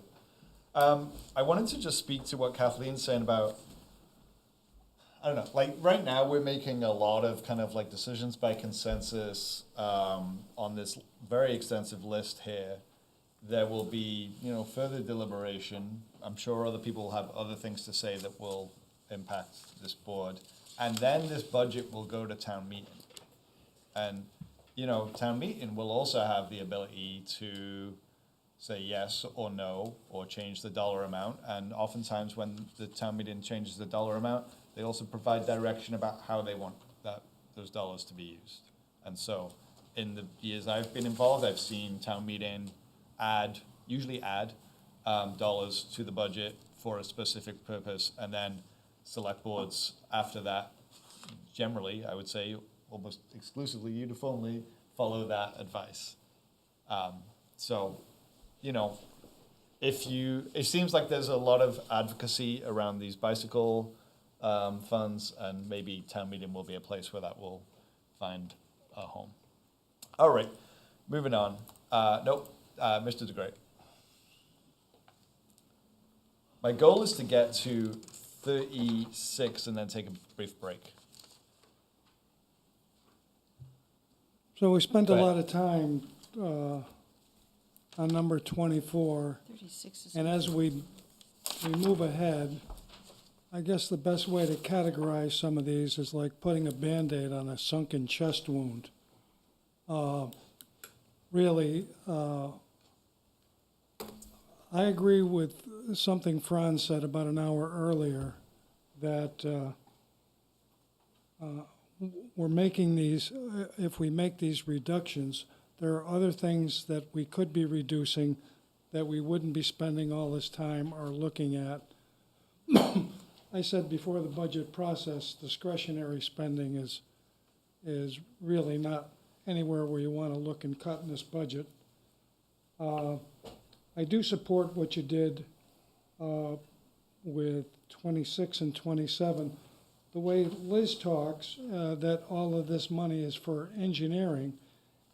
I wanted to just speak to what Kathleen's saying about, I don't know, like right now we're making a lot of kind of like decisions by consensus on this very extensive list here. There will be, further deliberation. I'm sure other people will have other things to say that will impact this board. And then this budget will go to town meeting. And, town meeting will also have the ability to say yes or no, or change the dollar amount. And oftentimes when the town meeting changes the dollar amount, they also provide direction about how they want those dollars to be used. And so in the years I've been involved, I've seen town meeting usually add dollars to the budget for a specific purpose, and then select boards after that, generally, I would say, almost exclusively, uniformly follow that advice. So, it seems like there's a lot of advocacy around these bicycle funds, and maybe town meeting will be a place where that will find a home. All right, moving on. Mr. DeGrey. My goal is to get to 36 and then take a brief break. So we spent Go a ahead. lot of time on number 24. 36 is. And as we move ahead, I guess the best way to categorize some of these is like putting a Band-Aid on a sunken chest wound. Really, I agree with something Franz said about an hour earlier, that we're making these, if we make these reductions, there are other things that we could be reducing that we wouldn't be spending all this time or looking at. I said before the budget process, discretionary spending is really not anywhere where you want to look and cut in this budget. I do support what you did with 26 and 27. The way Liz talks, that all of this money is for engineering,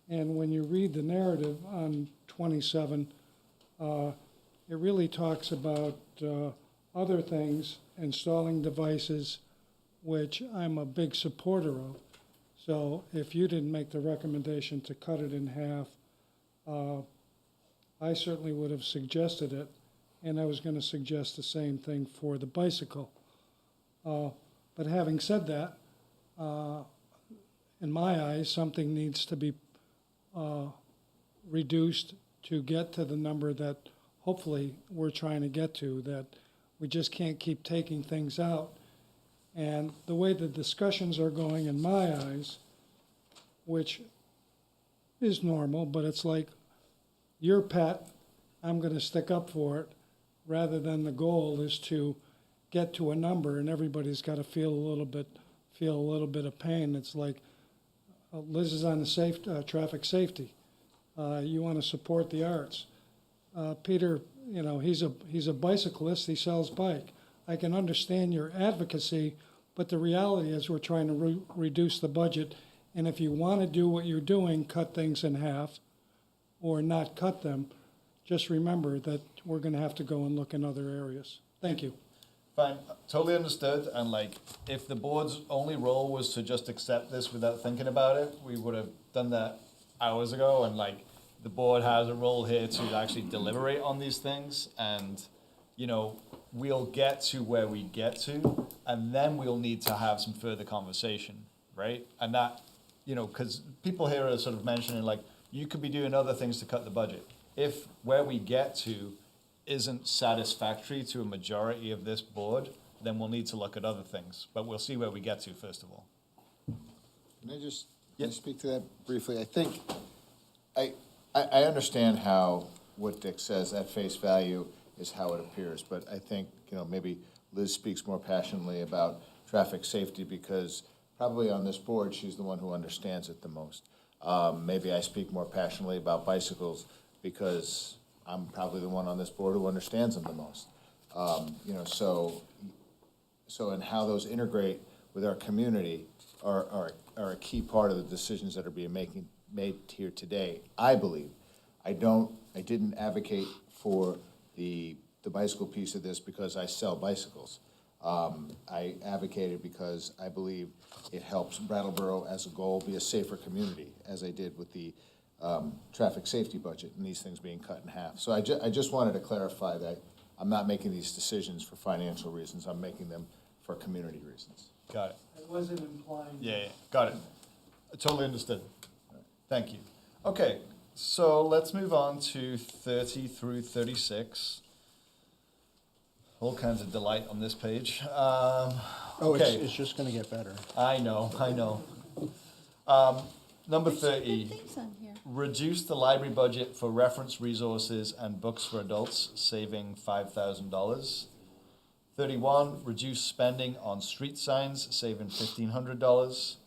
and when you read the narrative on 27, it really talks about other things, installing devices, which I'm a big supporter of. So if you didn't make the recommendation to cut it in half, I certainly would have suggested it, and I was going to suggest the same thing for the bicycle. But having said that, in my eyes, something needs to be reduced to get to the number that hopefully we're trying to get to, that we just can't keep taking things out. And the way the discussions are going in my eyes, which is normal, but it's like, your pet, I'm going to stick up for it, rather than the goal is to get to a number and everybody's got to feel a little bit of pain. It's like Liz is on the traffic safety. You want to support the arts. Peter, he's a bicyclist. He sells bike. I can understand your advocacy, but the reality is we're trying to reduce the budget. And if you want to do what you're doing, cut things in half, or not cut them, just remember that we're going to have to go and look in other areas. Thank you. Fine, totally understood. And if the board's only role was to just accept this without thinking about it, we would have done that hours ago. And the board has a role here to actually deliberate on these things. And, we'll get to where we get to, and then we'll need to have some further conversation, right? And that, because people here are sort of mentioning you could be doing other things to cut the budget. If where we get to isn't satisfactory to a majority of this board, then we'll need to look at other things. But we'll see where we get to, first of all. Can I just speak to that briefly? I think, I understand what Dick says at face value. is how it appears. But I think, maybe Liz speaks more passionately about traffic safety because probably on this board, she's the one who understands it the most. Maybe I speak more passionately about bicycles because I'm probably the one on this board who understands them the most. So and how those integrate with our community are a key part of the decisions that are being made here today. I believe. I didn't advocate for the bicycle piece of this because I sell bicycles. I advocated because I believe it helps Brattleboro as a goal be a safer community, as I did with the traffic safety budget and these things being cut in half. So I just wanted to clarify that I'm not making these decisions for financial reasons. I'm making them for community reasons. Got it. I wasn't implying. Yeah, got it. I totally understood. Thank you. Okay, so let's move on to 30 through 36. All kinds of delight on this page. Okay. It's just gonna get better. I know. Number There's some 30. good things on here. Reduce the library budget for reference resources and books for adults, saving $5,000. 31, reduce spending on street signs, saving $1,500.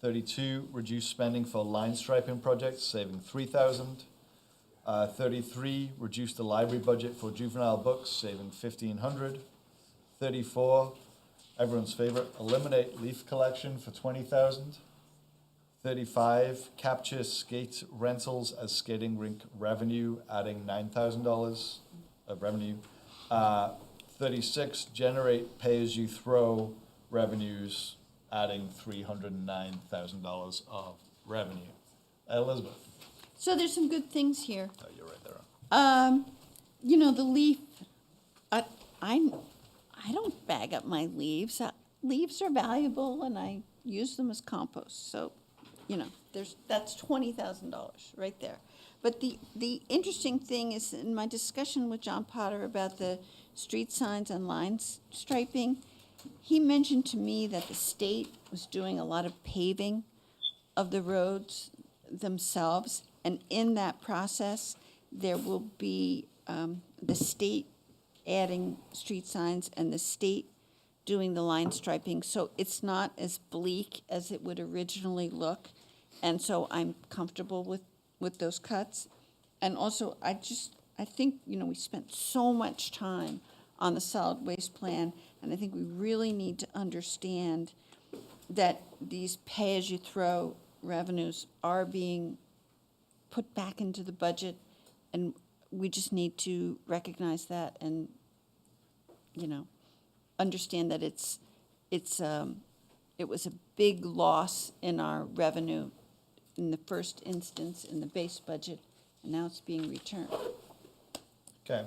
32, reduce spending for line striping projects, saving $3,000. 33, reduce the library budget for juvenile books, saving $1,500. 34, everyone's favorite, eliminate leaf collection for $20,000. 35, capture skate rentals as skating rink revenue, adding $9,000 of revenue. 36, generate pay-as-you-throw revenues, adding $309,000 of revenue. Elizabeth. So there's some good things here. Oh, you're right there. The leaf, I don't bag up my leaves. Leaves are valuable and I use them as compost. So, that's $20,000 right there. But the interesting thing is in my discussion with John Potter about the street signs and line striping, he mentioned to me that the state was doing a lot of paving of the roads themselves. And in that process, there will be the state adding street signs and the state doing the line striping. So it's not as bleak as it would originally look. And so I'm comfortable with those cuts. And also, I think, we spent so much time on the solid waste plan, and I think we really need to understand that these pay-as-you-throw revenues are being put back into the budget, and we just need to recognize that and, understand that it was a big loss in our revenue in the first instance in the base budget, and now it's being returned. Okay,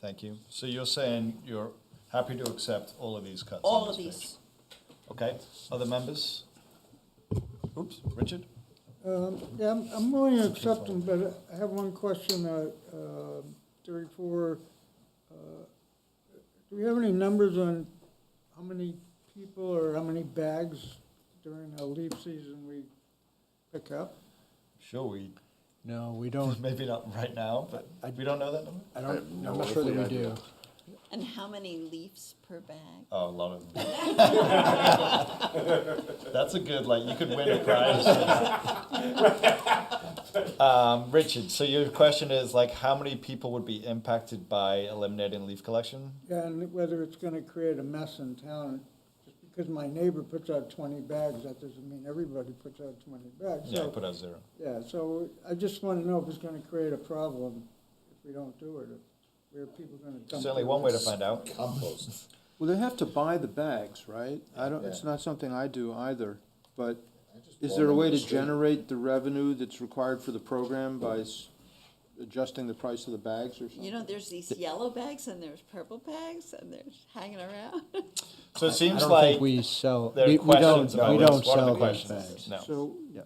thank you. So you're saying you're happy to accept all of these cuts? on All of this these. page? Okay, other members? Oops, Richard? Yeah, I'm willing to accept them, but I have one question, 34. Do we have any numbers on how many people or how many bags during a leaf season we pick up? Sure, No, we don't. maybe not right now, but we don't know that number? I'm not sure that we do. And how many leaves per bag? Oh, a lot of them. That's a good, you could win a prize. Richard, so your question is how many people would be impacted by eliminating leaf collection? Yeah, and whether it's gonna create a mess in town. Just because my neighbor puts out 20 bags, that doesn't mean everybody puts out 20 bags. Yeah, So- put out 0. Yeah, so I just want to know if it's going to create a problem if we don't do it, where are people going to come? Certainly to one way to this? find out. Compost. Well, they have to buy the bags, right? It's not something I do either, but is there a way to generate the revenue that's required for the program by adjusting the price of the bags or something? There's these yellow bags and there's purple bags and there's hanging around. So it seems I don't like think we sell. there are We don't. questions about We this. don't What are the sell those questions? bags. No. So, Yeah.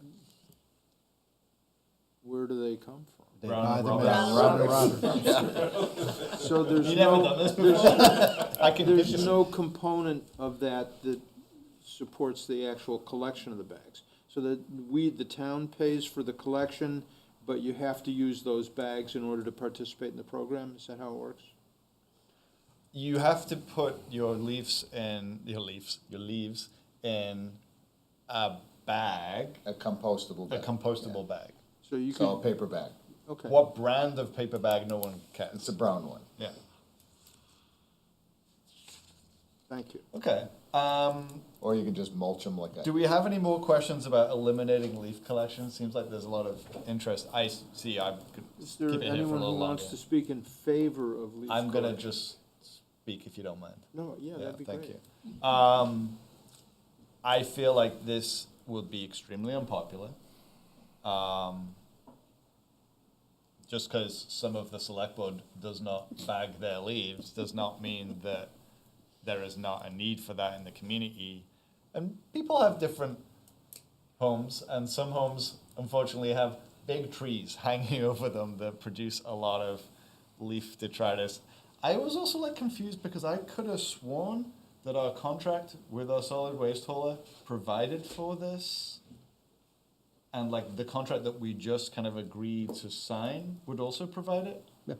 where do they come from? They Round buy and them robin. at Round and So there's You never no, done this before? I can there's picture no component of that supports the actual collection of the bags. So that the town pays for the collection, but you have to use those bags in order to participate in the program? Is that how it works? you have to put your leaves in in a bag, A compostable bag. a compostable bag. So you So a can, paper bag. okay. What brand of paper bag? No one cares. It's a brown one. Yeah. Thank you. Okay. Or you can just mulch them like a. Do we have any more questions about eliminating leaf collection? Seems like there's a lot of interest. I see. I could Is there keep it here for a anyone who little wants longer. to speak in favor of leaf I'm gonna collection? just speak if you don't mind. No, yeah, that'd be thank great. you. I feel like this will be extremely unpopular. Just because some of the select board does not bag their leaves does not mean that there is not a need for that in the community. And people have different homes, and some homes unfortunately have big trees hanging over them that produce a lot of leaf detritus. I was also like confused because I could have sworn that our contract with our solid waste hauler provided for this. And like the contract that we just kind of agreed to sign would also provide it? Yeah.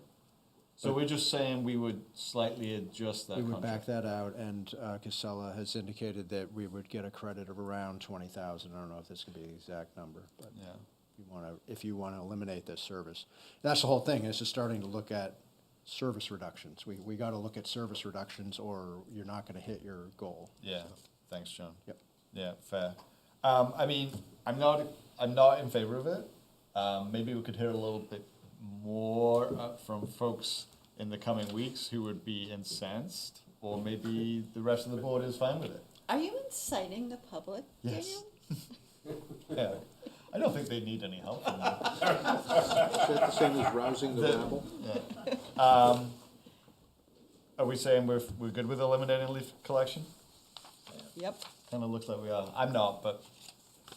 So we're just saying we would slightly adjust that We would contract? back that out, and Casella has indicated that we would get a credit of around 20,000. I don't know if this could be the exact number, but Yeah. if you want to eliminate this service. That's the whole thing, is just starting to look at service reductions. We got to look at service reductions, or you're not going to hit your goal. Yeah, thanks, John. Yep. Yeah, fair. I mean, I'm not in favor of it. Maybe we could hear a little bit more from folks in the coming weeks who would be incensed, or maybe the rest of the board is fine with it. Are you inciting the public, Yes. Daniel? Yeah, I don't think they need any help from me. Is that the same as rousing the rabble? Yeah. Are we saying we're good with eliminating leaf collection? Yep. Kind of looks like we are. I'm not, but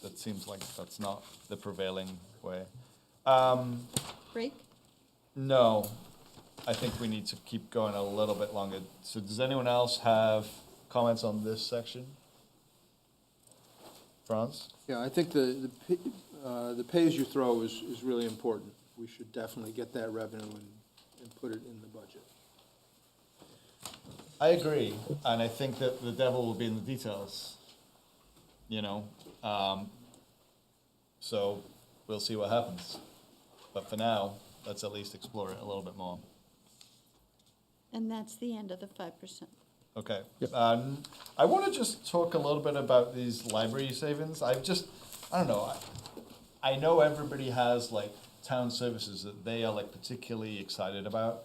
that seems like that's not the prevailing way. Break? No, I think we need to keep going a little bit longer. So does anyone else have comments on this section? Franz? Yeah, I think the pay-as-you-throw is really important. We should definitely get that revenue and put it in the budget. I agree, and I think that the devil will be in the details, you know? So we'll see what happens. But for now, let's at least explore it a little bit more. And that's the end of the 5%. Okay. I want to just talk a little bit about these library savings. I don't know. I know everybody has like town services that they are like particularly excited about.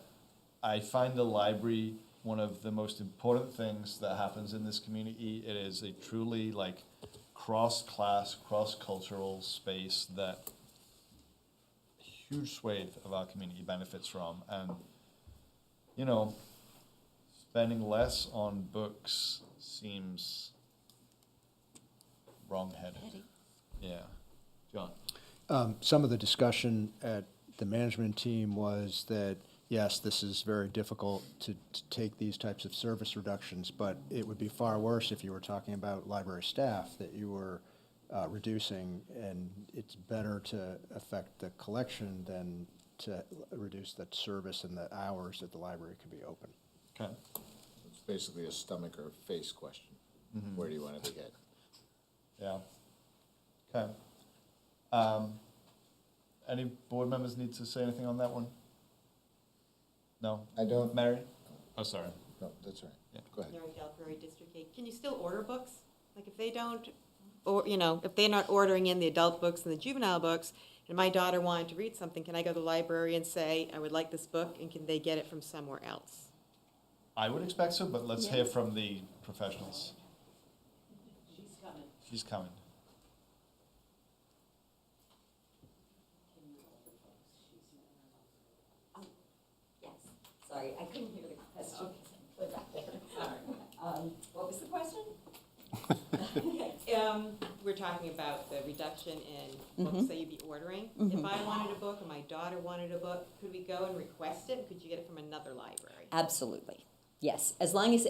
I find the library one of the most important things that happens in this community. It is a truly like cross-class, cross-cultural space that a huge swathe of our community benefits from. And, you know, spending less on books seems wrong-headed. Yeah. John? Some of the discussion at the management team was that, yes, this is very difficult to take these types of service reductions, but it would be far worse if you were talking about library staff that you were reducing, and it's better to affect the collection than to reduce the service and the hours that the library can be open. Okay. It's basically a stomach or face question. Mhm. Where do you want it to get? Yeah. Okay. Any board members need to say anything on that one? No? I don't. Mary? Oh, sorry. No, that's all right. Yeah. Go ahead. Mary Del Prairie, District 8. Can you still order books? Like if they don't, or, you know, if they're not ordering in the adult books and the juvenile books, and my daughter wanted to read something, can I go to the library and say, I would like this book, and can they get it from somewhere else? I would expect so, but let's Yeah. hear from the professionals. She's coming. Yes, sorry, I couldn't hear the question. Way back there. What was the question? We're talking about the reduction in books Mhm. that you'd be ordering. Mhm. If I wanted a book or my daughter wanted a book, could we go and request it? Could you get it from another library? Absolutely, yes. As long as,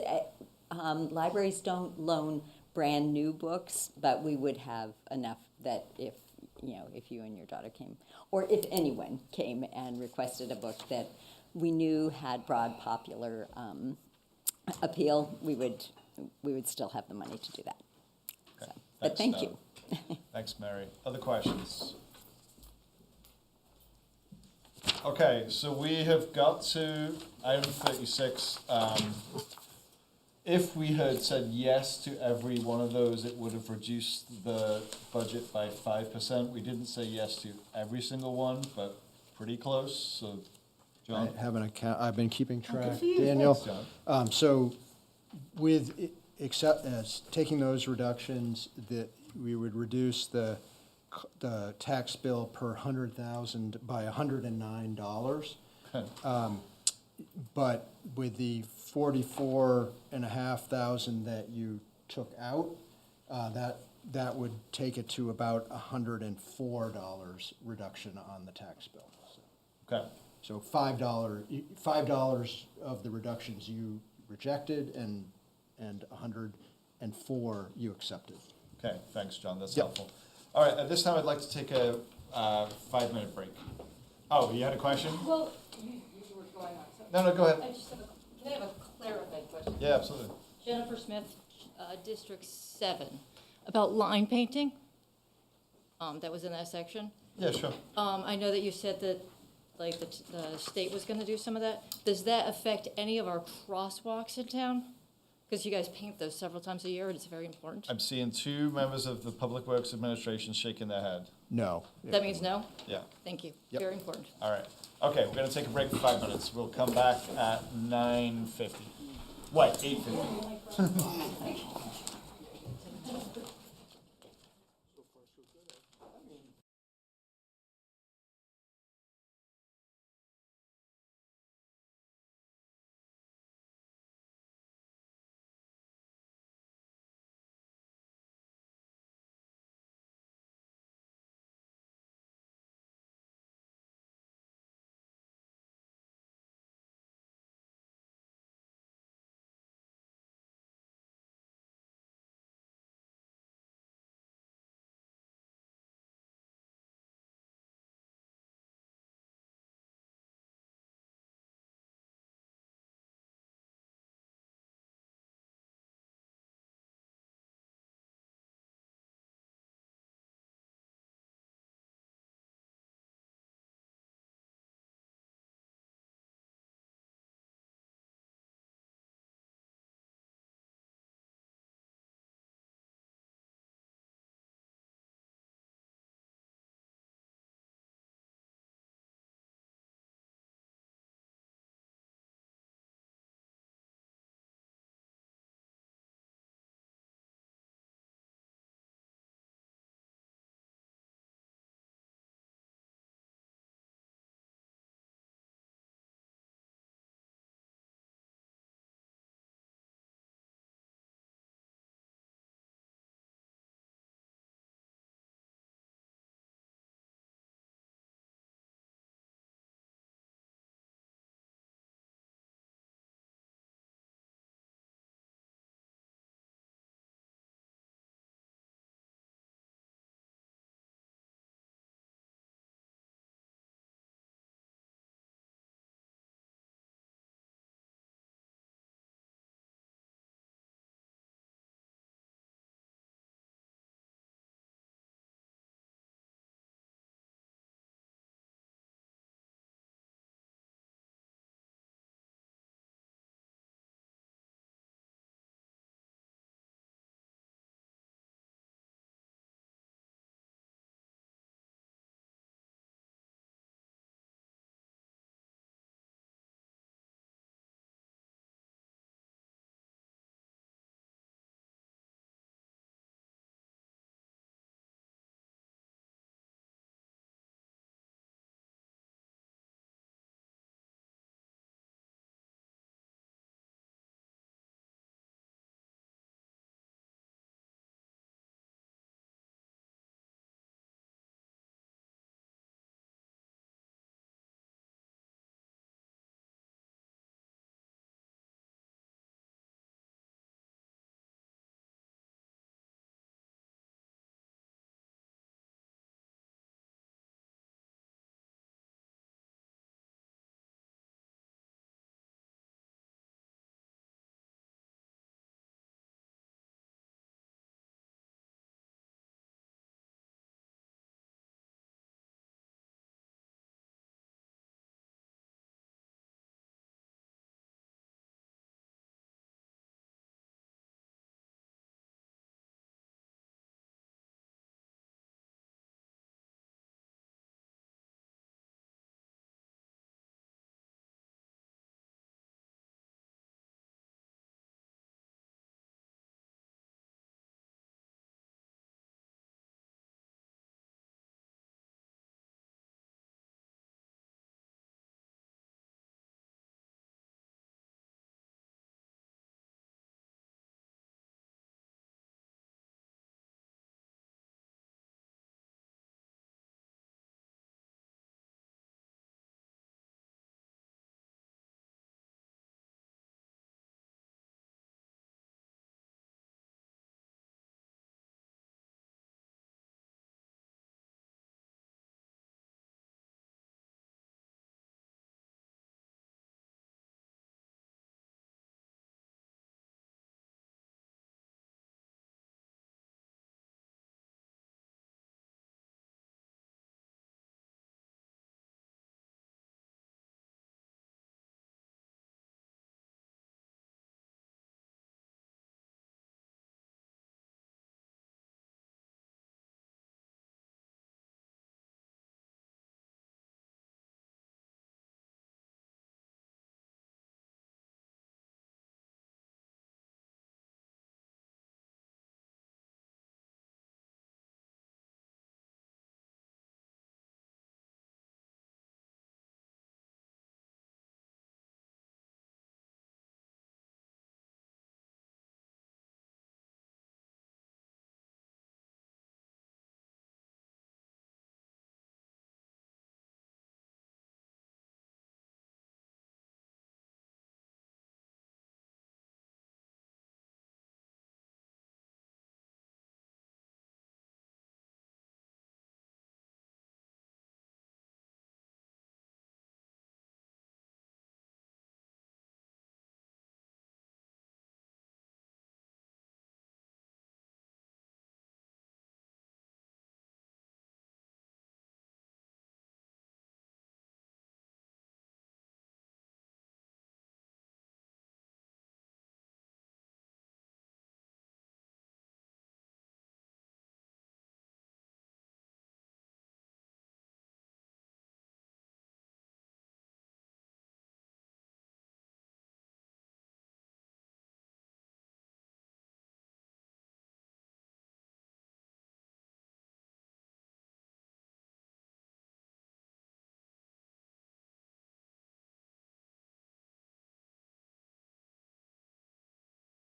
libraries don't loan brand-new books, but we would have enough that if you and your daughter came, or if anyone came and requested a book that we knew had broad popular appeal, we would still have the money to do that. So, but Thanks, thank you. Thanks, Mary. Other questions? Okay, so we have got to item 36. If we had said yes to every one of those, it would have reduced the budget by 5%. We didn't say yes to every single one, but pretty close, so, John? I have an account, I've been keeping track, for you. Daniel. Thanks, John. So with, except, taking those reductions, that we would reduce the tax bill per 100,000 by $109. But with the 44,500 that you took out, that would take it to about $104 reduction on the tax bill. Okay. So $5 of the reductions you rejected, and 104 you accepted. Okay, thanks, John, that's helpful. All right, at this time, I'd like to take a 5-minute break. Oh, you had a question? Well, you were going on. So No, go ahead. I just have can I have a clarified question? Yeah, absolutely. Jennifer Smith, District 7, about line painting. That was in that section. Yeah, sure. I know that you said that, like, the state was going to do some of that. Does that affect any of our crosswalks in town? Because you guys paint those several times a year, and it's very important. I'm seeing 2 members of the Public Works Administration shaking their head. No. That means no? Yeah. Thank you. Yep. Very important. All right. Okay, we're going to take a break for 5 minutes. We'll come back at 9:50. What, 8:50?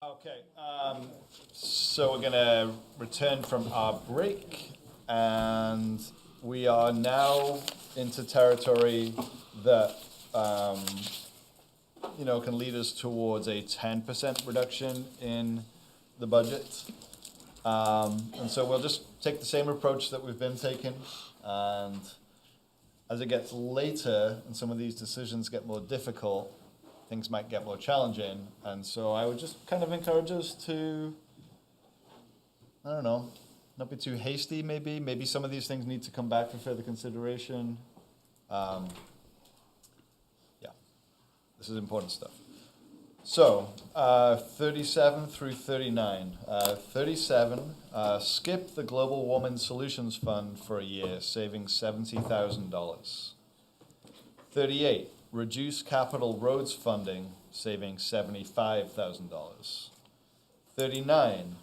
Okay, so we're gonna return from our break, and we are now into territory that, can lead us towards a 10% reduction in the budget. And so we'll just take the same approach that we've been taking, and as it gets later and some of these decisions get more difficult, things might get more challenging. And so I would just kind of encourage us to, I don't know, not be too hasty maybe. Maybe some of these things need to come back for further consideration. Yeah, this is important stuff. So, 37 through 39. 37, skip the Global Warming Solutions Fund for a year, saving $70,000. 38, reduce capital roads funding, saving $75,000. 39,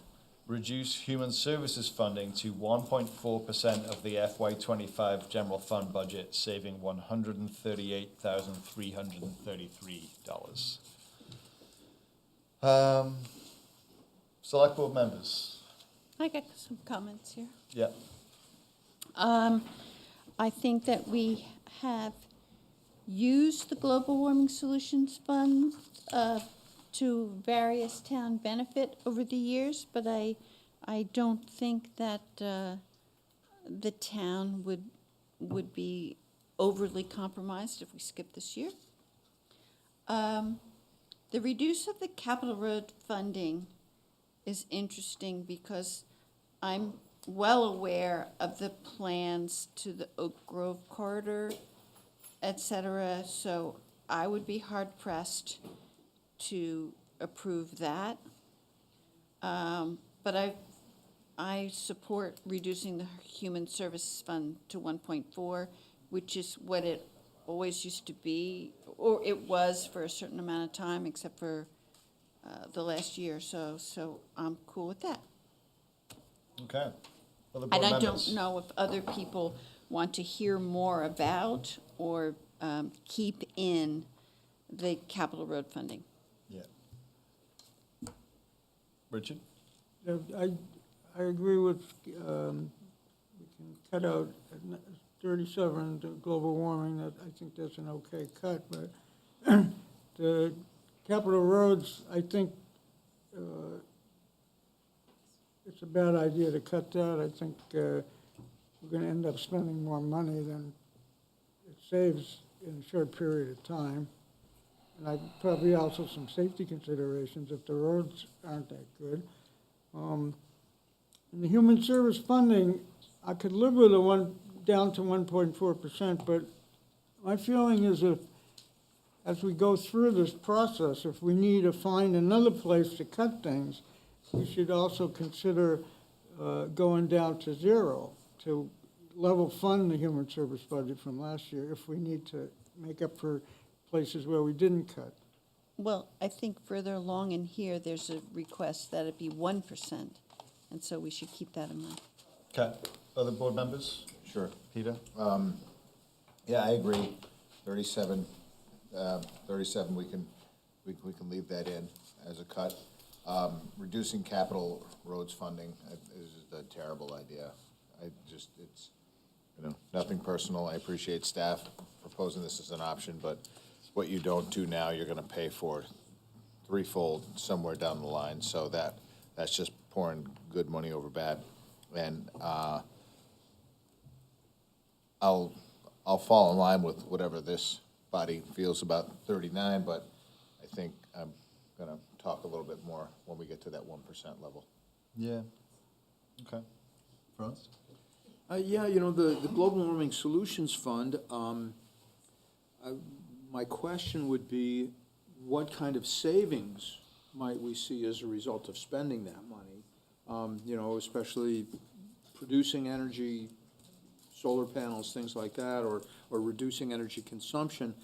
reduce human services funding to 1.4% of the FY25 general fund budget, saving $138,333. Select board members. I got some comments here. Yeah. I think that we have used the Global Warming Solutions Fund to various town benefit over the years, but I don't think that the town would be overly compromised if we skip this year. The reduce of the capital road funding is interesting because I'm well aware of the plans to the Oak Grove corridor, et cetera, so I would be hard pressed to approve that. But I support reducing the human services fund to 1.4, which is what it always used to be, or it was for a certain amount of time, except for the last year or so. So I'm cool with that. Okay. Other board And I members? don't know if other people want to hear more about or keep in the capital road funding. Yeah. Richard? I agree with, we can cut out 37, the global warming, that I think that's an okay cut, but the capital roads, I think it's a bad idea to cut that. I think we're gonna end up spending more money than it saves in a short period of time. And probably also some safety considerations if the roads aren't that good. And the human service funding, I could live with down to 1.4%, but my feeling is as we go through this process, if we need to find another place to cut things, we should also consider going down to zero, to level fund the human service budget from last year if we need to make up for places where we didn't cut. Well, I think further along in here, there's a request that it be 1%, and so we should keep that in mind. Okay. Other board members? Sure. Peter? Yeah, I agree. 37, we can leave that in as a cut. Reducing capital roads funding is a terrible idea. It's, nothing personal. I appreciate staff proposing this as an option, but what you don't do now, you're gonna pay for threefold somewhere down the line. So that's just pouring good money over bad. And I'll fall in line with whatever this body feels about 39, but I think I'm gonna talk a little bit more when we get to that 1% level. Yeah. Okay. Franz? Yeah, the Global Warming Solutions Fund, my question would be, what kind of savings might we see as a result of spending that money? Especially producing energy, solar panels, things like that, or reducing energy consumption.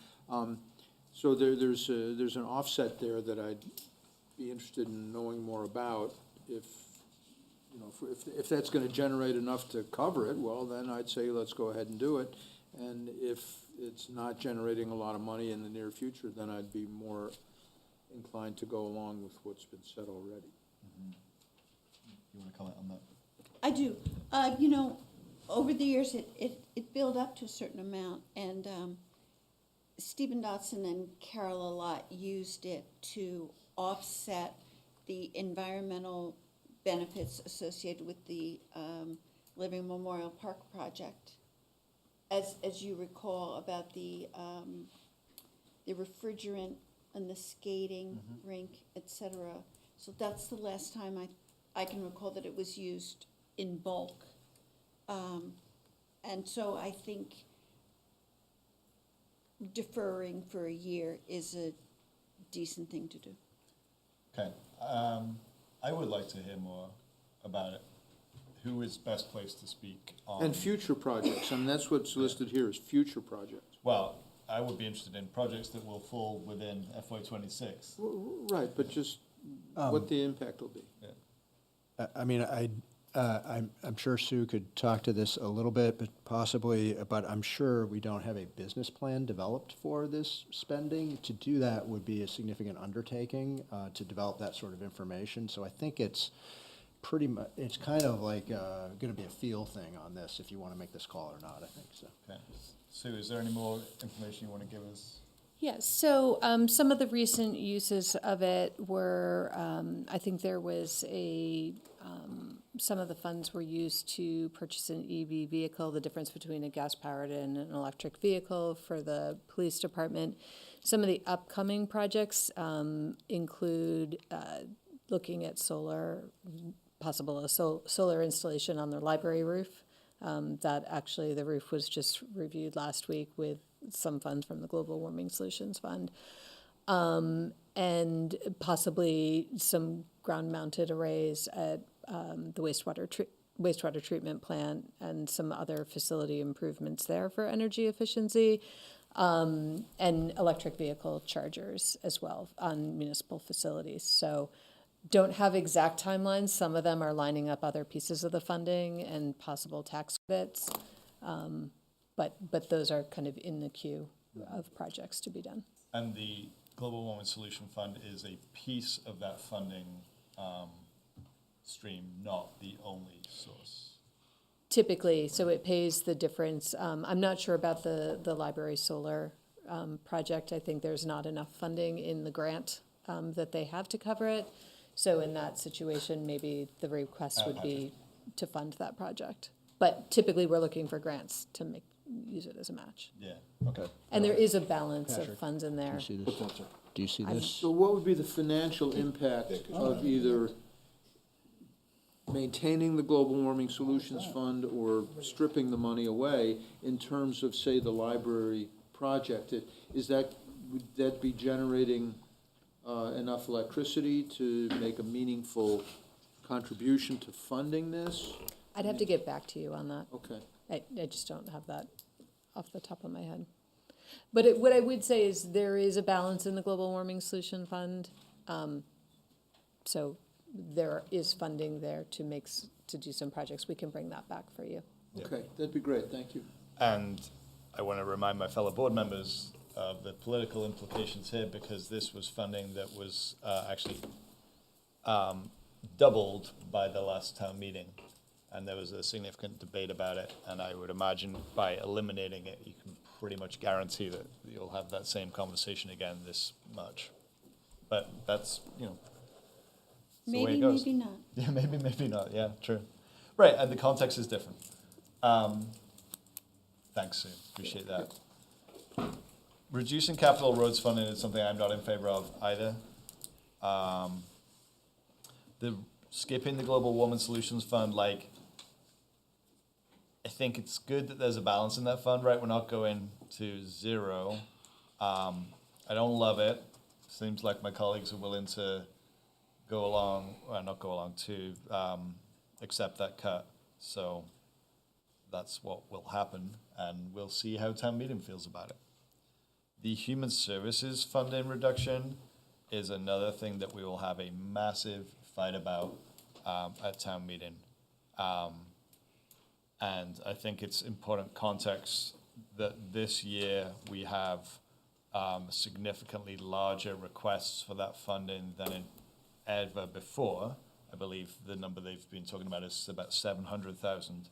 So there's an offset there that I'd be interested in knowing more about. If that's going to generate enough to cover it, well, then I'd say let's go ahead and do it. And if it's not generating a lot of money in the near future, then I'd be more inclined to go along with what's been said already. You want to comment on that? I do. Over the years, it built up to a certain amount, and Stephen Dotson and Carol a lot used it to offset the environmental benefits associated with the Living Memorial Park project. As you recall about the refrigerant and the skating rink, etc. So that's the last time I can recall that it was used in bulk. And so I think deferring for a year is a decent thing to do. Okay. I would like to hear more about it. Who is best placed to speak on? And future projects, and that's what's listed here, is future projects. Well, I would be interested in projects that will fall within FY26. Right, but just what the impact will be. I mean, I'm sure Sue could talk to this a little bit, but I'm sure we don't have a business plan developed for this spending. To do that would be a significant undertaking, to develop that sort of information. So I think it's it's kind of like going to be a feel thing on this, if you want to make this call or not, I think so. Okay. Sue, is there any more information you want to give us? Yeah, so some of the recent uses of it were, I think there was some of the funds were used to purchase an EV vehicle, the difference between a gas-powered and an electric vehicle for the police department. Some of the upcoming projects include looking at solar installation on the library roof. That actually, the roof was just reviewed last week with some funds from the Global Warming Solutions Fund. And possibly some ground-mounted arrays at the wastewater treatment plant and some other facility improvements there for energy efficiency, and electric vehicle chargers as well on municipal facilities. So don't have exact timelines. Some of them are lining up other pieces of the funding and possible tax credits. But those are kind of in the queue of projects to be done. And the Global Warming Solution Fund is a piece of that funding stream, not the only source. Typically, so it pays the difference. I'm not sure about the library solar project. I think there's not enough funding in the grant that they have to cover it. So in that situation, maybe the request would be to fund that project. But typically, we're looking for grants to use it as a match. Yeah, okay. And there is a balance Patrick, of funds in there. Do you see this? So what would be the financial impact of either maintaining the Global Warming Solutions Fund or stripping the money away in terms of, say, the library project? Would that be generating enough electricity to make a meaningful contribution to funding this? I'd have to get back to you on that. Okay. I just don't have that off the top of my head. But what I would say is there is a balance in the Global Warming Solution Fund. So there is funding there to do some projects. We can bring that back for you. Okay, that'd be great, thank you. And I want to remind my fellow board members of the political implications here, because this was funding that was actually doubled by the last town meeting. And there was a significant debate about it. And I would imagine by eliminating it, you can pretty much guarantee that you'll have that same conversation again this March. But that's, it's the way it goes. Maybe not. Yeah, maybe not. Yeah, true. Right, and the context is different. Thanks, Sue. Appreciate that. Reducing capital roads funding is something I'm not in favor of either. Skipping the Global Warming Solutions Fund, I think it's good that there's a balance in that fund, right? We're not going to zero. I don't love it. Seems like my colleagues are willing to accept that cut. So that's what will happen, and we'll see how town meeting feels about it. The human services funding reduction is another thing that we will have a massive fight about at town meeting. And I think it's important context that this year we have significantly larger requests for that funding than in ever before. I believe the number they've been talking about is about 700,000.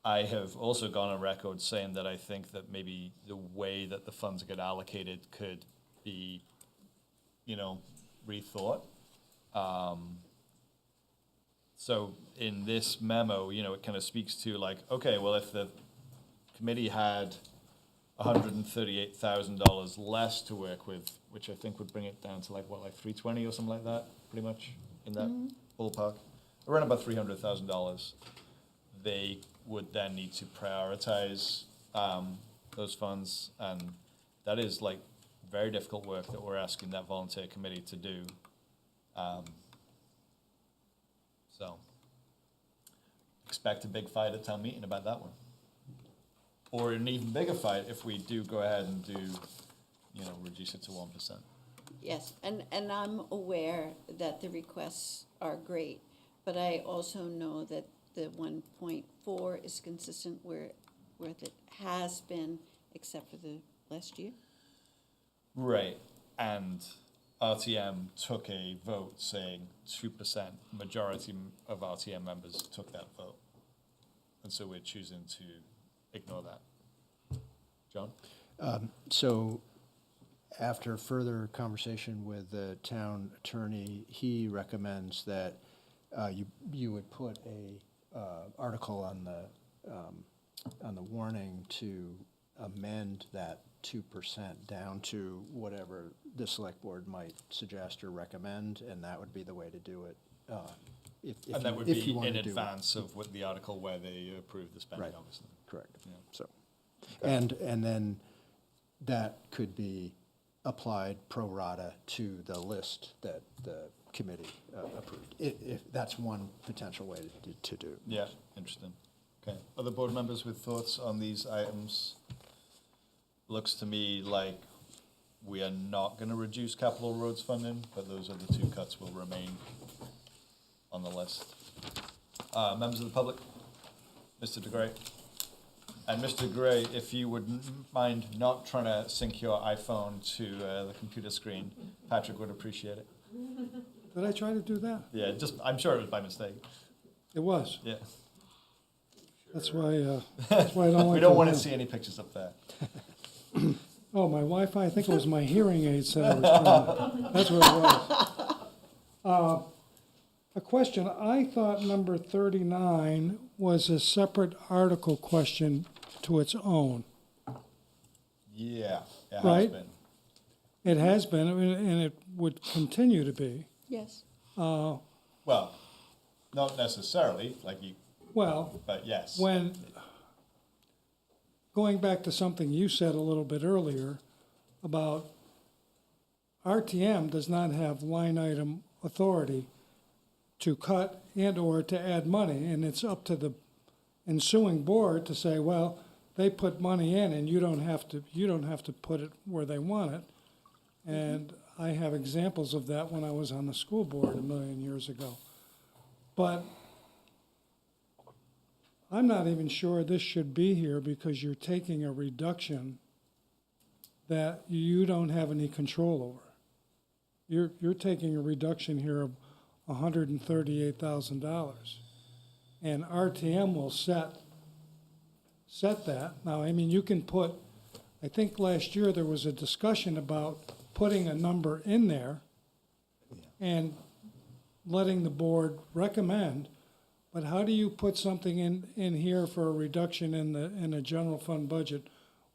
I have also gone on record saying that I think that maybe the way that the funds get allocated could be, rethought. So in this memo, it kind of speaks to like, okay, well, if the committee had $138,000 less to work with, which I think would bring it down to like 320 or something like that, pretty much in that ballpark, around about $300,000. They would then need to prioritize those funds, and that is like very difficult work that we're asking that volunteer committee to do. So expect a big fight at town meeting about that one. Or an even bigger fight if we do go ahead and do, reduce it to 1%. Yes, and I'm aware that the requests are great, but I also know that the 1.4 is consistent with it has been, except for the last year. Right, and RTM took a vote saying 2%. Majority of RTM members took that vote, and so we're choosing to ignore that. John? So after further conversation with the town attorney, he recommends that you would put a article on the warning to amend that 2% down to whatever the select board might suggest or recommend, and that would be the way to do it. And that would be in advance of what the article where they approve the spending, Right. obviously. Correct. Yeah. So, and then that could be applied pro rata to the list that the committee approved. If that's one potential way to do. Yeah, interesting. Okay. Other board members with thoughts on these items? Looks to me like we are not going to reduce capital roads funding, but those other two cuts will remain on the list. Members of the public, Mr. DeGray. And Mr. Gray, if you would mind not trying to sync your iPhone to the computer screen, Patrick would appreciate it. Did I try to do that? Yeah, I'm sure it was by mistake. It was. Yeah. That's why I don't like. We don't want to see any pictures up there. Oh, my Wi-Fi, I think it was my hearing aids that I was trying to, that's what it was. A question, I thought number 39 was a separate article question to its own. Yeah, it has Right? been. It has been, and it would continue to be. Yes. Well, not necessarily, but yes. When, going back to something you said a little bit earlier about RTM does not have line item authority to cut and/or to add money, and it's up to the ensuing board to say, well, they put money in and you don't have to put it where they want it. And I have examples of that when I was on the school board a million years ago. But I'm not even sure this should be here because you're taking a reduction that you don't have any control over. You're taking a reduction here of $138,000. And RTM will set that. Now, I mean, you can put, I think last year there was a discussion about putting a number in there and letting the board recommend, but how do you put something in here for a reduction in the general fund budget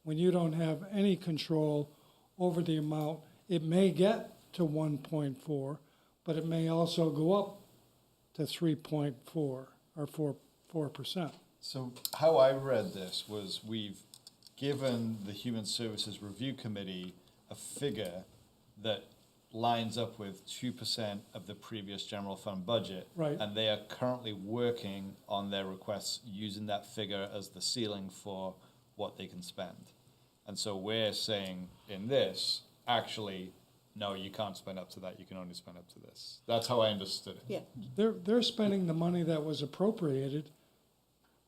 when you don't have any control over the amount? It may get to 1.4, but it may also go up to 3.4 or 4%. So how I read this was we've given the Human Services Review Committee a figure that lines up with 2% of the previous general fund budget. Right. And they are currently working on their requests using that figure as the ceiling for what they can spend. And so we're saying in this, actually, no, you can't spend up to that. You can only spend up to this. That's how I understood it. Yeah. They're spending the money that was appropriated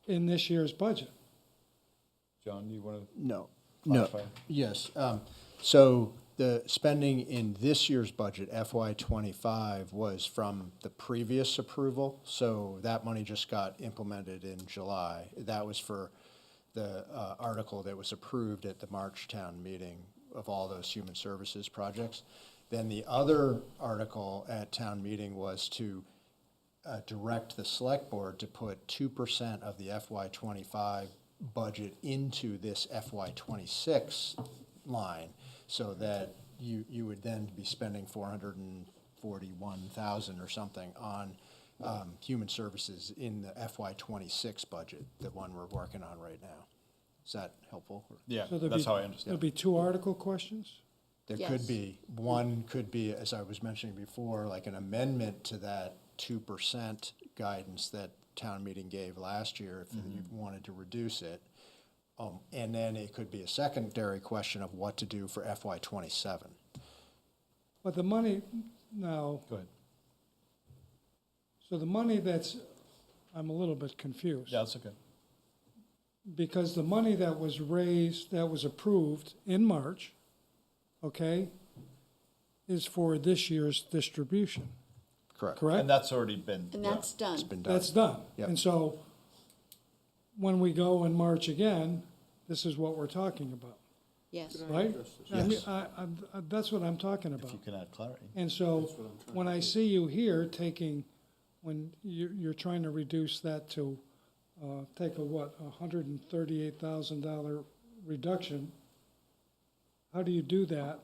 in this year's budget. John, do you want to? No. clarify? Yes. So the spending in this year's budget, FY '25, was from the previous approval. So that money just got implemented in July. That was for the article that was approved at the March town meeting of all those human services projects. Then the other article at town meeting was to direct the select board to put 2% of the FY '25 budget into this FY '26 line, so that you would then be spending 441,000 or something on human services in the FY '26 budget, the one we're working on right now. Is that helpful? Yeah, So there'd that's be- how I understand. There'll be two article questions? There Yes. could be, one could be, as I was mentioning before, like an amendment to that 2% guidance that town meeting gave last year, if you wanted to reduce it. And then it could be a secondary question of what to do for FY '27. But the money, now, Go ahead. so the money that's, I'm a little bit confused. Yeah, that's okay. Because the money that was raised, that was approved in March, okay, is for this year's distribution, Correct. correct? And that's already been. And that's done. It's been done. That's done. Yep. And so when we go in March again, this is what we're talking about, Yes. right? I mean, Yes. that's what I'm talking about. If you can add clarity. And so when I see you here taking, when you're trying to reduce that to, take a what, $138,000 reduction, how do you do that?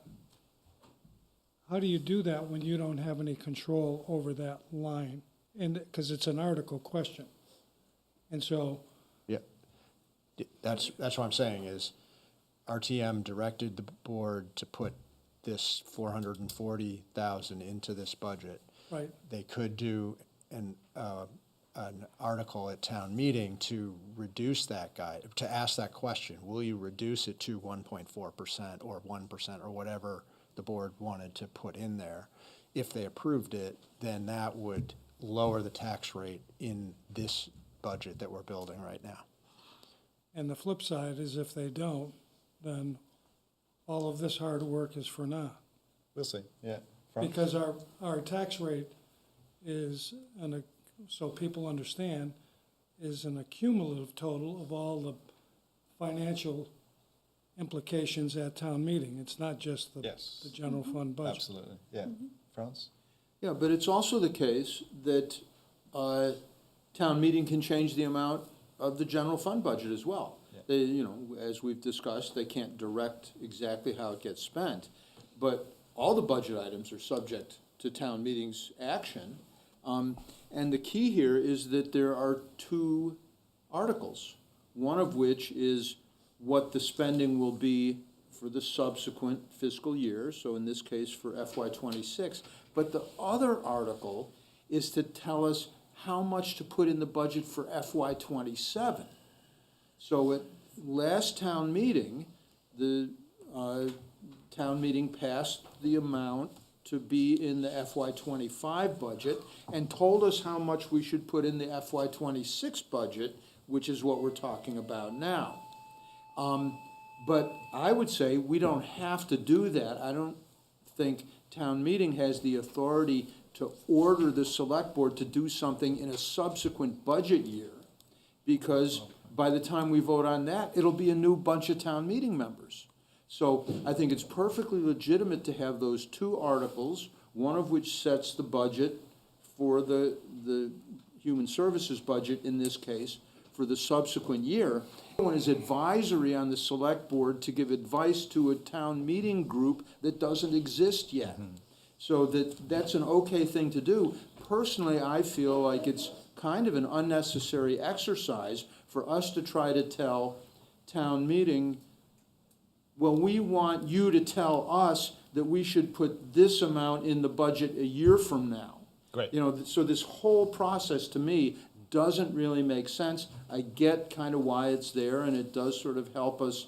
How do you do that when you don't have any control over that line? And, because it's an article question. And so, Yeah. That's what I'm saying is RTM directed the board to put this 440,000 into this budget. right, They could do an article at town meeting to reduce that guide, to ask that question, will you reduce it to 1.4% or 1% or whatever the board wanted to put in there? If they approved it, then that would lower the tax rate in this budget that we're building right now. and the flip side is if they don't, then all of this hard work is for naught. We'll see, yeah. Because our tax rate is, so people understand, is an accumulative total of all the financial implications at town meeting. It's not just the Yes. general fund budget. Absolutely, yeah. Franz? Yeah, but it's also the case that town meeting can change the amount of the general fund budget as well. Yeah. They, as we've discussed, they can't direct exactly how it gets spent, but all the budget items are subject to town meeting's action. And the key here is that there are two articles, one of which is what the spending will be for the subsequent fiscal year, so in this case for FY '26. But the other article is to tell us how much to put in the budget for FY '27. So at last town meeting, the town meeting passed the amount to be in the FY '25 budget and told us how much we should put in the FY '26 budget, which is what we're talking about now. But I would say we don't have to do that. I don't think town meeting has the authority to order the select board to do something in a subsequent budget year, because by the time we vote on that, it'll be a new bunch of town meeting members. So I think it's perfectly legitimate to have those two articles, one of which sets the budget for the human services budget, in this case, for the subsequent year. One is advisory on the select board to give advice to a town meeting group that doesn't exist yet. So that's an okay thing to do. Personally, I feel like it's kind of an unnecessary exercise for us to try to tell town meeting, well, we want you to tell us that we should put this amount in the budget a year from now. Great. So this whole process, to me, doesn't really make sense. I get kind of why it's there, and it does sort of help us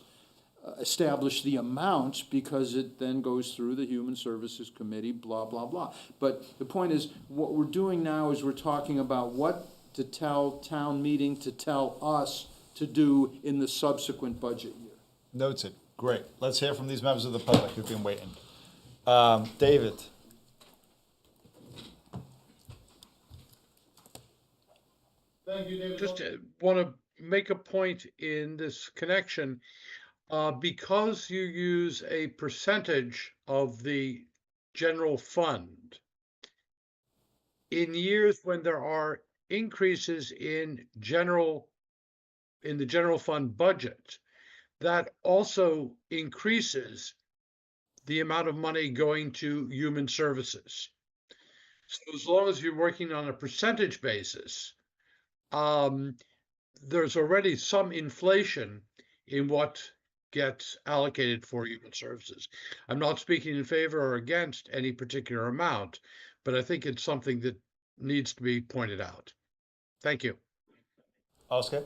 establish the amounts, because it then goes through the Human Services Committee, blah, blah, blah. But the point is, what we're doing now is we're talking about what to tell town meeting to tell us to do in the subsequent budget year. Noted. Great. Let's hear from these members of the public who've been waiting. David. Thank you, David. Just want to make a point in this connection. Because you use a percentage of the general fund, in years when there are increases in the general fund budget, that also increases the amount of money going to human services. So as long as you're working on a percentage basis, there's already some inflation in what gets allocated for human services. I'm not speaking in favor or against any particular amount, but I think it's something that needs to be pointed out. Thank you. Oscar?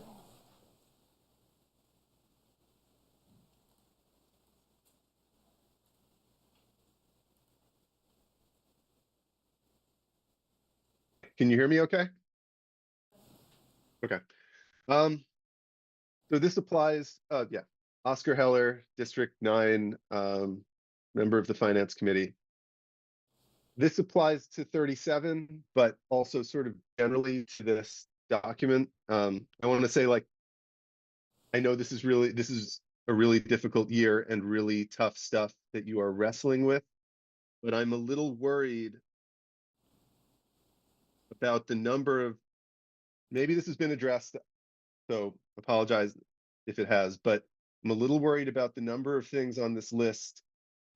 Can you hear me okay? Okay. So this applies, yeah, Oscar Heller, District 9, member of the Finance Committee. This applies to 37, but also sort of generally to this document. I want to say, like, I know this is a really difficult year and really tough stuff that you are wrestling with, but I'm a little worried about the number of, maybe this has been addressed, so apologize if it has, but I'm a little worried about the number of things on this list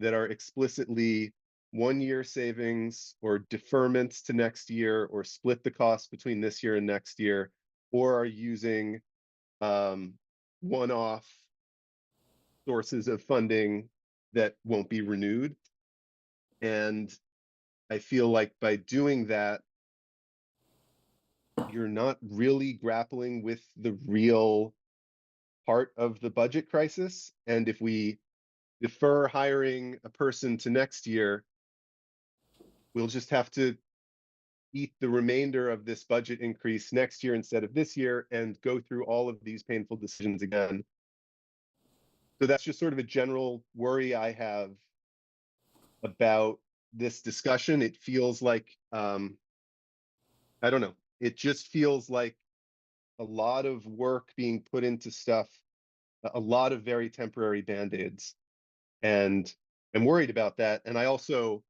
that are explicitly 1-year savings or deferments to next year, or split the cost between this year and next year, or are using one-off sources of funding that won't be renewed. And I feel like by doing that, you're not really grappling with the real part of the budget crisis. And if we defer hiring a person to next year, we'll just have to eat the remainder of this budget increase next year instead of this year, and go through all of these painful decisions again. So that's just sort of a general worry I have about this discussion. It feels like, I don't know, it just feels like a lot of work being put into stuff, a lot of very temporary Band-Aids. And I'm worried about that. And I also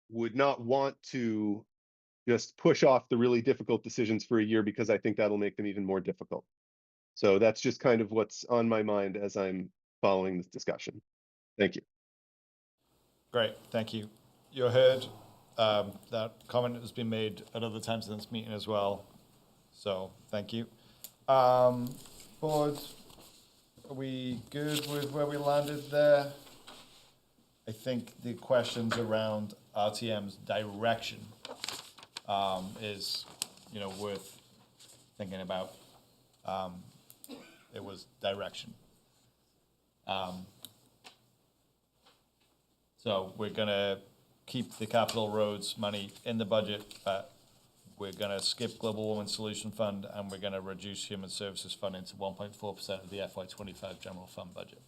would not want to just push off the really difficult decisions for a year, because I think that'll make them even more difficult. So that's just kind of what's on my mind as I'm following this discussion. Thank you. Great, thank you. You heard that comment has been made at other times in this meeting as well. So thank you. Board, are we good with where we landed there? I think the questions around RTM's direction is, worth thinking about. It was direction. So we're gonna keep the capital roads money in the budget, but we're gonna skip Global Warming Solution Fund, and we're gonna reduce Human Services funding to 1.4% of the FY25 general fund budget.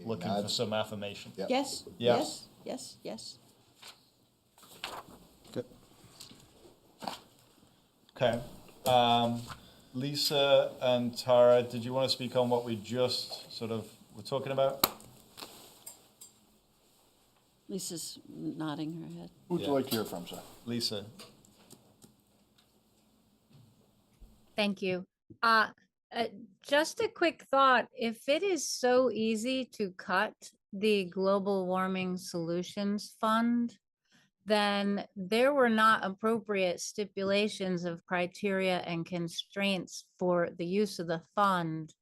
Looking for some affirmation. Yep. Yes, Yes. yes, yes, yes. Good. Okay. Lisa and Tara, did you want to speak on what we just sort of were talking about? Lisa's nodding her head. Who would you like to hear from, sir? Lisa. Thank you. Just a quick thought, if it is so easy to cut the Global Warming Solutions Fund, then there were not appropriate stipulations of criteria and constraints for the use of the fund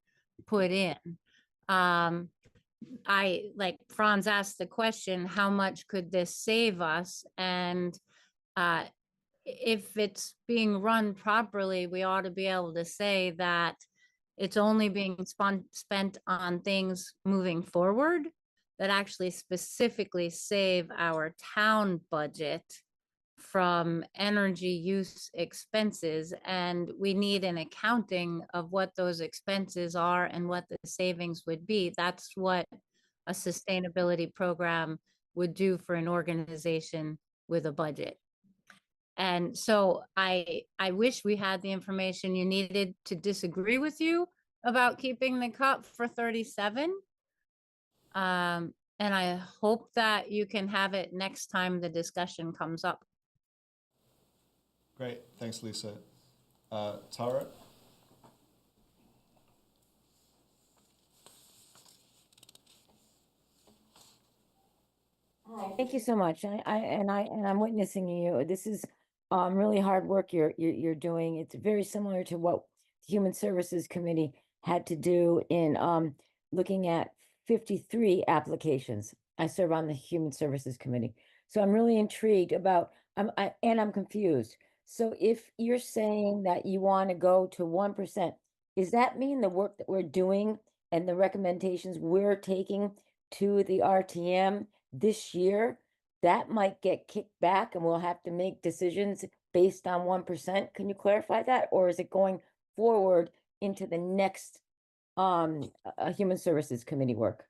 put in. Like Franz asked the question, how much could this save us? And if it's being run properly, we ought to be able to say that it's only being spent on things moving forward that actually specifically save our town budget from energy use expenses, and we need an accounting of what those expenses are and what the savings would be. That's what a sustainability program would do for an organization with a budget. And so I wish we had the information you needed to disagree with you about keeping the cup for 37. And I hope that you can have it next time the discussion comes up. Great, thanks, Lisa. Tara? Hi, thank you so much. I'm witnessing you. This is really hard work you're doing. It's very similar to what the Human Services Committee had to do in looking at 53 applications. I serve on the Human Services Committee. So I'm really intrigued about, I'm confused. So if you're saying that you want to go to 1%, does that mean the work that we're doing and the recommendations we're taking to the RTM this year, that might get kicked back and we'll have to make decisions based on 1%? Can you clarify that? Or is it going forward into the next Human Services Committee work?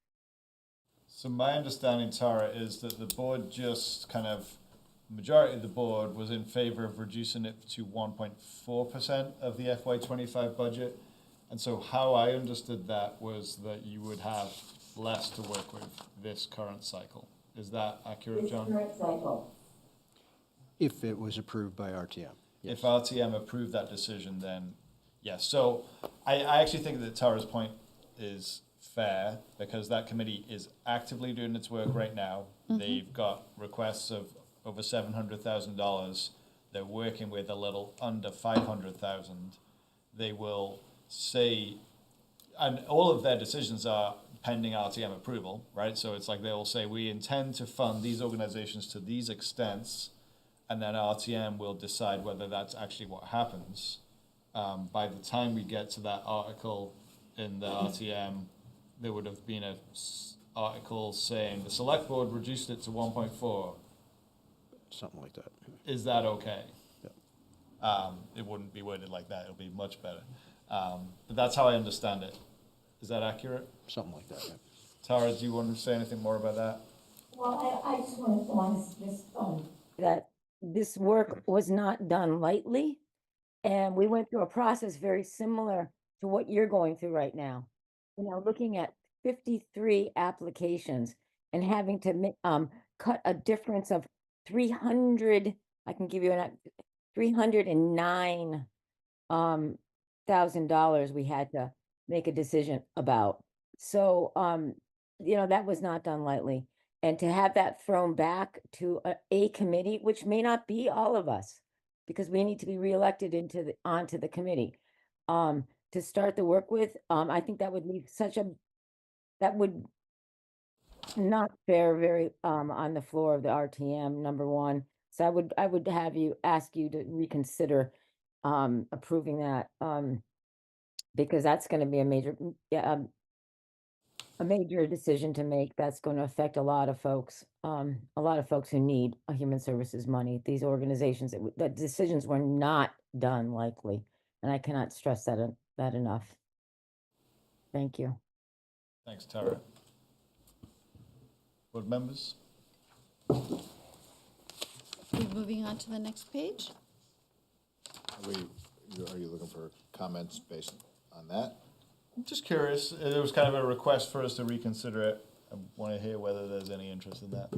So my understanding, Tara, is that the board just majority of the board was in favor of reducing it to 1.4% of the FY25 budget. And so how I understood that was that you would have less to work with this current cycle. Is that accurate, John? This current cycle. If it was approved by RTM. Yes. If RTM approved that decision, then yes. So I actually think that Tara's point is fair, because that committee is actively doing its work right now. They've got requests of over $700,000. They're working with a little under 500,000. They will say, and all of their decisions are pending RTM approval, right? So it's like they will say, we intend to fund these organizations to these extents, and then RTM will decide whether that's actually what happens. By the time we get to that article in the RTM, there would have been a article saying the select board reduced it to 1.4. Something like that. Is that okay? Yeah. It wouldn't be worded like that. It'll be much better. But that's how I understand it. Is that accurate? Something like that, yeah. Tara, do you want to say anything more about that? Well, I just want that this work was not done lightly. And we went through a process very similar to what you're going through right now. You know, looking at 53 applications and having to cut a difference of 300, I can give you $309 $1,000 we had to make a decision about. So, you know, that was not done lightly. And to have that thrown back to a committee, which may not be all of us, because we need to be reelected onto the committee, to start the work with, I think that would leave that would not fare very on the floor of the RTM, number one. So I would ask you to reconsider approving that, because that's going to be a major decision to make. That's going to affect a lot of folks who need a human services money. These organizations, the decisions were not done likely, and I cannot stress that enough. Thank you. Thanks, Tara. Board members? Moving on to the next page. Are you looking for comments based on that? I'm just curious. It was kind of a request for us to reconsider it. I want to hear whether there's any interest in that.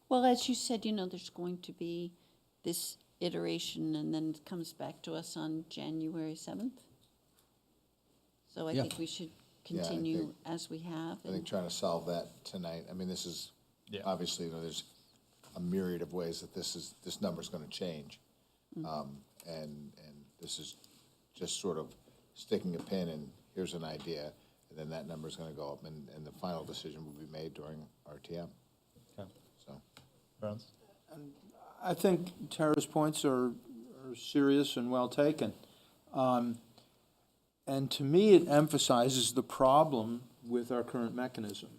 Well, as you said, you know, there's going to be this iteration, and then it comes back to us on January 7th. So I think we should continue as we have. I think trying to solve that tonight, I mean, this is, obviously, you know, there's a myriad of ways that this number's gonna change. And this is just sort of sticking a pin and here's an idea, and then that number's gonna go up, and the final decision will be made during RTM. Okay. So. Burns? I think Tara's points are serious and well taken. And to me, it emphasizes the problem with our current mechanism,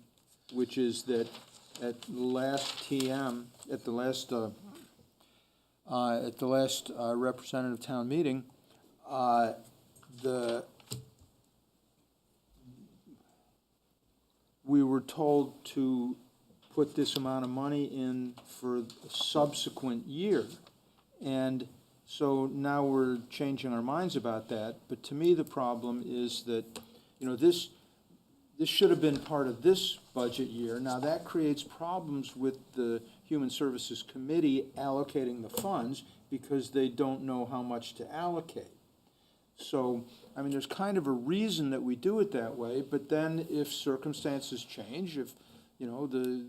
which is that at the last at the last representative town meeting, we were told to put this amount of money in for a subsequent year. And so now we're changing our minds about that. But to me, the problem is that, this should have been part of this budget year. Now, that creates problems with the Human Services Committee allocating the funds because they don't know how much to allocate. So, there's kind of a reason that we do it that way, but then if circumstances change, if, the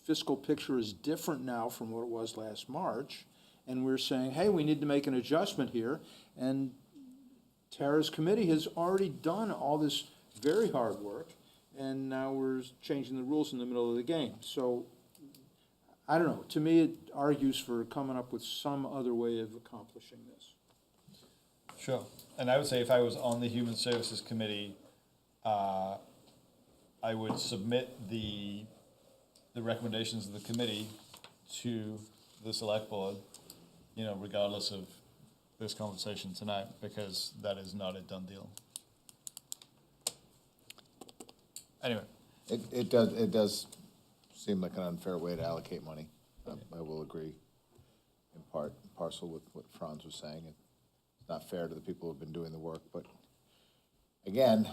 fiscal picture is different now from what it was last March, and we're saying, hey, we need to make an adjustment here, and Tara's committee has already done all this very hard work, and now we're changing the rules in the middle of the game. So, I don't know, to me it argues for coming up with some other way of accomplishing this. Sure. And I would say if I was on the Human Services Committee, I would submit the recommendations of the committee to the select board, regardless of this conversation tonight, because that is not a done deal. Anyway. It does seem like an unfair way to allocate money. I will agree in part and parcel with what Franz was saying. It's not fair to the people who've been doing the work, but again,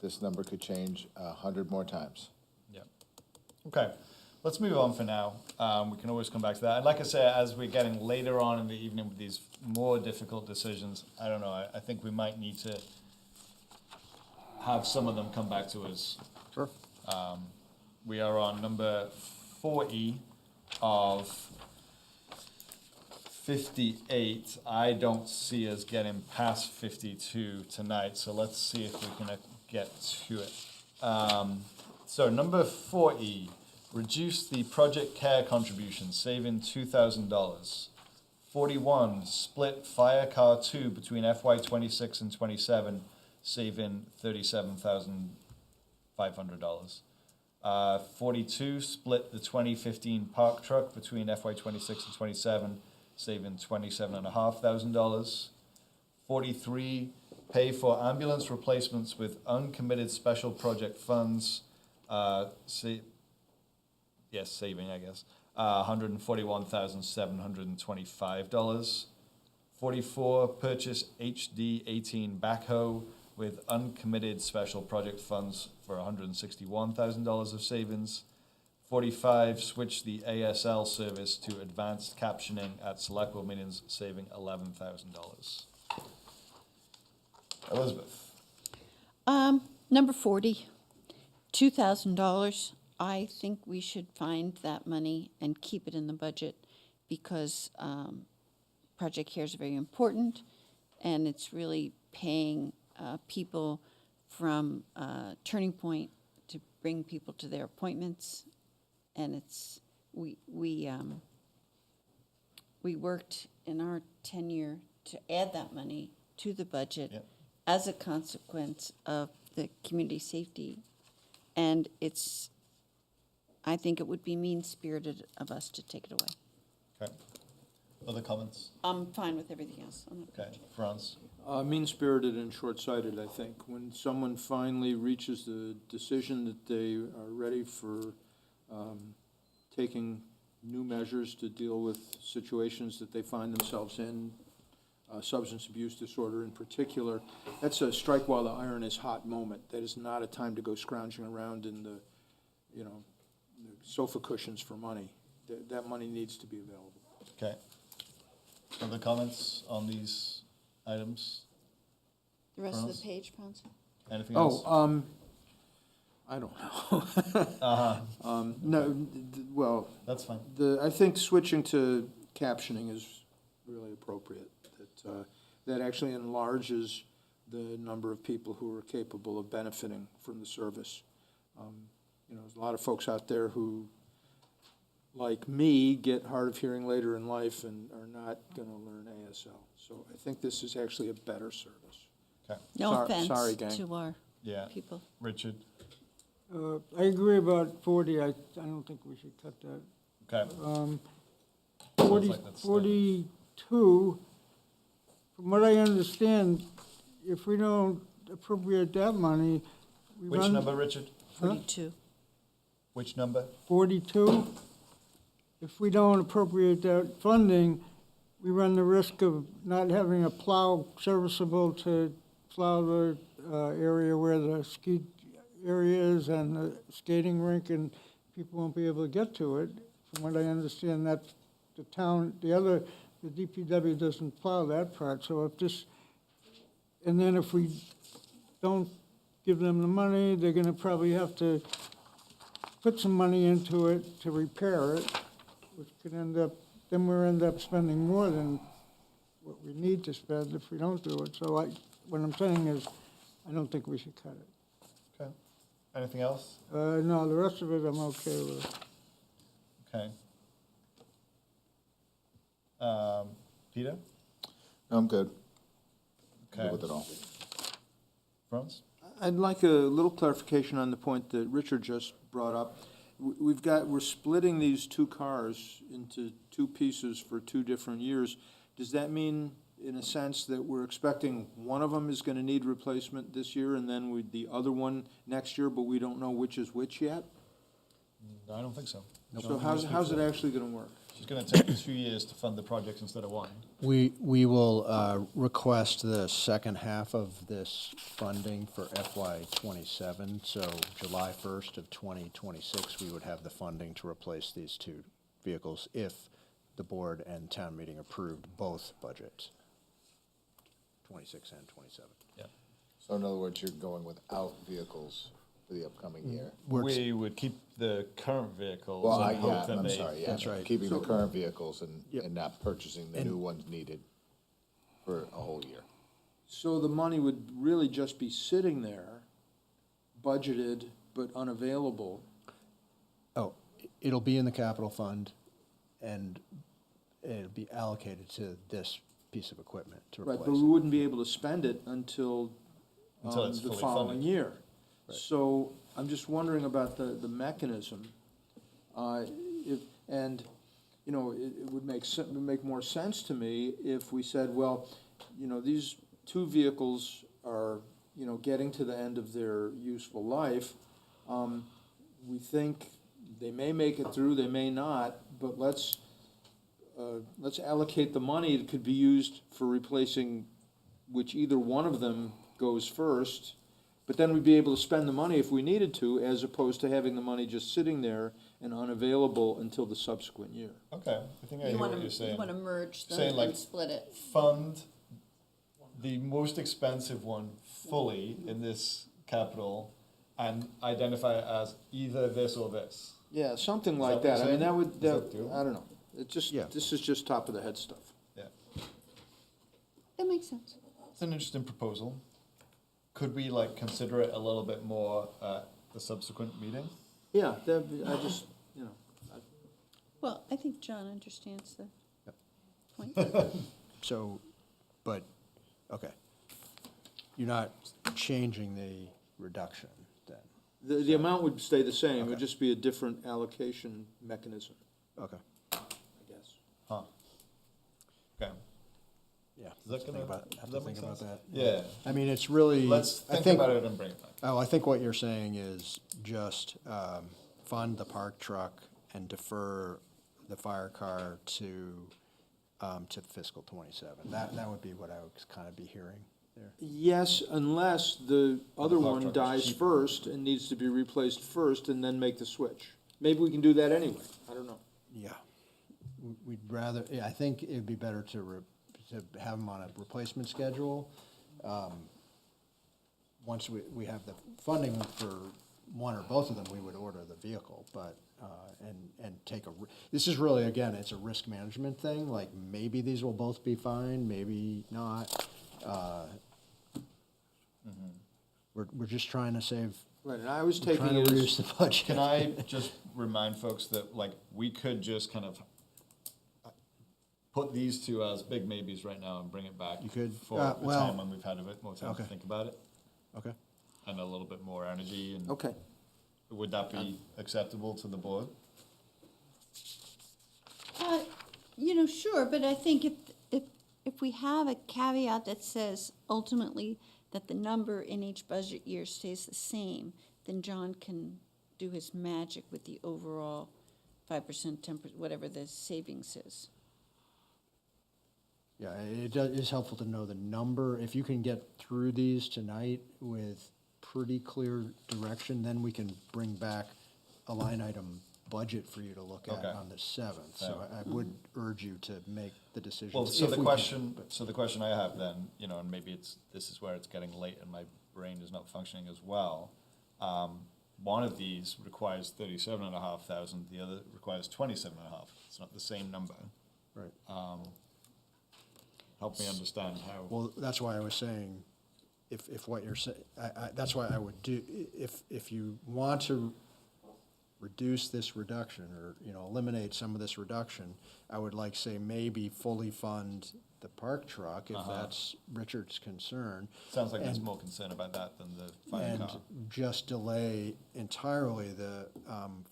this number could change 100 more times. Yeah. Okay. Let's move on for now. We can always come back to that. And like I say, as we're getting later on in the evening with these more difficult decisions, I don't know, I think we might need to have some of them come back to us. Sure. We are on number 40 of 58. I don't see us getting past 52 tonight, so let's see if we can get to it. So number 40, reduce the project care contribution, saving $2,000. 41, split fire car 2 between FY 26 and 27, saving $37,500. 42, split the 2015 park truck between FY 26 and 27, saving $27,500. 43, pay for ambulance replacements with uncommitted special project funds. Saving, I guess. $141,725. 44, purchase HD 18 backhoe with uncommitted special project funds for $161,000 of savings. 45, switch the ASL service to advanced captioning at Selectboard meetings, saving $11,000. Elizabeth. Number 40, $2,000. I think we should find that money and keep it in the budget because project care is very important, and it's really paying people from Turning Point to bring people to their appointments, and it's we worked in our tenure to add that money to the budget as a consequence of the community safety, and I think it would be mean-spirited of us to take it away. Okay. Other comments? I'm fine with everything else. Okay. Franz? Mean-spirited and short-sighted, I think. When someone finally reaches the decision that they are ready for taking new measures to deal with situations that they find themselves in, substance abuse disorder in particular, that's a strike while the iron is hot moment. That is not a time to go scrounging around in the sofa cushions for money. That money needs to be available. Okay. Other comments on these items? The rest of Franz? the page, Franz? Anything else? I don't know. Well, that's fine. I think switching to captioning is really appropriate. That actually enlarges the number of people who are capable of benefiting from the service. There's a lot of folks out there who, like me, get hard of hearing later in life and are not going to learn ASL. So I think this is actually a better service. Okay. No offense sorry, gang. to our people. Richard? I agree about 40. I don't think we should cut that. Okay. like that's 42, from what I understand, if we don't appropriate that money, we Which run. number, Richard? 42. Which number? 42, if we don't appropriate that funding, we run the risk of not having a plow serviceable to plow the area where the ski area is and the skating rink, and people won't be able to get to it. From what I understand, that's the town, the DPW doesn't plow that part, so if this, and then if we don't give them the money, they're gonna probably have to put some money into it to repair it, which could end up, then we'll end up spending more than what we need to spend if we don't do it. So what I'm saying is, I don't think we should cut it. Okay. Anything else? No, the rest of it I'm okay with. Okay. Peter? I'm good. Okay. Good with it all. Franz? I'd like a little clarification on the point that Richard just brought up. We're splitting these two cars into two pieces for 2 different years. Does that mean, in a sense, that we're expecting one of them is going to need replacement this year and then the other one next year, but we don't know which is which yet? I don't think so. So how's it actually going to work? It's going to take us 2 years to fund the projects instead of 1. We will request the second half of this funding for FY '27, so July 1st of 2026, we would have the funding to replace these 2 vehicles if the board and town meeting approved both budgets, 26 and 27. Yeah. So in other words, you're going without vehicles for the upcoming year? We would keep the current vehicles Well, and hope that I'm they. sorry, yeah. That's right. Keeping the So- current vehicles and Yep. not purchasing the new ones needed for a whole year. So the money would really just be sitting there, budgeted but unavailable. Oh, it'll be in the capital fund, and it'll be allocated to this piece of equipment to Right, replace but we it. wouldn't be able to spend it until It's the fully following funded. year. So I'm just wondering about the mechanism. It would make more sense to me if we said, well, these 2 vehicles are, getting to the end of their useful life. We think they may make it through, they may not, but let's allocate the money that could be used for replacing which either one of them goes first, but then we'd be able to spend the money if we needed to, as opposed to having the money just sitting there and unavailable until the subsequent year. Okay, I think I hear what you're saying. You want to merge them Saying, like, and split it. Fund the most expensive one fully in this capital and identify it as either this or this. Yeah, something Is like that what that. I mean, you're that would, saying? Is that doable? I don't know. This is just top of the head stuff. Yeah. That makes sense. It's an interesting proposal. Could we consider it a little bit more at the subsequent meeting? Yeah, Well, I think John understands the point. So, but, okay. You're not changing the reduction then? the amount would stay the same. It would Okay. just be a different allocation mechanism, Okay, I guess. Huh. Okay. yeah. Is that gonna, Have does to that think make about sense? that. Yeah. I mean, it's really. Let's I think about it and bring it back. Oh, I think what you're saying is just fund the park truck and defer the fire car to fiscal '27. That would be what I would kind of be hearing there. Yes, unless the other plow one truck is dies cheaper. first and needs to be replaced first and then make the switch. Maybe we can do that anyway. I don't know. Yeah. We'd rather, I think it'd be better to have them on a replacement schedule. Once we have the funding for one or both of them, we would order the vehicle, but, and take this is really, again, it's a risk management thing, like maybe these will both be fine, maybe not. We're just trying to save. Right, and I was we're taking trying it to as- reduce the budget. Can I just remind folks that we could just kind of put these 2 as big maybes right now and bring it back You could, for the well, time when we've had a bit more time to okay. think about it Okay. and a little bit more energy and Okay. would that be acceptable to the board? Sure, but I think if we have a caveat that says ultimately that the number in each budget year stays the same, then John can do his magic with the overall 5%, 10%, whatever the savings is. Yeah, it is helpful to know the number. If you can get through these tonight with pretty clear direction, then we can bring back a line item budget for you to look at Okay. on the 7th. So I would urge you to make the decision. Well, so if the we can. question, so the question I have then, and maybe this is where it's getting late and my brain is not functioning as well. One of these requires 37,500, the other requires 27,500. It's not the same number. Right. Help me understand how. Well, that's why I was saying, if what you're saying, that's why I would do, if you want to reduce this reduction or, eliminate some of this reduction, I would like, say, maybe fully fund the park truck, if that's Richard's concern. Sounds like there's more concern about that than the fire car. And just delay entirely the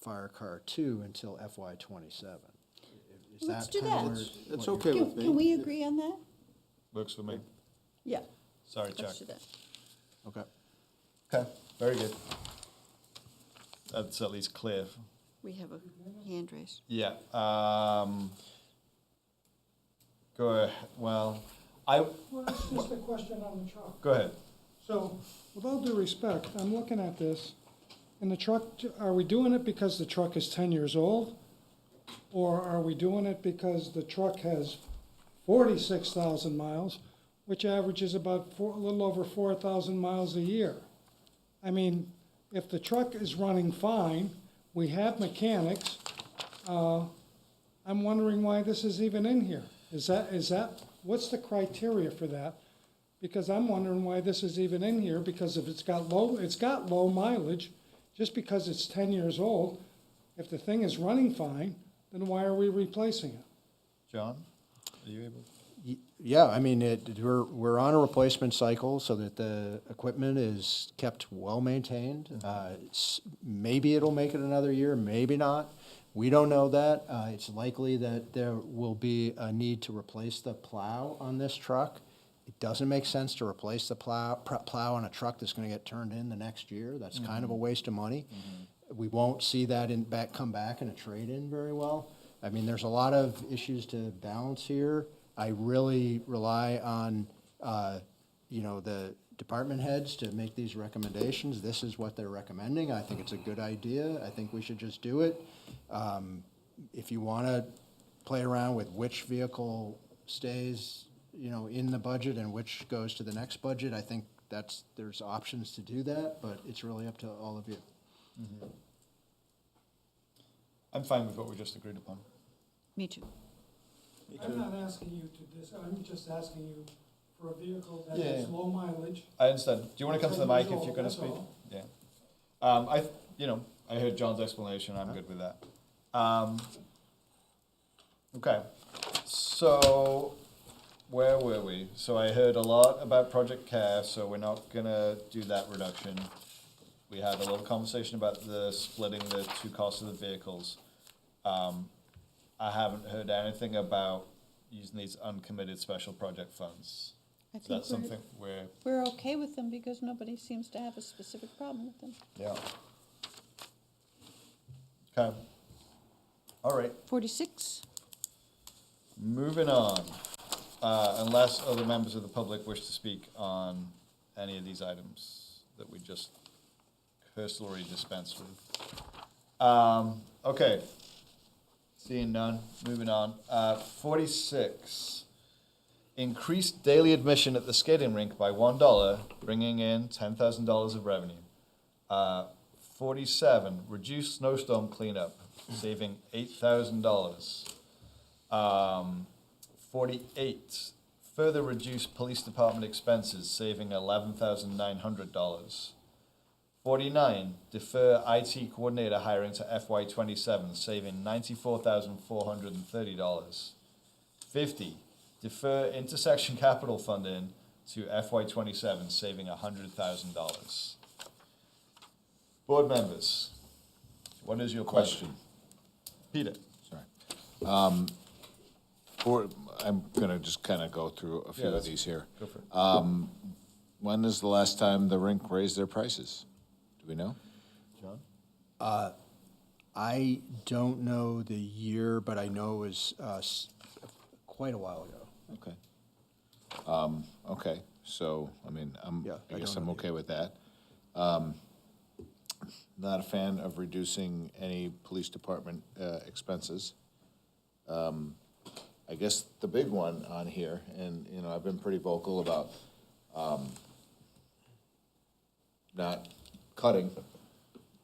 fire car 2 until FY '27. Is Let's that do kinda that. where- That's what okay you're- with me. Can we agree on that? Works for me. Yeah. Sorry, Chuck. Let's do that. Okay. Okay, very good. That's at least clear. We have a hand raised. Yeah, go ahead, well, Well, it's just a question on the truck. go ahead. So, with all due respect, I'm looking at this, and the truck, are we doing it because the truck is 10 years old? Or are we doing it because the truck has 46,000 miles, which averages about a little over 4,000 miles a year? I mean, if the truck is running fine, we have mechanics, I'm wondering why this is even in here. Is that, what's the criteria for that? Because I'm wondering why this is even in here, because if it's got low mileage, just because it's 10 years old, if the thing is running fine, then why are we replacing it? John, are you able? Yeah, I mean, we're on a replacement cycle so that the equipment is kept well-maintained. Maybe it'll make it another year, maybe not. We don't know that. It's likely that there will be a need to replace the plow on this truck. It doesn't make sense to replace the plow on a truck that's gonna get turned in the next year. That's kind of a waste of money. We won't see that come back in a trade-in very well. I mean, there's a lot of issues to balance here. I really rely on, the department heads to make these recommendations. This is what they're recommending. I think it's a good idea. I think we should just do it. If you want to play around with which vehicle stays, in the budget and which goes to the next budget, I think there's options to do that, but it's really up to all of you. I'm fine with what we just agreed upon. Me too. I'm not asking you to I'm just asking you for a vehicle that Yeah, has yeah. low mileage. I understand. Do you want to come to the mic if That's you're going to speak? all. Yeah. I heard John's explanation. I'm good with that. Okay. So, where were we? So I heard a lot about Project Care, so we're not going to do that reduction. We had a little conversation about the splitting the two costs of the vehicles. I haven't heard anything about using these uncommitted special project funds. I Is that think something where? we're okay with them because nobody seems to have a specific problem with them. Yeah. Okay. All right. 46? Moving on. Unless other members of the public wish to speak on any of these items that we just cursorily dispensed with. Okay. Seeing none, moving on. 46. Increased daily admission at the skating rink by $1, bringing in $10,000 of revenue. 47. Reduced snowstorm cleanup, saving $8,000. 48. Further reduce police department expenses, saving $11,900. 49. Defer IT coordinator hiring to FY27, saving $94,430. 50. Defer intersection capital funding to FY27, saving $100,000. Board members, what is your question? Peter. Sorry. I'm gonna just kind of go through a few of that's- these here. go for it. When is the last time the rink raised their prices? Do we know? John? I don't know the year, but I know it was quite a while ago. Okay. Okay, so, I mean, I guess I'm okay with that. Not a fan of reducing any police department expenses. I guess the big one on here, and, you know, I've been pretty vocal about not cutting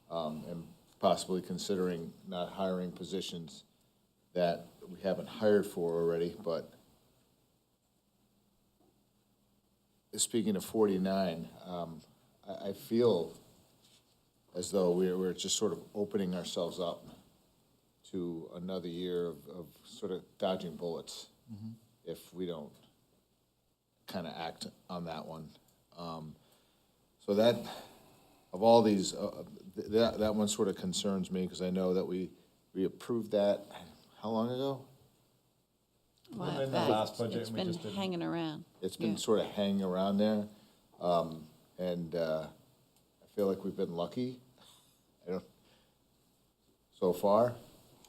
and possibly considering not hiring positions that we haven't hired for already, but speaking of 49, I feel as though we're just sort of opening ourselves up to another year of sort of dodging bullets if we don't kind of act on that one. So that, of all these, that one sort of concerns me, because I know that we approved that, how long ago? Well, in the last budget, it's and we been just didn't. hanging around. It's been Yeah. sort of hanging around there, and I feel like we've been lucky. So far,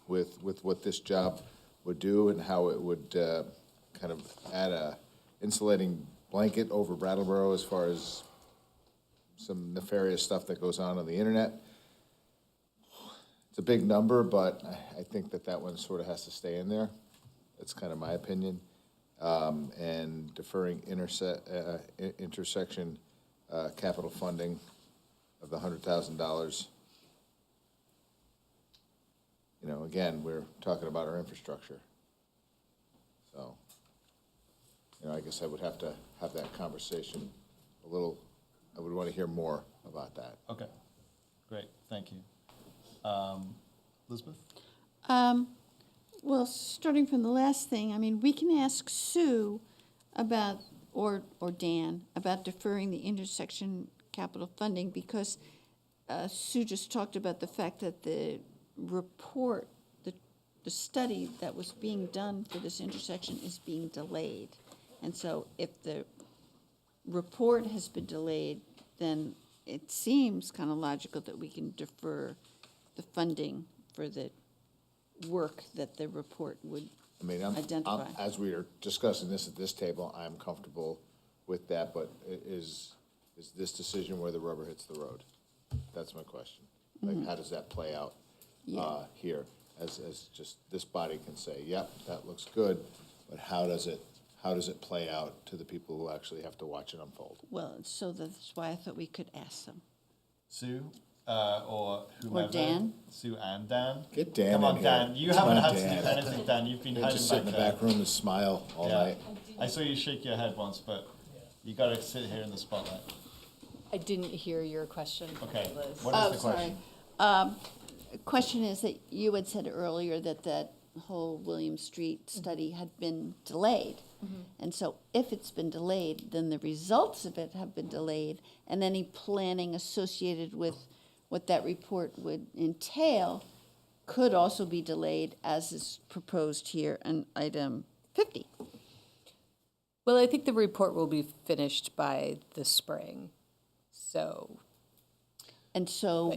with what this job would do and how it would kind of add a insulating blanket over Brattleboro as far as some nefarious stuff that goes on the internet. It's a big number, but I think that one sort of has to stay in there. That's kind of my opinion. And deferring intersection capital funding of the $100,000. You know, again, we're talking about our infrastructure. So, you know, I guess I would have to have that conversation a little, I would want to hear more about that. Okay, great, thank you. Elizabeth? Well, starting from the last thing, I mean, we can ask Sue about, or Dan, about deferring the intersection capital funding, because Sue just talked about the fact that the report, the study that was being done for this intersection is being delayed. And so if the report has been delayed, then it seems kind of logical that we can defer the funding for the work that the report would I mean, identify. as we are discussing this at this table, I'm comfortable with that, but is this decision where the rubber hits the road? That's my question. Like, how does that play out here? As just this body can say, yep, that looks good, but how does it play out to the people who actually have to watch it unfold? Well, so that's why I thought we could ask them. Sue, or whomever. Dan. Sue and Dan. Get Dan Come on, in here. Dan. You Come haven't on, had to Dan. do anything, Dan. You've been You hiding just sit in the back back room and smile all Yeah. night. I saw you shake your head once, but you got to sit here in the spotlight. I didn't hear your question, Okay. Liz. What is the question? Question is that you had said earlier that that whole William Street study had been delayed. And so if it's been delayed, then the results of it have been delayed, and any planning associated with what that report would entail could also be delayed, as is proposed here in item 50. Well, I think the report will be finished by the spring, so. And so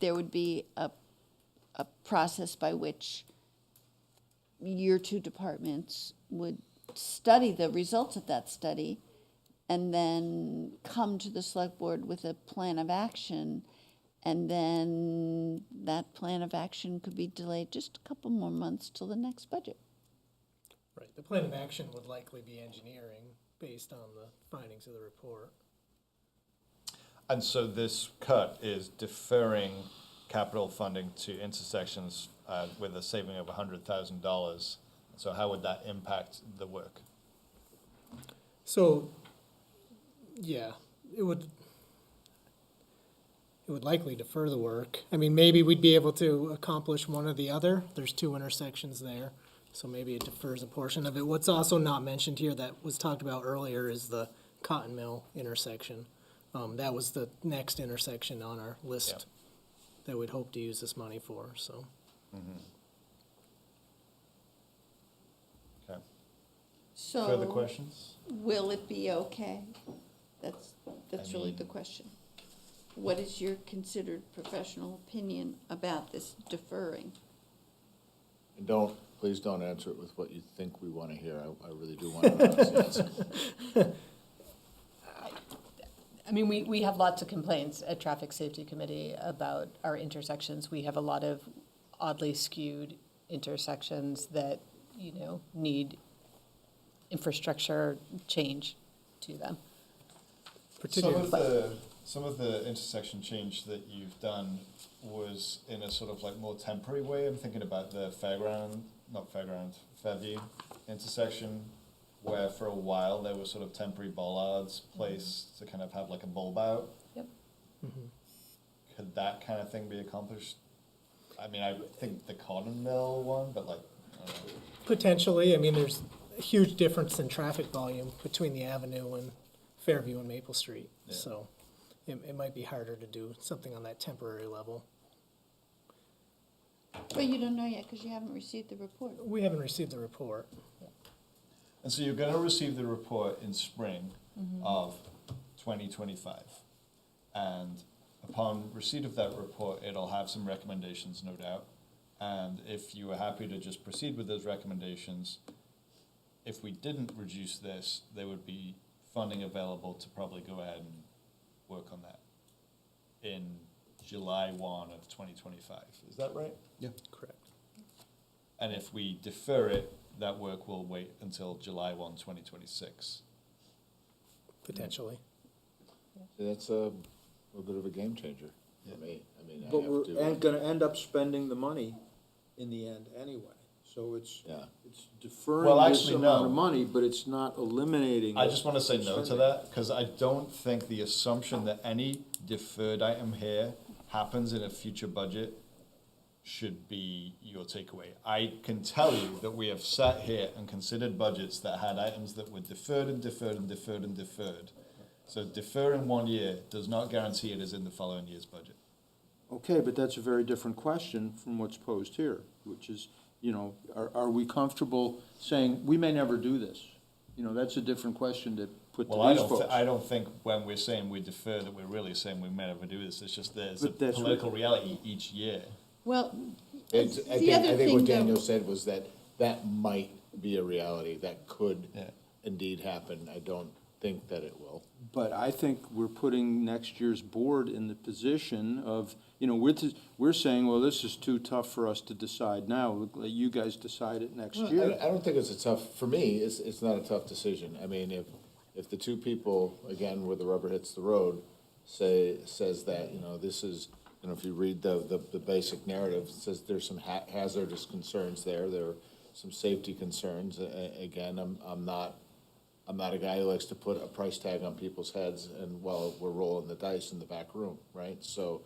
there would be a process by which your two departments would study the results of that study and then come to the select board with a plan of action, and then that plan of action could be delayed just a couple more months till the next budget. Right, the plan of action would likely be engineering based on the findings of the report. And so this cut is deferring capital funding to intersections with a saving of $100,000. So how would that impact the work? So, yeah, it would likely defer the work. I mean, maybe we'd be able to accomplish one or the other. There's two intersections there, so maybe it defers a portion of it. What's also not mentioned here that was talked about earlier is the Cotton Mill intersection. That was the next intersection on our list that we'd hope to use this money for, so. Okay. Further So, questions? will it be okay? That's really the question. What is your considered professional opinion about this deferring? And please don't answer it with what you think we want to hear. I really do want an honest answer. I mean, we have lots of complaints at Traffic Safety Committee about our intersections. We have a lot of oddly skewed intersections that, need infrastructure change to them. Some of the intersection change that you've done was in a sort of like more temporary way. I'm thinking about the Fairview intersection, where for a while there were sort of temporary bollards placed to kind of have like a bulb out. Yep. Could that kind of thing be accomplished? I mean, I think the Cotton Mill one, but like, I don't know. Potentially, I mean, there's a huge difference in traffic volume between the Avenue and Fairview and Maple Street. Yeah. So it might be harder to do something on that temporary level. But you don't know yet because you haven't received the report. We haven't received the report. And so you're going to receive the report in spring of 2025. And upon receipt of that report, it'll have some recommendations, no doubt. And if you were happy to just proceed with those recommendations, if we didn't reduce this, there would be funding available to probably go ahead and work on that in July 1 of 2025. Is that right? Yeah, correct. And if we defer it, that work will wait until July 1, 2026. Potentially. That's a little bit of a game changer for me. I mean, But we're gonna end up spending the money in the end anyway. So it's deferring Well, this actually, amount no. of money, but it's not eliminating. I just want to say no to spending. that, because I don't think the assumption that any deferred item here happens in a future budget should be your takeaway. I can tell you that we have sat here and considered budgets that had items that were deferred and deferred and deferred and deferred. So deferring 1 year does not guarantee it is in the following year's budget. Okay, but that's a very different question from what's posed here, which is, are we comfortable saying, we may never do this? That's a different question to put to Well, these folks. I don't think when we're saying we defer that we're really saying we may never do this. It's just there's a But that's political reality each year. Well, I the think other thing what though- Daniel said was that might be a reality. That could indeed happen. I don't think that it will. But I think we're putting next year's board in the position of, we're saying, well, this is too tough for us to decide now. Let you guys decide it next year. I don't think it's a tough, for me, it's not a tough decision. I mean, if the two people, again, where the rubber hits the road, says that, this is, if you read the basic narrative, it says there's some hazardous concerns there. There are some safety concerns. Again, I'm not a guy who likes to put a price tag on people's heads and while we're rolling the dice in the back room, right? So,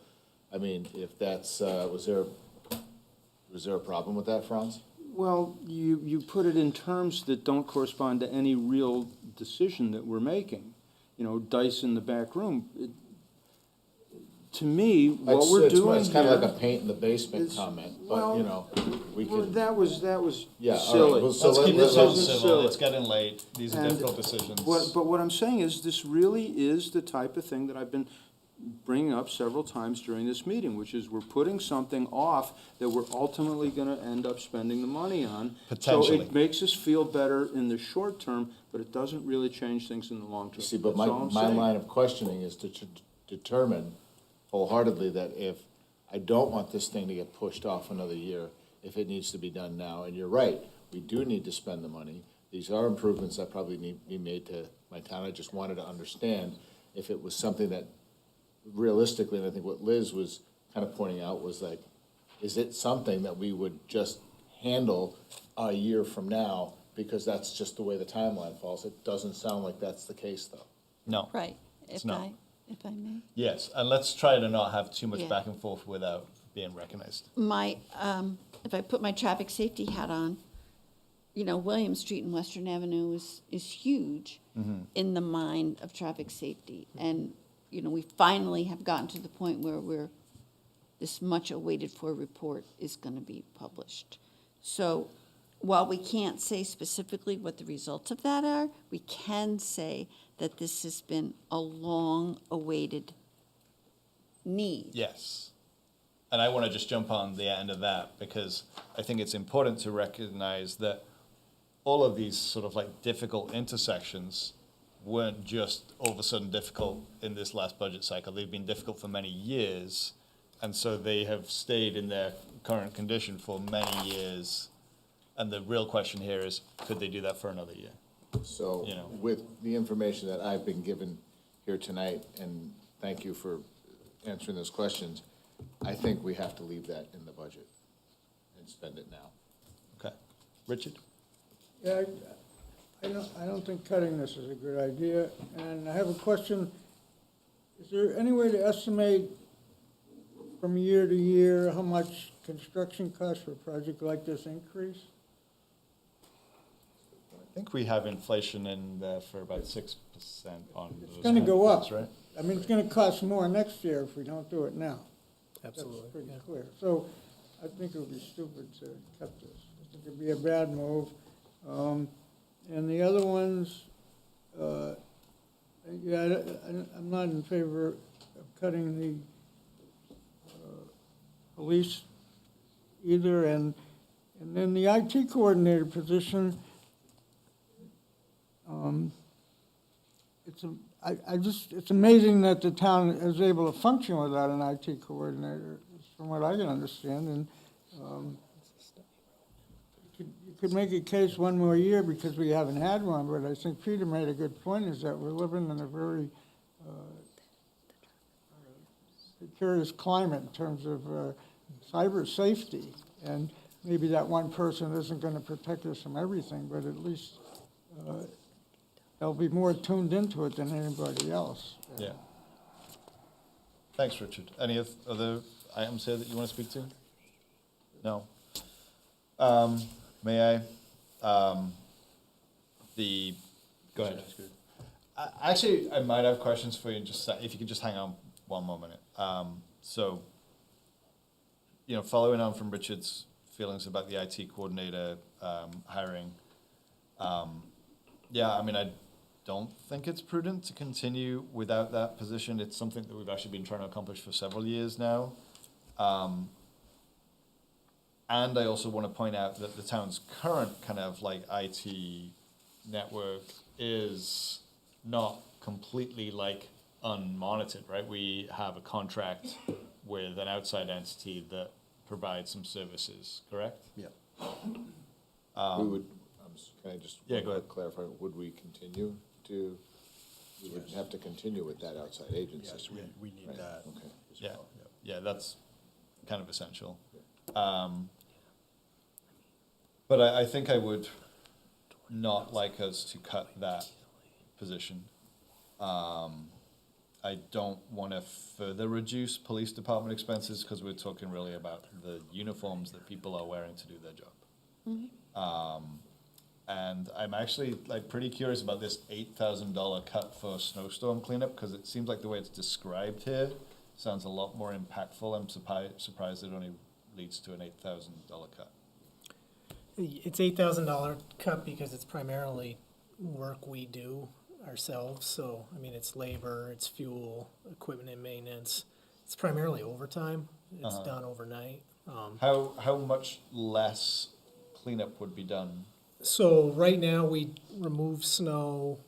I mean, if that's, was there a problem with that, Franz? Well, you put it in terms that don't correspond to any real decision that we're making. Dice in the back room. To me, what we're doing It's kind of here- like a paint in the basement comment, but, we Well, could. that was Yeah, all right. silly. Well, so Let's keep This this all isn't civil. silly. It's getting late. These are And difficult decisions. But what I'm saying is, this really is the type of thing that I've been bringing up several times during this meeting, which is we're putting something off that we're ultimately gonna end up spending the money on. So Potentially. it makes us feel better in the short term, but it doesn't really change things in the long term. See, but That's all I'm my saying. line of questioning is to determine wholeheartedly that if I don't want this thing to get pushed off another year, if it needs to be done now, and you're right, we do need to spend the money. These are improvements that probably need to be made to my town. I just wanted to understand if it was something that realistically, and I think what Liz was kind of pointing out was like, is it something that we would just handle a year from now because that's just the way the timeline falls? It doesn't sound like that's the case, though. No. Right, It's if not. if I may. Yes, and let's try to not have too much Yeah. back and forth without being recognized. If I put my traffic safety hat on, William Street and Western Avenue is huge in the mind of traffic safety. And, we finally have gotten to the point where this much awaited for report is gonna be published. So while we can't say specifically what the results of that are, we can say that this has been a long-awaited need. Yes. And I want to just jump on the end of that because I think it's important to recognize that all of these sort of like difficult intersections weren't just all of a sudden difficult in this last budget cycle. They've been difficult for many years. And so they have stayed in their current condition for many years. And the real question here is, could they do that for another year? So You know. with the information that I've been given here tonight, and thank you for answering those questions, I think we have to leave that in the budget and spend it now. Okay. Richard? Yeah, I don't think cutting this is a good idea, and I have a question. Is there any way to estimate from year to year how much construction costs for a project like this increase? I think we have inflation in there for about 6% on those. It's gonna go up. That's right. I mean, it's gonna cost more next year if we don't do it now. Absolutely, That's pretty yeah. clear. So I think it would be stupid to cut this. I think it'd be a bad move. And the other ones, yeah, I'm not in favor of cutting the police either. And then the IT coordinator position, it's amazing that the town is able to function without an IT coordinator, from what I can understand. And you could make a case one more year because we haven't had one, but I think Peter made a good point, is that we're living in a very precarious climate in terms of cyber safety. And maybe that one person isn't going to protect us from everything, but at least they'll be more tuned into it than anybody else. Yeah. Thanks, Richard. Any other items here that you want to speak to? No. May I? Go ahead. Actually, I might have questions for you in just if you could just hang on one more minute. So, following on from Richard's feelings about the IT coordinator hiring, yeah, I mean, I don't think it's prudent to continue without that position. It's something that we've actually been trying to accomplish for several years now. And I also want to point out that the town's current kind of like IT network is not completely like unmonitored, right? We have a contract with an outside entity that provides some services, correct? Yeah. We would, can I just Yeah, go ahead. clarify, would we continue to, we would have to continue with that outside agency? Yes, we need Right, that. Okay. as Yeah, well. yeah, that's kind of essential. But I think I would not like us to cut that position. I don't want to further reduce police department expenses because we're talking really about the uniforms that people are wearing to do their job. And I'm actually like pretty curious about this $8,000 cut for snowstorm cleanup because it seems like the way it's described here sounds a lot more impactful. I'm surprised it only leads to an $8,000 cut. It's $8,000 cut because it's primarily work we do ourselves. So, I mean, it's labor, it's fuel, equipment and maintenance. It's primarily overtime. It's done overnight. How much less cleanup would be done? So right now, we remove snow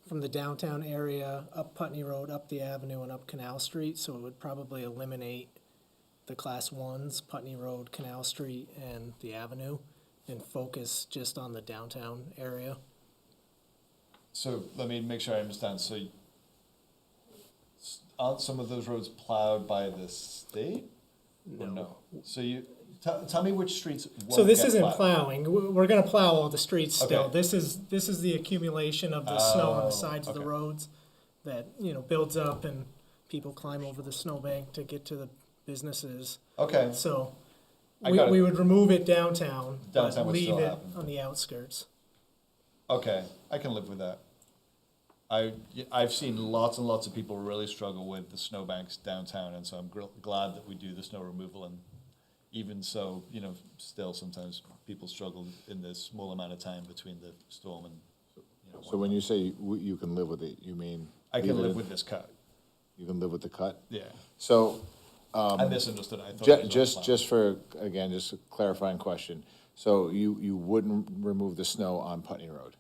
from the downtown area, up Putney Road, up the avenue, and up Canal Street. So it would probably eliminate the class ones, Putney Road, Canal Street, and the avenue, and focus just on the downtown area. So let me make sure I understand. So aren't some of those roads plowed by the state? Or no. So you tell me which streets won't So this get isn't plowed. plowing. We're gonna plow all the streets still. Okay. This is the accumulation of the snow on the sides of the okay. roads that, builds up and people climb over the snowbank to get to the businesses. Okay. So I got it. we would remove it downtown, Downtown but would leave still it happen. on the outskirts. Okay, I can live with that. I've seen lots and lots of people really struggle with the snowbanks downtown, and so I'm glad that we do the snow removal even so, you know, still sometimes people struggle in the small amount of time between the storm and, you know. So when you say you can live with it, you mean? I can leave it live in- with this cut. You can live with the cut? Yeah. So. I misunderstood. I thought it was on the Just for, again, just a clarifying question. So you wouldn't remove the snow on Putney Road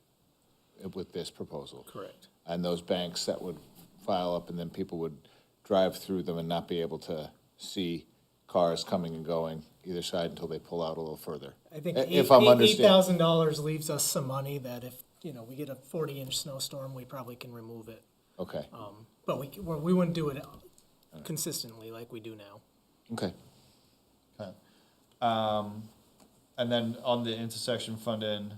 with this proposal? Correct. And those banks that would file up and then people would drive through them and not be able to see cars coming and going either side until they pull out a little further? I think If I'm understanding. $8,000 leaves us some money that if, we get a 40-inch snowstorm, we probably can remove it. Okay, But we wouldn't do it consistently like we do now. okay. Okay. And then on the intersection funding,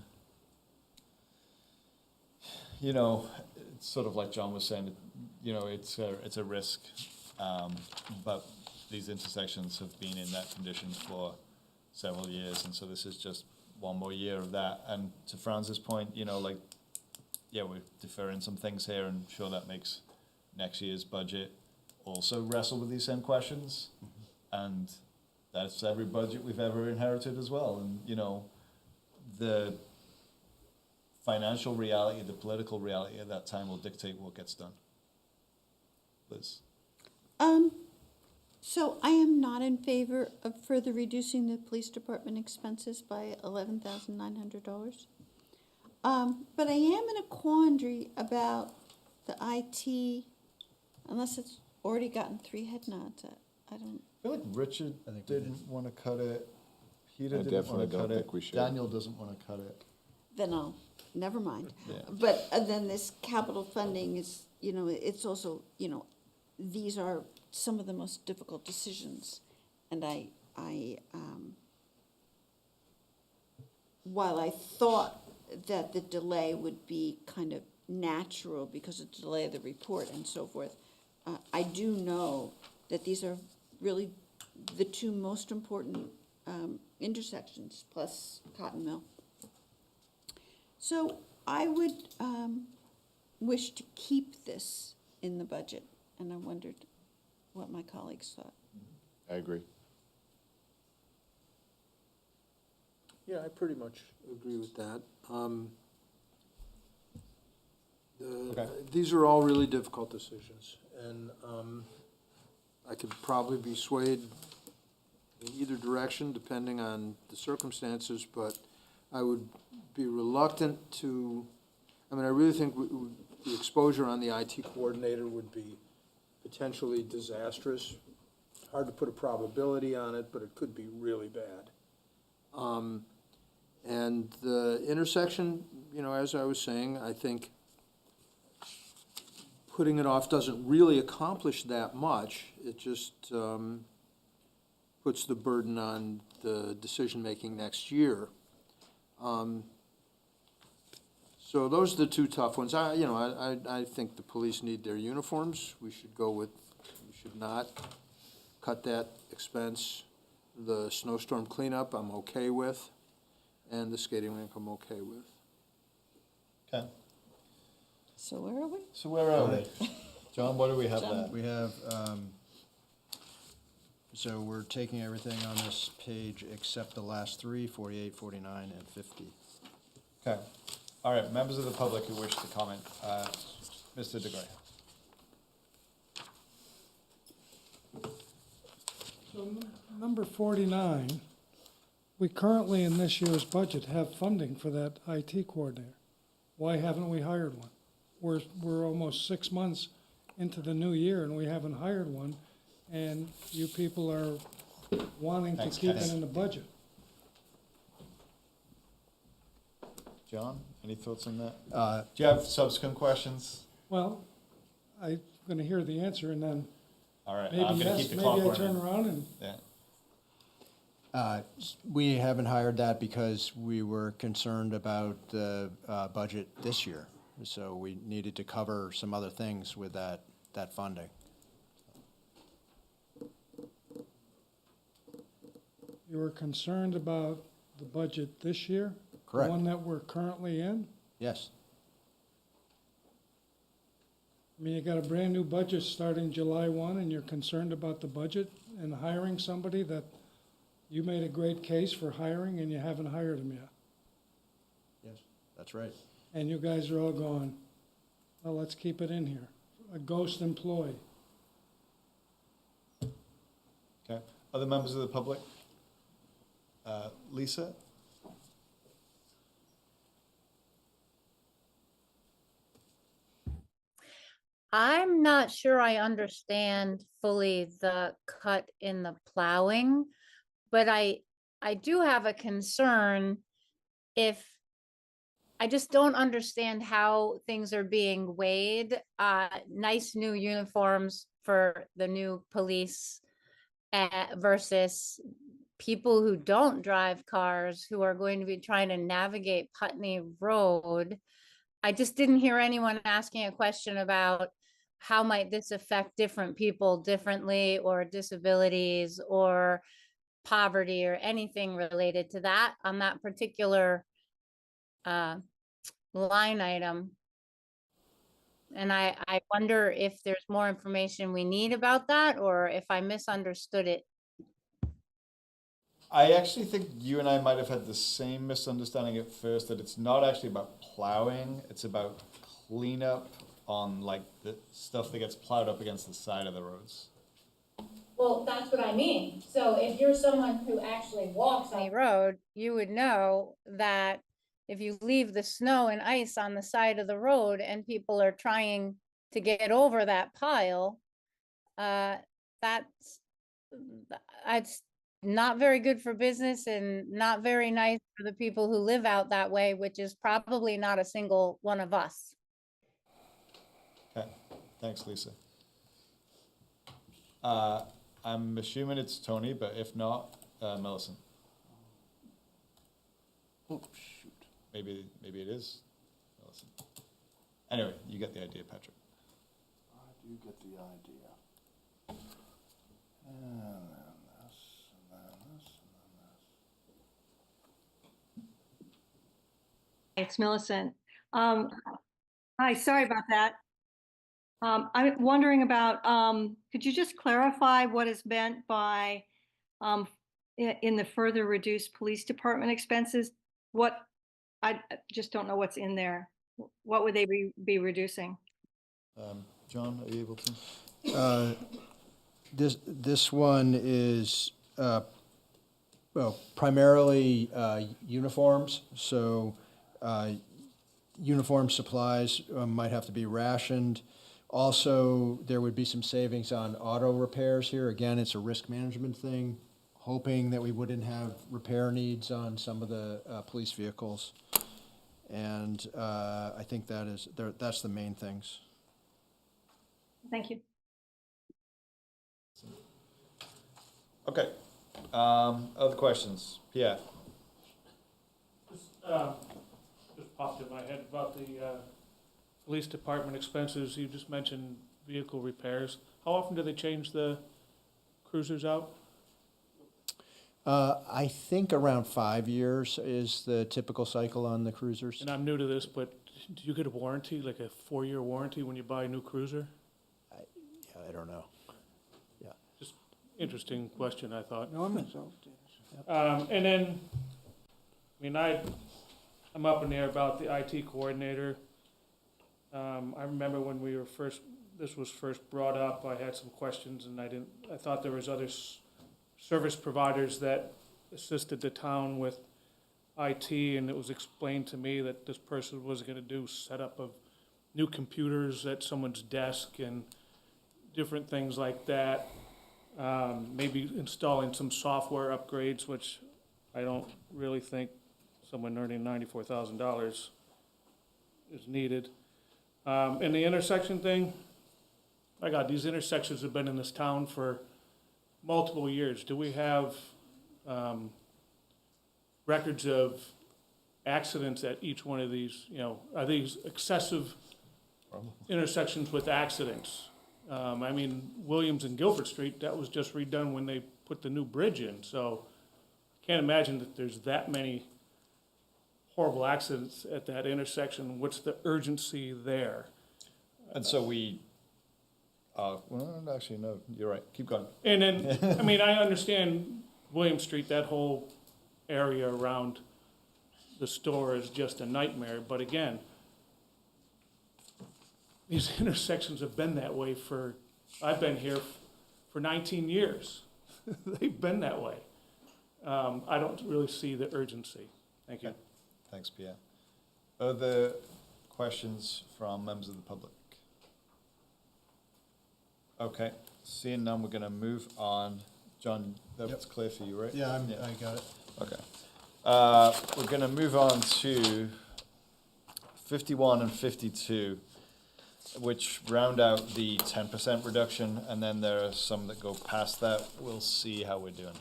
it's sort of like John was saying, it's a risk. But these intersections have been in that condition for several years, and so this is just one more year of that. And to Franz's point, we're deferring some things here, and sure that makes next year's budget also wrestle with these same questions. And that's every budget we've ever inherited as well. And, the financial reality, the political reality at that time will dictate what gets done. Liz? So I am not in favor of further reducing the police department expenses by $11,900. But I am in a quandary about the IT, unless it's already gotten 3 head nods. I don't. I feel like Richard didn't want to cut it. Peter I didn't definitely want to don't cut think it. we should. Daniel doesn't want to cut it. Then I'll, never mind. Yeah. But then this capital funding is, it's also, these are some of the most difficult decisions. And while I thought that the delay would be kind of natural because of the delay of the report and so forth, I do know that these are really the 2 most important intersections, plus Cotton Mill. So I would wish to keep this in the budget, and I wondered what my colleagues thought. I agree. Yeah, I pretty much agree with that. These are all really difficult decisions, and I could probably be swayed in either direction depending on the circumstances, but I would be reluctant to, I really think the exposure on the IT coordinator would be potentially disastrous. Hard to put a probability on it, but it could be really bad. And the intersection, as I was saying, I think putting it off doesn't really accomplish that much. It just puts the burden on the decision-making next year. So those are the 2 tough ones. I think the police need their uniforms. We should not cut that expense. The snowstorm cleanup, I'm okay with, and the skating rink, I'm okay with. Okay. So where are we? So where are we? John, what do we have there? We have, so we're taking everything on this page except the last 3, 48, 49, and 50. Okay. All right, members of the public who wish to comment. Mr. DeGray. So number 49, we currently in this year's budget have funding for that IT coordinator. Why haven't we hired one? We're almost 6 months into the new year and we haven't hired one, and you people are wanting to keep it in the budget. John, any thoughts on that? Do you have subsequent questions? Well, I'm gonna hear the answer and then All right, maybe I'm going to yes, keep the maybe clock I running. turn around and Yeah. We haven't hired that because we were concerned about the budget this year. So we needed to cover some other things with that funding. you were concerned about the budget this year? Correct. The one that we're currently in? Yes. I mean, you got a brand-new budget starting July 1, and you're concerned about the budget and hiring somebody that You made a great case for hiring and you haven't hired him yet. Yes, that's right. And you guys are all going, well, let's keep it in here. A ghost employee. Okay. Other members of the public? Lisa? I'm not sure I understand fully the cut in the plowing, but I do have a concern if I just don't understand how things are being weighed. Nice new uniforms for the new police versus people who don't drive cars who are going to be trying to navigate Putney Road. I just didn't hear anyone asking a question about how might this affect different people differently, or disabilities or poverty or anything related to that on that particular line item. And I wonder if there's more information we need about that, or if I misunderstood it. I actually think you and I might have had the same misunderstanding at first, that it's not actually about plowing, it's about cleanup on like the stuff that gets plowed up against the side of the roads. Well, that's what I mean. So if you're someone who actually walks on the road, you would know that if you leave the snow and ice on the side of the road and people are trying to get over that pile, that's not very good for business and not very nice for the people who live out that way, which is probably not a single one of us. Okay, thanks, Lisa. I'm assuming it's Tony, but if not, Millicent. Oh, shoot. Maybe it is Millicent. Anyway, you get the idea, Patrick. I do get the idea. And then this, and then this, and then this. It's Millicent. Hi, sorry about that. I'm wondering about, could you just clarify what is meant by, in the further reduced police department expenses? I just don't know what's in there. What would they be reducing? John, are you able to? This one is, well, primarily uniforms, so uniform supplies might have to be rationed. Also, there would be some savings on auto repairs here. Again, it's a risk management thing, hoping that we wouldn't have repair needs on some of the police vehicles. And I think that's the main things. Thank you. Okay. Other questions? Pierre? Just popped in my head about the police department expenses. You just mentioned vehicle repairs. How often do they change the cruisers out? I think around 5 years is the typical cycle on the cruisers. And I'm new to this, but do you get a warranty, like a 4-year warranty when you buy a new cruiser? I don't know. Just interesting question, I thought. No, I'm involved. And then, I mean, I'm up in the air about the IT coordinator. I remember when this was first brought up, I had some questions, and I thought there was other service providers that assisted the town with IT, and it was explained to me that this person was gonna do setup of new computers at someone's desk and different things like that. Maybe installing some software upgrades, which I don't really think someone earning $94,000 is needed. And the intersection thing, my God, these intersections have been in this town for multiple years. Do we have records of accidents at each one of these? You know, are these excessive intersections with accidents? I mean, Williams and Guilford Street, that was just redone when they put the new bridge in. So I can't imagine that there's that many horrible accidents at that intersection. What's the urgency there? And so well, actually, no, you're right. Keep going. And then, I mean, I understand William Street, that whole area around the store is just a nightmare. But again, these intersections have been that way I've been here for 19 years. They've been that way. I don't really see the urgency. Thank you. Okay. Thanks, Pierre. Other questions from members of the public? Okay, seeing none, we're gonna move on. John, that's clear for you, right? Yeah, I got it. Okay. We're gonna move on to 51 and 52, which round out the 10% reduction, and then there are some that go past that. We'll see how we're doing.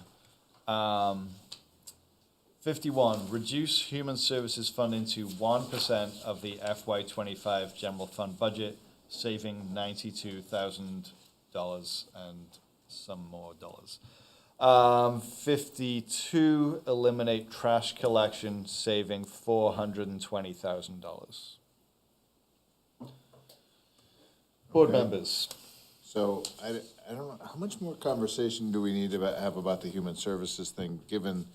51, reduce human services funding to 1% of the FY25 general fund budget, saving $92,000 and some more dollars. 52, eliminate trash collection, saving $420,000. Board members. So I don't know, how much more conversation do we need to have about the human services thing, given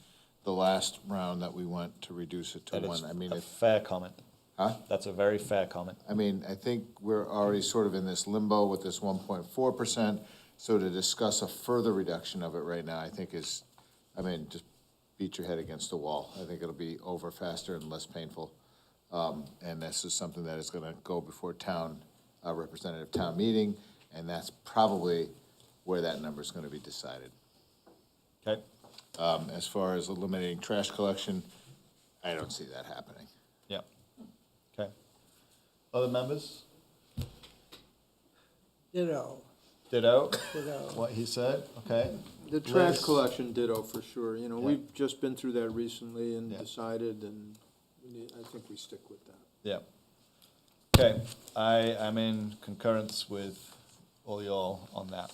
the last round that we went to reduce it to That one? is I mean, a fair comment. Huh? That's a very fair comment. I mean, I think we're already sort of in this limbo with this 1.4%, so to discuss a further reduction of it right now, I think is, I mean, just beat your head against the wall. I think it'll be over faster and less painful. And this is something that is gonna go before representative town meeting, and that's probably where that number is gonna be decided. Okay. As far as eliminating trash collection, I don't see that happening. Yeah. Okay. Other members? Ditto. Ditto? Ditto. What he said, okay. The trash Liz? collection ditto for sure. You know, Yeah. we've just been through that recently and Yeah. decided, and I think we stick with that. Yeah. Okay, I am in concurrence with all y'all on that.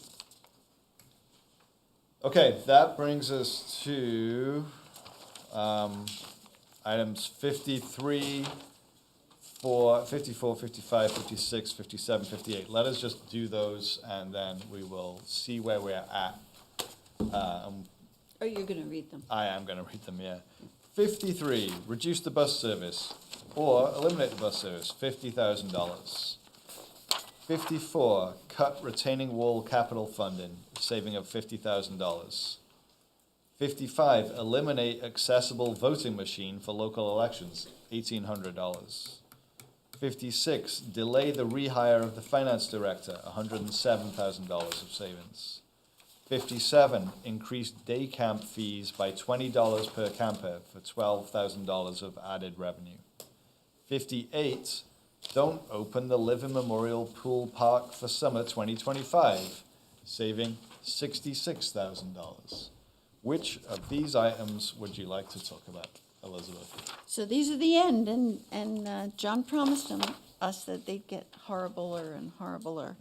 Okay, that brings us to items 53, 54, 55, 56, 57, 58. Let us just do those, and then we will see where we're at. Oh, you're gonna read them. I am going to read them, yeah. 53, reduce the bus service or eliminate the bus service, $50,000. 54, cut retaining wall capital funding, saving of $50,000. 55, eliminate accessible voting machine for local elections, $1,800. 56, delay the rehire of the finance director, $107,000 of savings. 57, increase day camp fees by $20 per camper for $12,000 of added revenue. 58, don't open the Living Memorial Pool Park for summer 2025, saving $66,000. Which of these items would you like to talk about, Elizabeth? So these are the end, and John promised us that they'd get horribler and horribler.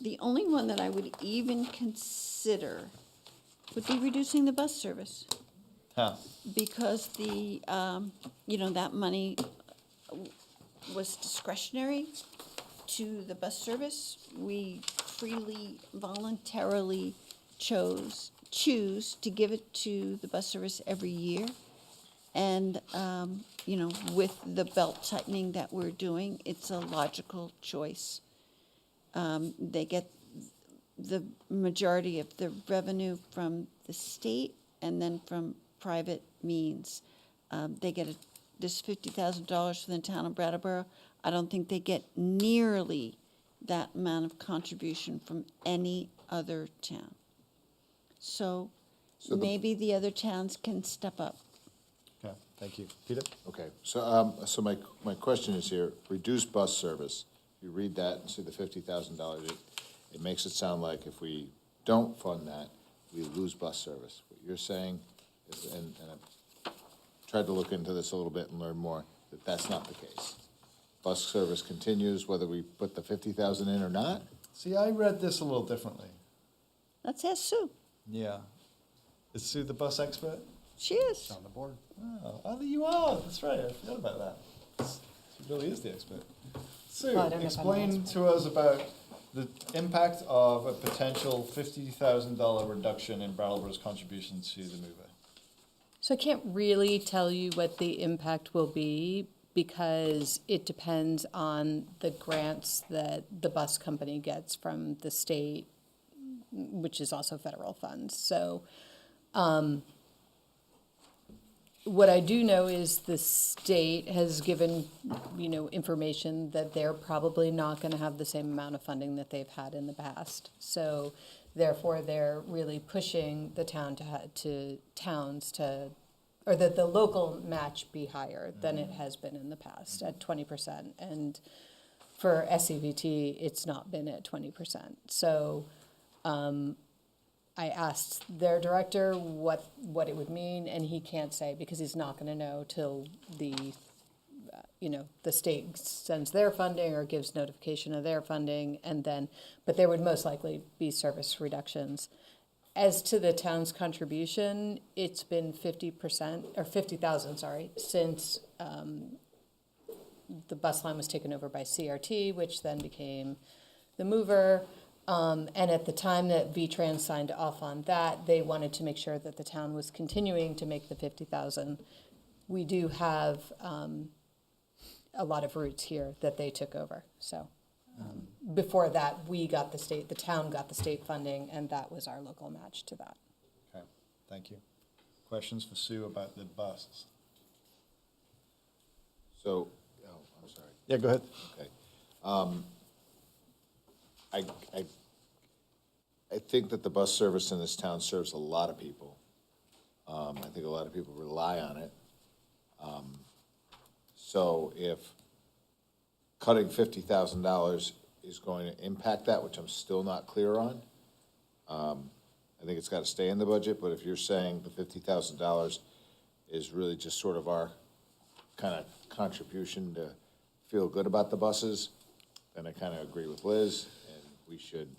The only one that I would even consider would be reducing the bus service. Huh. Because that money was discretionary to the bus service. We freely, voluntarily choose to give it to the bus service every year. And, with the belt tightening that we're doing, it's a logical choice. They get the majority of the revenue from the state and then from private means. They get this $50,000 from the town of Brattleboro. I don't think they get nearly that amount of contribution from any other town. So maybe the other towns can step up. Okay, thank you. Peter? Okay, so, so my question is here, reduce bus service. You read that and see the $50,000, it makes it sound like if we don't fund that, we lose bus service. What you're saying is, and I've tried to look into this a little bit and learn more, that that's not the case. Bus service continues whether we put the 50,000 in or not? See, I read this a little differently. Let's ask Sue. Yeah. Is Sue the bus expert? She is. She's on the board. Oh, you are. That's right. I forgot about that. She really is the expert. Sue, Well, I don't know if I'm the explain to us about the impact of a potential $50,000 reduction in Brattleboro's contribution to the mover. So I can't really tell you what the impact will be because it depends on the grants that the bus company gets from the state, which is also federal funds. So what I do know is the state has given, information that they're probably not going to have the same amount of funding that they've had in the past. So therefore, they're really pushing the towns to, or that the local match be higher than it has been in the past at 20%. And for SCVT, it's not been at 20%. So I asked their director what it would mean, and he can't say because he's not going to know till the state sends their funding or gives notification of their funding, and then, but there would most likely be service reductions. As to the town's contribution, it's been 50% or 50,000, sorry, since the bus line was taken over by CRT, which then became the mover. And at the time that VTrans signed off on that, they wanted to make sure that the town was continuing to make the 50,000. We do have a lot of routes here that they took over. So before that, the town got the state funding, and that was our local match to that. Okay, thank you. Questions for Sue about the buses? So, I'm sorry. Yeah, go ahead. Okay. I think that the bus service in this town serves a lot of people. I think a lot of people rely on it. So if cutting $50,000 is going to impact that, which I'm still not clear on, I think it's got to stay in the budget, but if you're saying the $50,000 is really just sort of our kind of contribution to feel good about the buses, then I kind of agree with Liz, and we should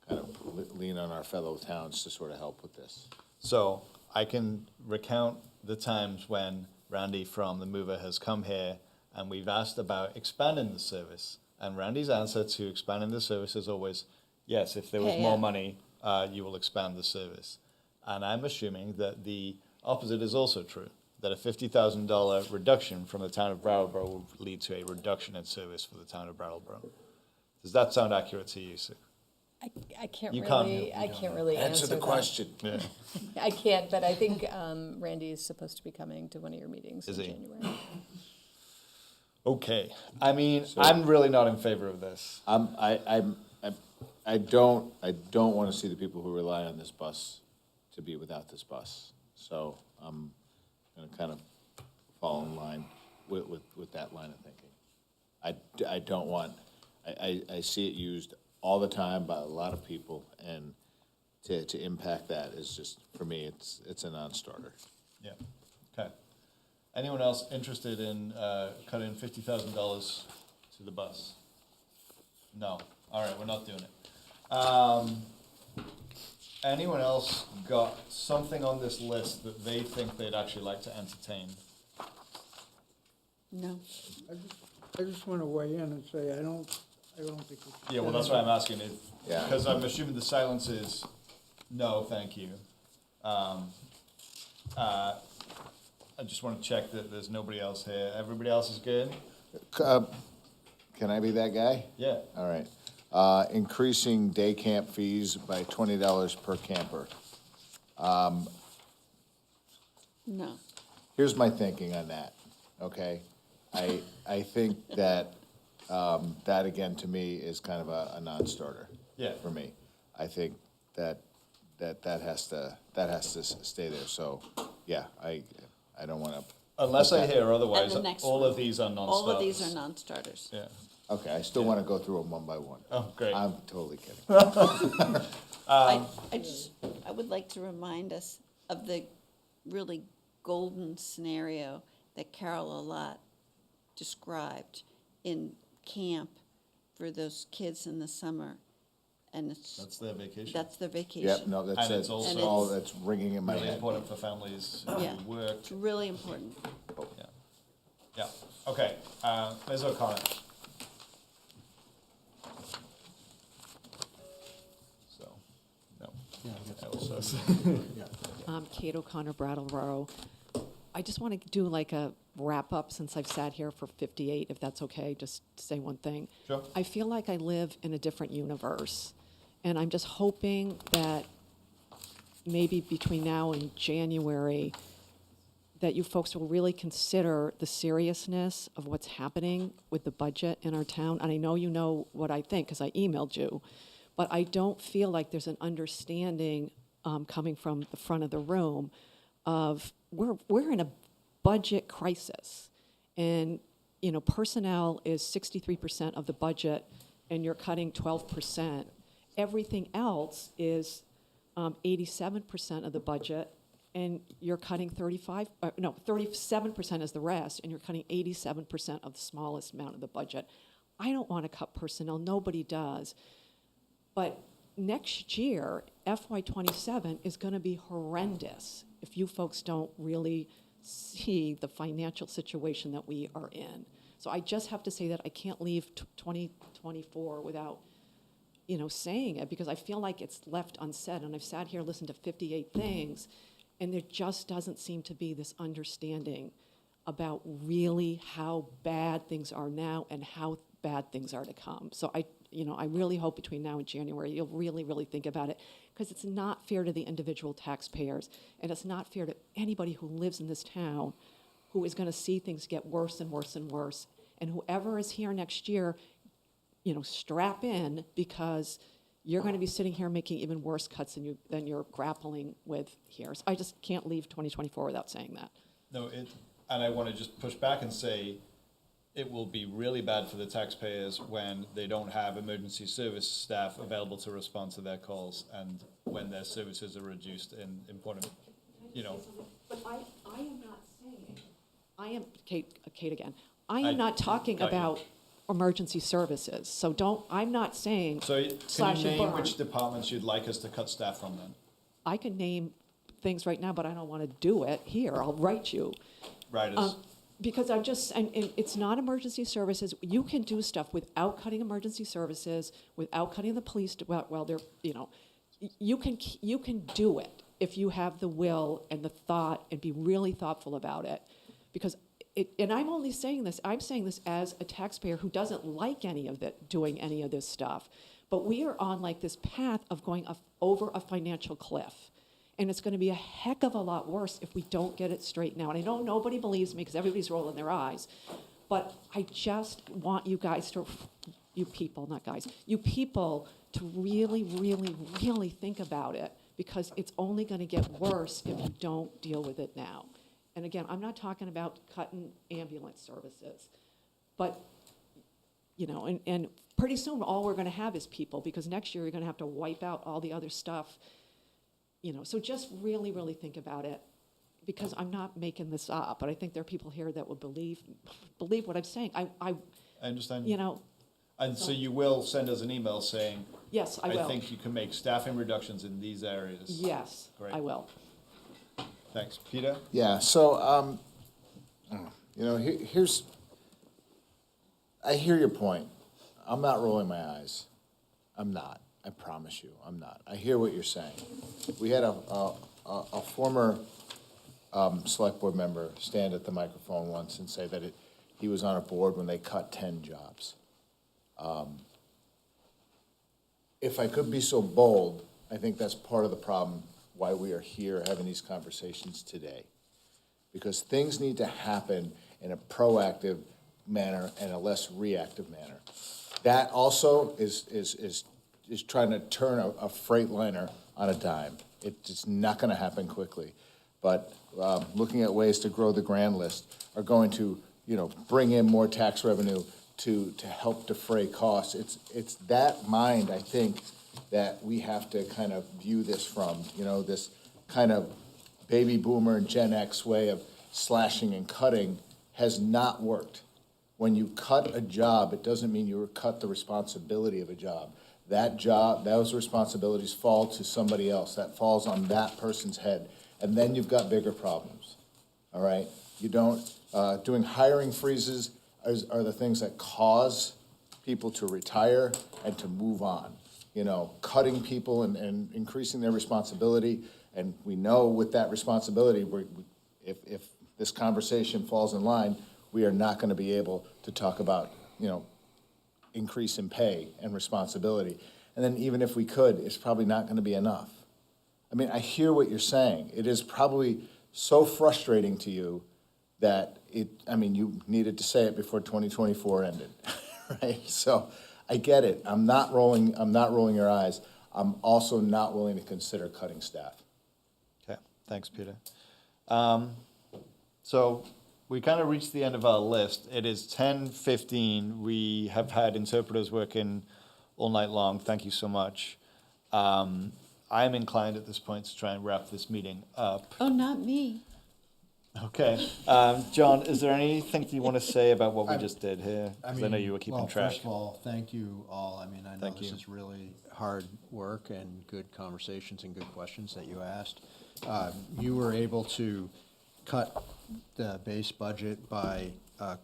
kind of lean on our fellow towns to sort of help with this. So I can recount the times when Randy from the mover has come here and we've asked about expanding the service. And Randy's answer to expanding the service is always, yes, if there was more money, you will expand the service. And I'm assuming that the opposite is also true, that a $50,000 reduction from the town of Brattleboro will lead to a reduction in service for the town of Brattleboro. Does that sound accurate to you, Sue? I can't can't really answer the that. question. Yeah. I can't, but I think Randy is supposed to be coming to one of your meetings in Is he? January. Okay. I mean, I'm really not in favor of this. I don't want to see the people who rely on this bus to be without this bus. So I'm going to kind of fall in line with that line of thinking. I don't want, I see it used all the time by a lot of people, and to impact that is just, for me, it's a non-starter. Yeah. Okay. Anyone else interested in cutting $50,000 to the bus? No. All right, we're not doing it. Anyone else got something on this list that they think they'd actually like to entertain? No. I just want to weigh in and say, I don't think we. Yeah, well, that's why I'm asking it, Yeah. because I'm assuming the silence is no, thank you. I just want to check that there's nobody else here. Everybody else is good? Can I be that guy? Yeah. All right. Increasing day camp fees by $20 per camper. No. Here's my thinking on that, okay? I think that, that again, to me, is kind of a non-starter. Yeah. For me. I think that has to stay there, so, yeah, I don't wanna. Unless I hear otherwise, And the next all one. of these are non-starters. All of these are non-starters. Yeah. Okay, I still wanna go through them one by one. Oh, great. I'm totally kidding. I would like to remind us of the really golden scenario that Carol Allott described in camp for those kids in the summer. And That's their vacation. That's their vacation. Yep, no, that's And it. it's also It's all that's ringing in my really head. important for families Yeah. who work. It's really important. Yeah. Yeah. Okay. Ms. O'Connor. Thanks. Kate O'Connor, Brattleboro. I just want to do like a wrap up since I've sat here for 58, if that's okay, just to say one thing. Sure. I feel like I live in a different universe, and I'm just hoping that maybe between now and January, that you folks will really consider the seriousness of what's happening with the budget in our town. And I know you know what I think because I emailed you, but I don't feel like there's an understanding coming from the front of the room of we're in a budget crisis. And, you know, personnel is 63% of the budget and you're cutting 12%. Everything else is 87% of the budget and you're cutting 37% is the rest, and you're cutting 87% of the smallest amount of the budget. I don't want to cut personnel, nobody does. But next year, FY27 is going to be horrendous if you folks don't really see the financial situation that we are in. So I just have to say that I can't leave 2024 without, you know, saying it, because I feel like it's left unsaid, and I've sat here, listened to 58 things, and there just doesn't seem to be this understanding about really how bad things are now and how bad things are to come. So I really hope between now and January, you'll really, really think about it, because it's not fair to the individual taxpayers, and it's not fair to anybody who lives in this town who is going to see things get worse and worse and worse. And whoever is here next year, you know, strap in, because you're going to be sitting here making even worse cuts than you're grappling with here. So I just can't leave 2024 without saying that. No, and I want to just push back and say it will be really bad for the taxpayers when they don't have emergency service staff available to respond to their calls, and when their services are reduced in important, you know. But I am not saying, Kate again, I am not talking about emergency services. So I'm not saying So can slash you and name burn. which departments you'd like us to cut staff from then? I can name things right now, but I don't want to do it here. I'll write you. Writers. Because I'm just, and it's not emergency services. You can do stuff without cutting emergency services, without cutting the police, well, they're, you know, you can do it if you have the will and the thought and be really thoughtful about it. Because and I'm only saying this, I'm saying this as a taxpayer who doesn't like doing any of this stuff. But we are on like this path of going over a financial cliff. And it's going to be a heck of a lot worse if we don't get it straightened out. And I know nobody believes me because everybody's rolling their eyes. But I just want you guys you people to really, really, really think about it, because it's only going to get worse if you don't deal with it now. And again, I'm not talking about cutting ambulance services, but, you know, and pretty soon all we're going to have is people, because next year you're going to have to wipe out all the other stuff. You know, so just really, really think about it, because I'm not making this up, but I think there are people here that would believe what I'm saying. I understand. You know. And so you will send us an email saying, yes, I will. I think you can make staffing reductions in these areas. Yes, Great. I will. Thanks. Peter? Yeah, so, you know, I hear your point. I'm not rolling my eyes. I'm not. I promise you, I'm not. I hear what you're saying. We had a former select board member stand at the microphone once and say that he was on a board when they cut 10 jobs. If I could be so bold, I think that's part of the problem why we are here having these conversations today. Because things need to happen in a proactive manner and a less reactive manner. That also is trying to turn a freight liner on a dime. It's not going to happen quickly. But looking at ways to grow the grand list are going to, you know, bring in more tax revenue to help defray costs. It's that mind, I think, that we have to kind of view this from. You know, this kind of baby boomer and Gen X way of slashing and cutting has not worked. When you cut a job, it doesn't mean you cut the responsibility of a job. That job, those responsibilities fall to somebody else. That falls on that person's head. And then you've got bigger problems, all right? You don't, doing hiring freezes are the things that cause people to retire and to move on. cutting people and increasing their responsibility. And we know with that responsibility, if this conversation falls in line, we are not going to be able to talk about, increase in pay and responsibility. And then even if we could, it's probably not going to be enough. I mean, I hear what you're saying. It is probably so frustrating to you that you needed to say it before 2024 ended, right? So I get it. I'm not rolling your eyes. I'm also not willing to consider cutting staff. Okay, thanks, Peter. So we kind of reached the end of our list. It is 10:15. We have had interpreters working all night long. Thank you so much. I'm inclined at this point to try and wrap this meeting up. Oh, not me. Okay. John, is there anything that you want to say about what we just did here? 'Cause I know you were keeping track. First of all, thank you all. I mean, I know Thank this you. is really hard work and good conversations and good questions that you asked. You were able to cut the base budget by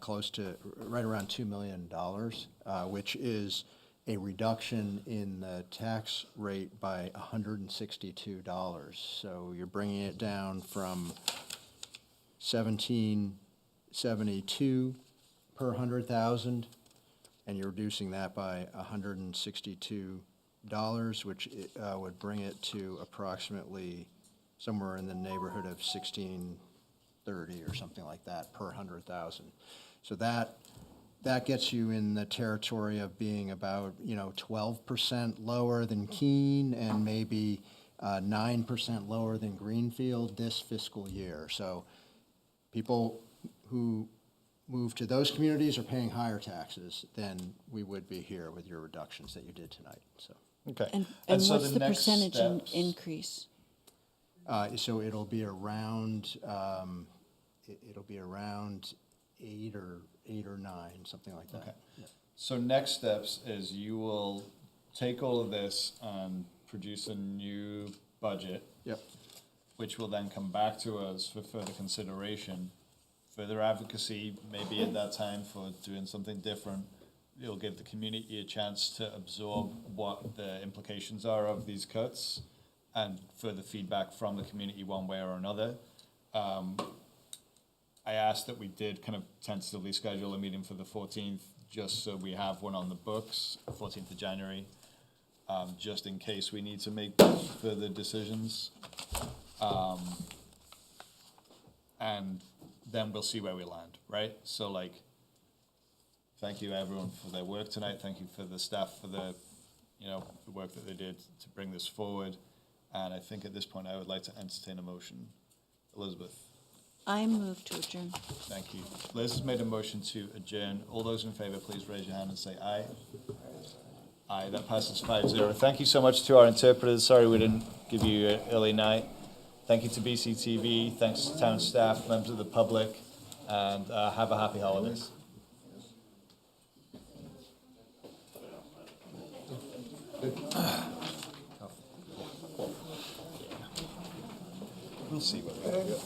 close to right around $2 million, which is a reduction in the tax rate by $162. So you're bringing it down from $17.72 per 100,000, and you're reducing that by $162, which would bring it to approximately somewhere in the neighborhood of $16.30 or something like that per 100,000. So that gets you in the territory of being about 12% lower than Keene and maybe 9% lower than Greenfield this fiscal year. So people who move to those communities are paying higher taxes than we would be here with your reductions that you did tonight. So okay. And so what's the next percentage steps- increase? So it'll be around it'll be around 8 or 9, something like that. Okay. So next steps is you will take all of this and produce a new budget. Yep. Which will then come back to us for further consideration, further advocacy, maybe at that time for doing something different. It'll give the community a chance to absorb what the implications are of these cuts and further feedback from the community one way or another. I asked that we did kind of tentatively schedule a meeting for the 14th, just so we have one on the books, 14th of January, just in case we need to make further decisions. And then we'll see where we land, right? So thank you everyone for their work tonight. Thank you for the staff for the work that they did to bring this forward. And I think at this point I would like to entertain a motion. Elizabeth. I move to adjourn. Thank you. Liz has made a motion to adjourn. All those in favor, please raise your hand and say aye. Aye, that passes 5-0. Thank you so much to our interpreters. Sorry we didn't give you an early night. Thank you to BCTV. Thanks to town staff, members of the public, and have a happy holidays. We'll see what we do.